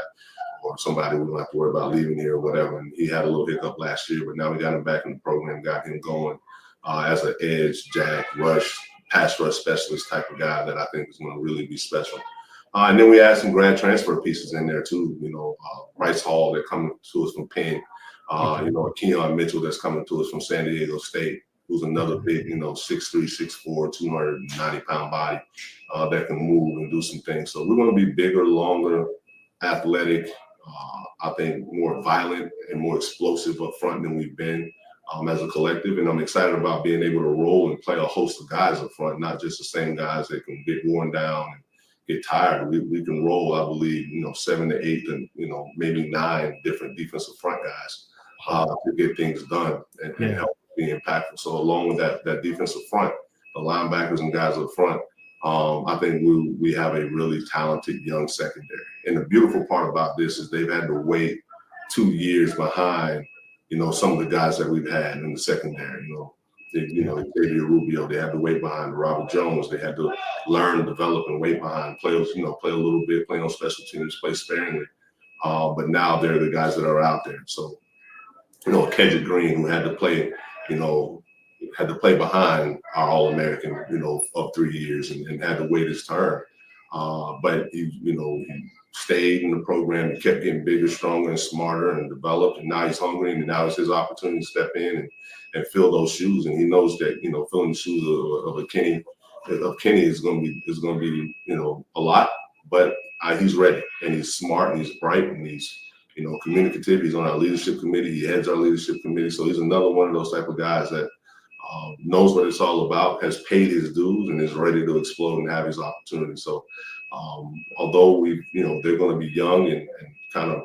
or somebody we don't have to worry about leaving here or whatever. And he had a little hiccup last year, but now we got him back in the program, got him going as an edge, jack, rush, pass rush specialist type of guy that I think is going to really be special. And then we add some grad transfer pieces in there too. Bryce Hall, that coming to us from Penn. Keon Mitchell that's coming to us from San Diego State, who's another big, 6'3", 6'4", 290-pound body that can move and do some things. So we're going to be bigger, longer, athletic, I think more violent and more explosive up front than we've been as a collective. And I'm excited about being able to roll and play a host of guys up front, not just the same guys that can get worn down and get tired. We can roll, I believe, 7 to 8 and, maybe 9 different defensive front guys to get things done and help be impactful. So along with that defensive front, the linebackers and guys up front, I think we have a really talented young secondary. And the beautiful part about this is they've had to wait 2 years behind, some of the guys that we've had in the secondary. Xavier Rubio, they had to wait behind Robert Jones. They had to learn, develop, and wait behind players. Play a little bit, play on special teams, play sparingly. But now they're the guys that are out there. So, Kendrick Green, who had to play, behind our All-American, of 3 years and had to wait his turn. But he stayed in the program and kept getting bigger, stronger, and smarter and developed. And now he's hungry, and now it's his opportunity to step in and fill those shoes. And he knows that, filling the shoes of Kenny is going to be, a lot, but he's ready and he's smart and he's bright and he's, communicative. He's on our leadership committee. He heads our leadership committee. So he's another one of those type of guys that knows what it's all about, has paid his dues, and is ready to explode and have his opportunity. So although they're going to be young and kind of,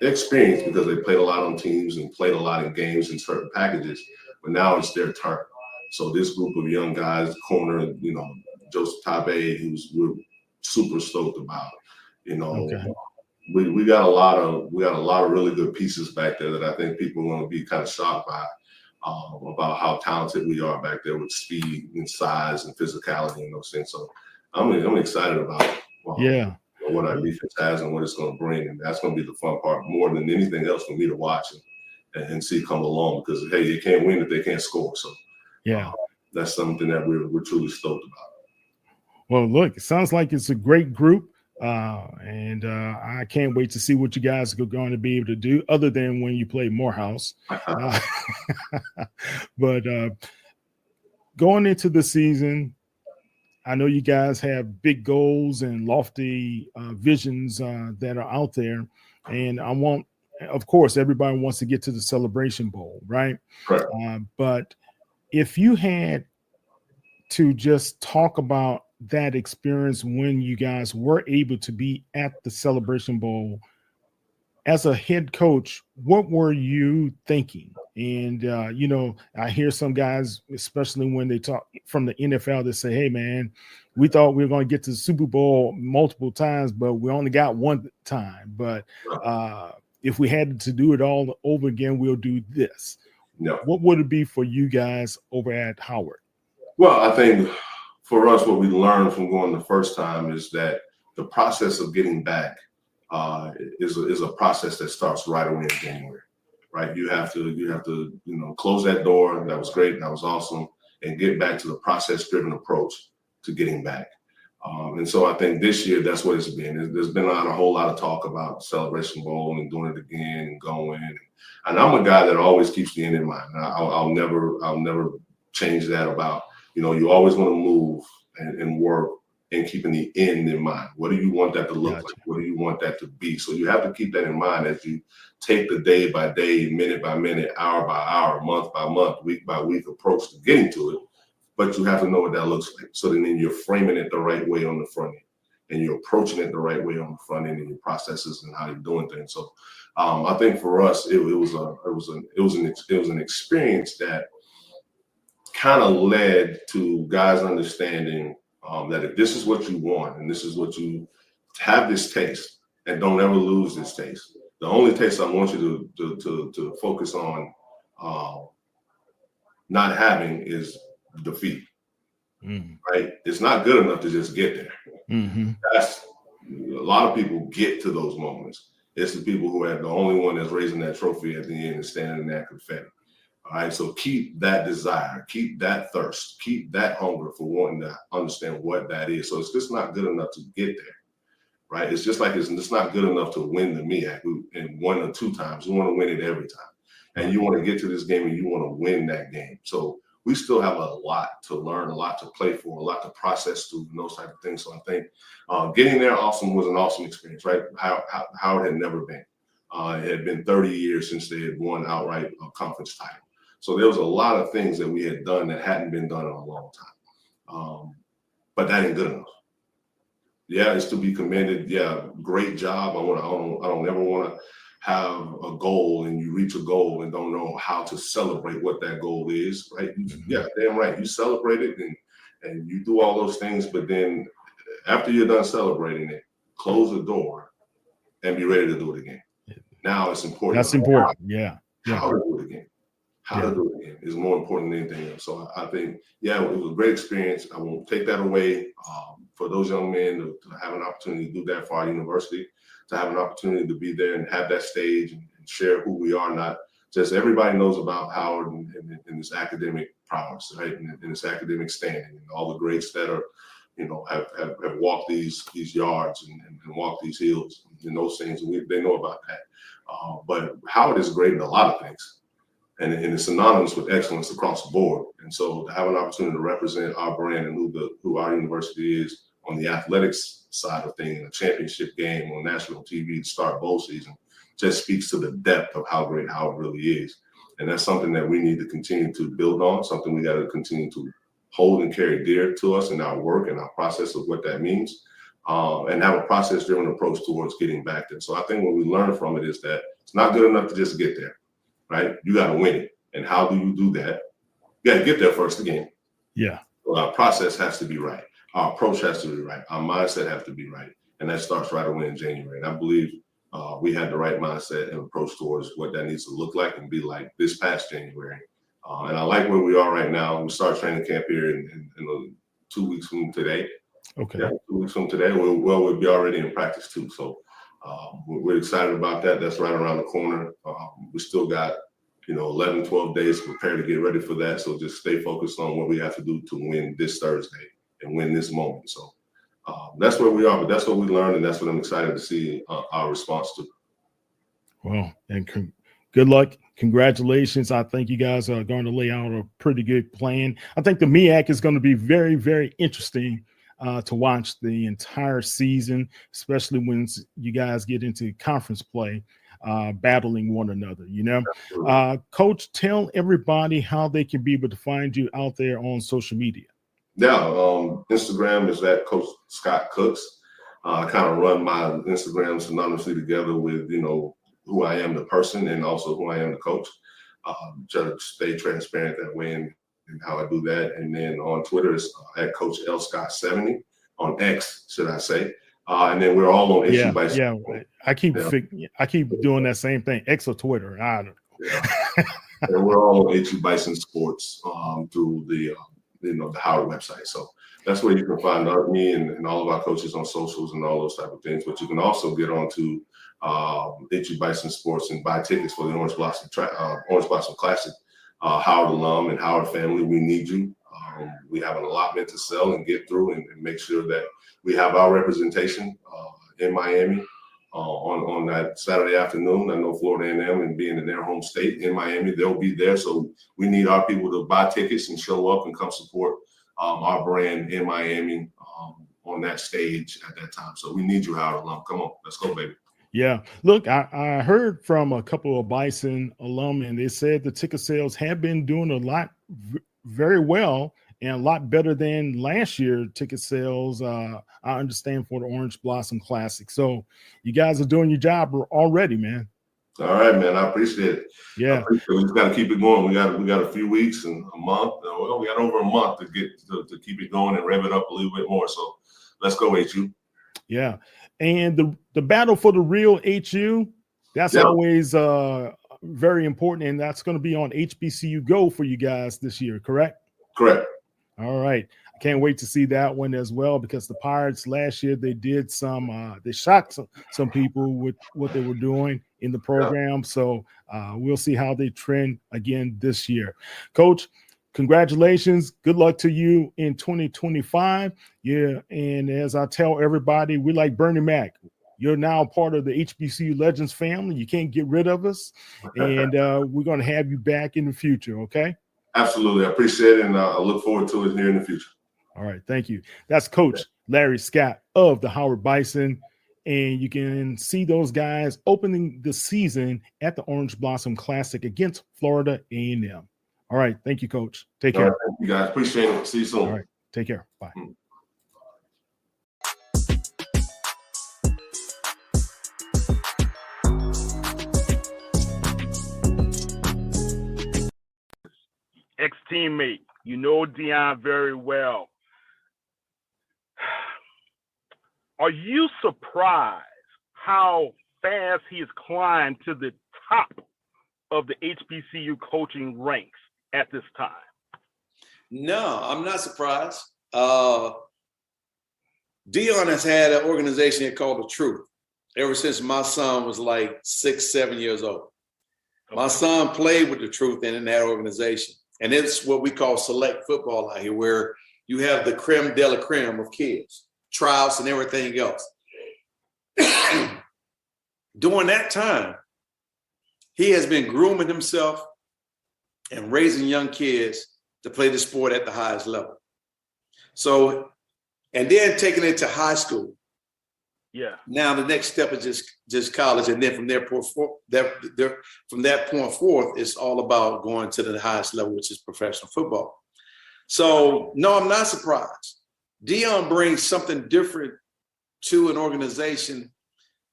experience because they played a lot on teams and played a lot in games and certain packages, but now it's their turn. So this group of young guys, corner, Joseph Tabe, we're super stoked about. Okay. We got a lot of really good pieces back there that I think people are going to be kind of shocked by about how talented we are back there with speed and size and physicality and those things. So I'm excited about what our defense has and what it's going to bring, and that's going to be the fun part more than anything else for me to watch and see come along, because hey, they can't win if they can't score. So that's something that we're truly stoked about. Well, look, it sounds like it's a great group. And I can't wait to see what you guys are going to be able to do other than when you play Morehouse. But going into the season, I know you guys have big goals and lofty visions that are out there. And of course, everybody wants to get to the Celebration Bowl, right? But if you had to just talk about that experience when you guys were able to be at the Celebration Bowl as a head coach, what were you thinking? And I hear some guys, especially when they talk from the NFL, they say, hey man, we thought we were going to get to the Super Bowl multiple times, but we only got one time. But if we had to do it all over again, we'll do this. What would it be for you guys over at Howard? Well, I think for us, what we learned from going the first time is that the process of getting back is a process that starts right away in January, right? You have to close that door. That was great. That was awesome. And get back to the process-driven approach to getting back. And so I think this year, that's what it's been. There's been a whole lot of talk about Celebration Bowl and doing it again and going. And I'm a guy that always keeps the end in mind. I'll never change that about, you always want to move and work and keeping the end in mind. What do you want that to look like? What do you want that to be? So you have to keep that in mind as you take the day by day, minute by minute, hour by hour, month by month, week by week approach to getting to it. But you have to know what that looks like. So then you're framing it the right way on the front end, and you're approaching it the right way on the front end in your processes and how you're doing things. So I think for us, it was an experience that kind of led to guys understanding that if this is what you want and this is what you have, this taste, and don't ever lose this taste. The only taste I want you to focus on not having is defeat. Right? It's not good enough to just get there. That's a lot of people get to those moments. It's the people who are the only one that's raising that trophy at the end and standing in that confetti. All right, so keep that desire, keep that thirst, keep that hunger for wanting to understand what that is. So it's just not good enough to get there, right? It's just like it's not good enough to win the MEAC in 1 or 2 times. You want to win it every time. And you want to get to this game and you want to win that game. So we still have a lot to learn, a lot to play for, a lot to process through, and those type of things. So I think getting there was an awesome experience, right? How it had never been. It had been 30 years since they had won outright a conference title. So there was a lot of things that we had done that hadn't been done in a long time. But that ain't good enough. Yeah, it's to be commended. Yeah, great job. I don't ever want to have a goal and you reach a goal and don't know how to celebrate what that goal is, right? Yeah, damn right. You celebrate it and you do all those things, but then after you're done celebrating it, close the door and be ready to do it again. Now it's important. That's important. Yeah. How to do it again. How to do it again is more important than anything else. So I think, it was a great experience. I won't take that away. For those young men to have an opportunity to do that for our university, to have an opportunity to be there and have that stage and share who we are, not just everybody knows about Howard and this academic prowess, right? And this academic standing and all the greats that are, have walked these yards and walked these hills and those things. And they know about that. But Howard is great in a lot of things. And it's synonymous with excellence across the board. And so to have an opportunity to represent our brand and who our university is on the athletics side of things, in a championship game on national TV to start bowl season, just speaks to the depth of how great Howard really is. And that's something that we need to continue to build on, something we got to continue to hold and carry dear to us in our work and our process of what that means, and have a process-driven approach towards getting back there. So I think what we learned from it is that It's not good enough to just get there, right? You got to win it. And how do you do that? You got to get there first again. Yeah. So our process has to be right. Our approach has to be right. Our mindset has to be right. And that starts right away in January. And I believe we had the right mindset and approach towards what that needs to look like and be like this past January. And I like where we are right now. We start training camp here in 2 weeks from today. Okay. Yeah, 2 weeks from today. We'll be already in practice too. So we're excited about that. That's right around the corner. We still got 11, 12 days to prepare to get ready for that. So just stay focused on what we have to do to win this Thursday and win this moment. So that's where we are, but that's what we learned, and that's what I'm excited to see our response to. Well, and good luck. Congratulations. I think you guys are going to lay out a pretty good plan. I think the MEAC is going to be very, very interesting to watch the entire season, especially when you guys get into conference play, battling one another. Coach, tell everybody how they can be able to find you out there on social media. Yeah, Instagram is at Coach Scott Cooks. I kind of run my Instagram synonymously together with, who I am the person and also who I am the coach. Try to stay transparent that way and how I do that. And then on Twitter, it's at Coach L Scott 70 on X, should I say. And then we're all on HU Bison. Yeah, I keep doing that same thing, X or Twitter. I don't know. Yeah. And we're all on HU Bison Sports through the Howard website. So that's where you can find me and all of our coaches on socials and all those type of things. But you can also get onto HU Bison Sports and buy tickets for the Orange Blossom Classic. Howard alum and Howard family, we need you. We have an allotment to sell and get through and make sure that we have our representation in Miami on that Saturday afternoon. I know Florida A&M and being in their home state in Miami, they'll be there. So we need our people to buy tickets and show up and come support our brand in Miami on that stage at that time. So we need you, Howard alum. Come on, let's go, baby. Yeah, look, I heard from a couple of Bison alum, and they said the ticket sales have been doing a lot, very well, and a lot better than last year ticket sales. I understand for the Orange Blossom Classic. So you guys are doing your job already, man. All right, man. I appreciate it. Yeah, we just got to keep it going. We got a few weeks and a month. Well, we got over a month to get to keep it going and rev it up a little bit more. So let's go, HU. Yeah. And the battle for the real HU, that's always very important. And that's going to be on HBCU Go for you guys this year, correct? Correct. All right. I can't wait to see that one as well, because the Pirates last year, they did they shocked some people with what they were doing in the program. So we'll see how they trend again this year. Coach, congratulations. Good luck to you in 2025. Yeah. And as I tell everybody, we like Bernie Mac. You're now part of the HBCU Legends family. You can't get rid of us. And we're going to have you back in the future. Okay. Absolutely. I appreciate it. And I look forward to it here in the future. All right. Thank you. That's Coach Larry Scott of the Howard Bison. And you can see those guys opening the season at the Orange Blossom Classic against Florida A&M. All right. Thank you, Coach. Take care. Right, thank you guys. Appreciate it. See you soon. All right. Take care. Bye. Ex-teammate, you know Deion very well. Are you surprised how fast he has climbed to the top of the HBCU coaching ranks at this time? No, I'm not surprised. Deion has had an organization here called The Truth ever since my son was like 6, 7 years old. Okay. My son played with The Truth in that organization. And it's what we call select football out here, where you have the creme de la creme of kids, tryouts and everything else. During that time, he has been grooming himself and raising young kids to play the sport at the highest level. So, and then taking it to high school. Yeah. Now the next step is just college, and then from that point forth, it's all about going to the highest level, which is professional football. So no, I'm not surprised. Deion brings something different to an organization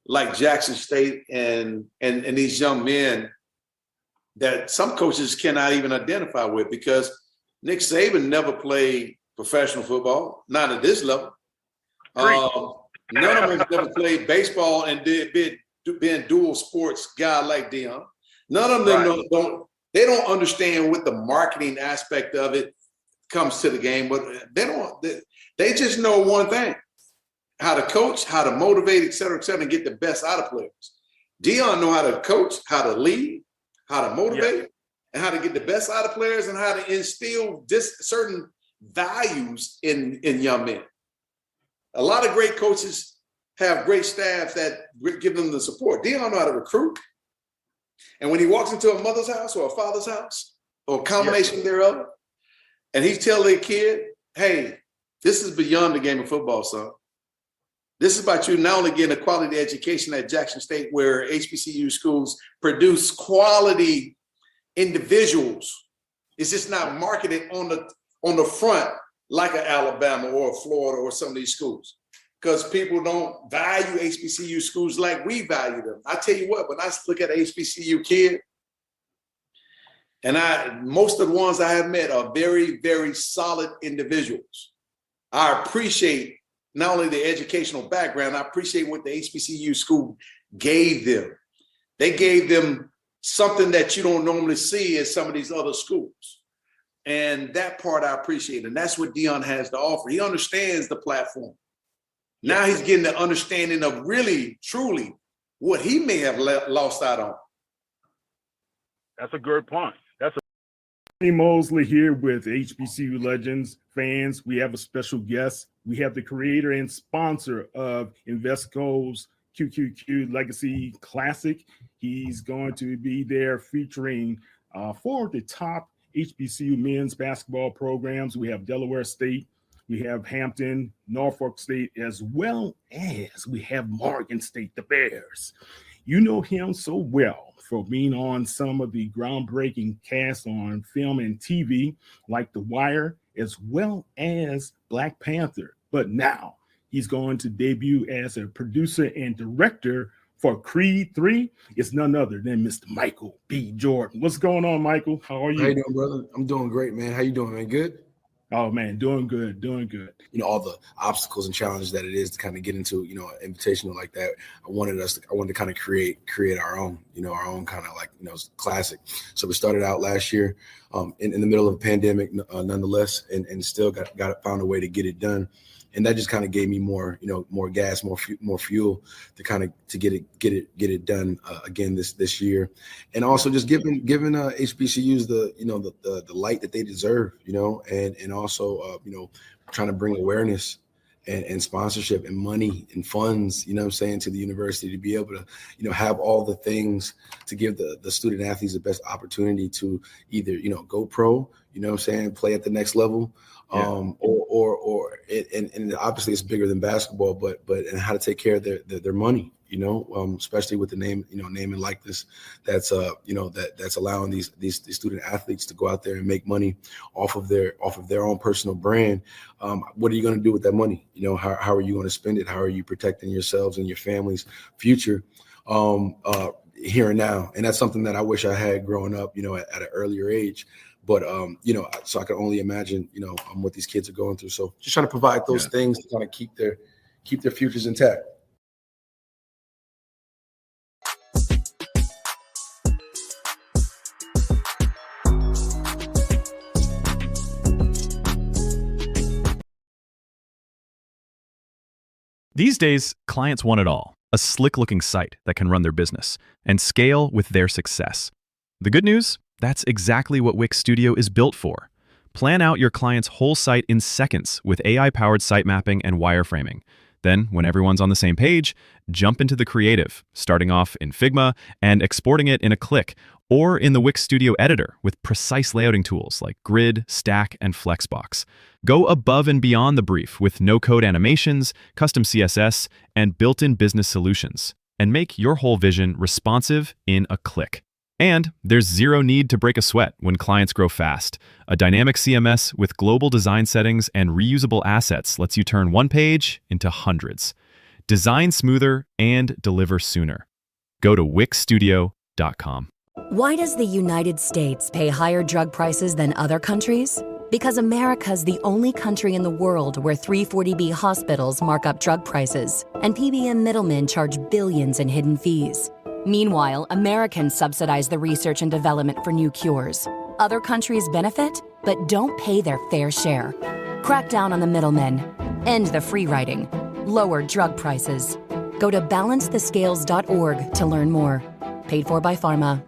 like Jackson State and these young men that some coaches cannot even identify with, because Nick Saban never played professional football, not at this level. None of them have ever played baseball and been dual sports guy like Deion. None of them don't understand what the marketing aspect of it comes to the game, but they just know one thing: how to coach, how to motivate, et cetera, and get the best out of players. Deion know how to coach, how to lead, how to motivate, and how to get the best out of players, and how to instill certain values in young men. A lot of great coaches have great staffs that give them the support. Deion know how to recruit. And when he walks into a mother's house or a father's house, or a combination thereof, and he tells their kid, hey, this is beyond the game of football, son. This is about you not only getting a quality education at Jackson State, where HBCU schools produce quality individuals. It's just not marketed on the front like an Alabama or a Florida or some of these schools, because people don't value HBCU schools like we value them. I tell you what, when I look at an HBCU kid, and most of the ones I have met are very, very solid individuals. I appreciate not only the educational background, I appreciate what the HBCU school gave them. They gave them something that you don't normally see in some of these other schools. And that part I appreciate. And that's what Deion has to offer. He understands the platform. Now he's getting the understanding of really, truly what he may have lost out on. That's a good point. Mosley here with HBCU Legends fans. We have a special guest. We have the creator and sponsor of Invesco's QQQ Legacy Classic. He's going to be there featuring 4 of the top HBCU men's basketball programs. We have Delaware State, we have Hampton, Norfolk State, as well as we have Morgan State, the Bears. You know him so well for being on some of the groundbreaking casts on film and TV, like The Wire, as well as Black Panther. But now he's going to debut as a producer and director for Creed 3. It's none other than Mr. Michael B. Jordan. What's going on, Michael? How are you? How you doing, brother? I'm doing great, man. How you doing, man? Good? Oh, man, doing good. You know, all the obstacles and challenges that it is to kind of get into, you know, an invitational like that. I wanted to kind of create our own, you know, our own kind of like, you know, classic. So we started out last year in the middle of a pandemic, nonetheless, and still found a way to get it done. And that just kind of gave me more, you know, more gas, more fuel to get it done again this year, and also just giving HBCUs the light that they deserve, you know, and also you know, trying to bring awareness and sponsorship and money and funds, you know what I'm saying, to the university to be able to, you know, have all the things to give the student athletes the best opportunity to either, you know, go pro, you know what I'm saying, play at the next level, or obviously it's bigger than basketball, but and how to take care of their money, you know, especially with the name and likeness that's you know, that's allowing these student athletes to go out there and make money off of their own personal brand. What are you going to do with that money? You know, how are you going to spend it? How are you protecting yourselves and your family's future here and now? And that's something that I wish I had growing up, you know, at an earlier age. But, you know, so I can only imagine, you know, what these kids are going through. So just trying to provide those things to kind of keep their futures intact. These days, clients want it all: a slick-looking site that can run their business and scale with their success. The good news? That's exactly what Wix Studio is built for. Plan out your client's whole site in seconds with AI-powered site mapping and wireframing. Then, when everyone's on the same page, jump into the creative, starting off in Figma and exporting it in a click, or in the Wix Studio editor with precise layouting tools like Grid, Stack, and Flexbox. Go above and beyond the brief with no-code animations, custom CSS, and built-in business solutions, and make your whole vision responsive in a click. And there's zero need to break a sweat when clients grow fast. A dynamic CMS with global design settings and reusable assets lets you turn one page into hundreds. Design smoother and deliver sooner. Go to wixstudio.com. Why does the United States pay higher drug prices than other countries? Because America's the only country in the world where 340B hospitals mark up drug prices and PBM middlemen charge billions in hidden fees. Meanwhile, Americans subsidize the research and development for new cures. Other countries benefit, but don't pay their fair share. Crack down on the middlemen. End the free riding. Lower drug prices. Go to balancethescales.org to learn more. Paid for by Pharma.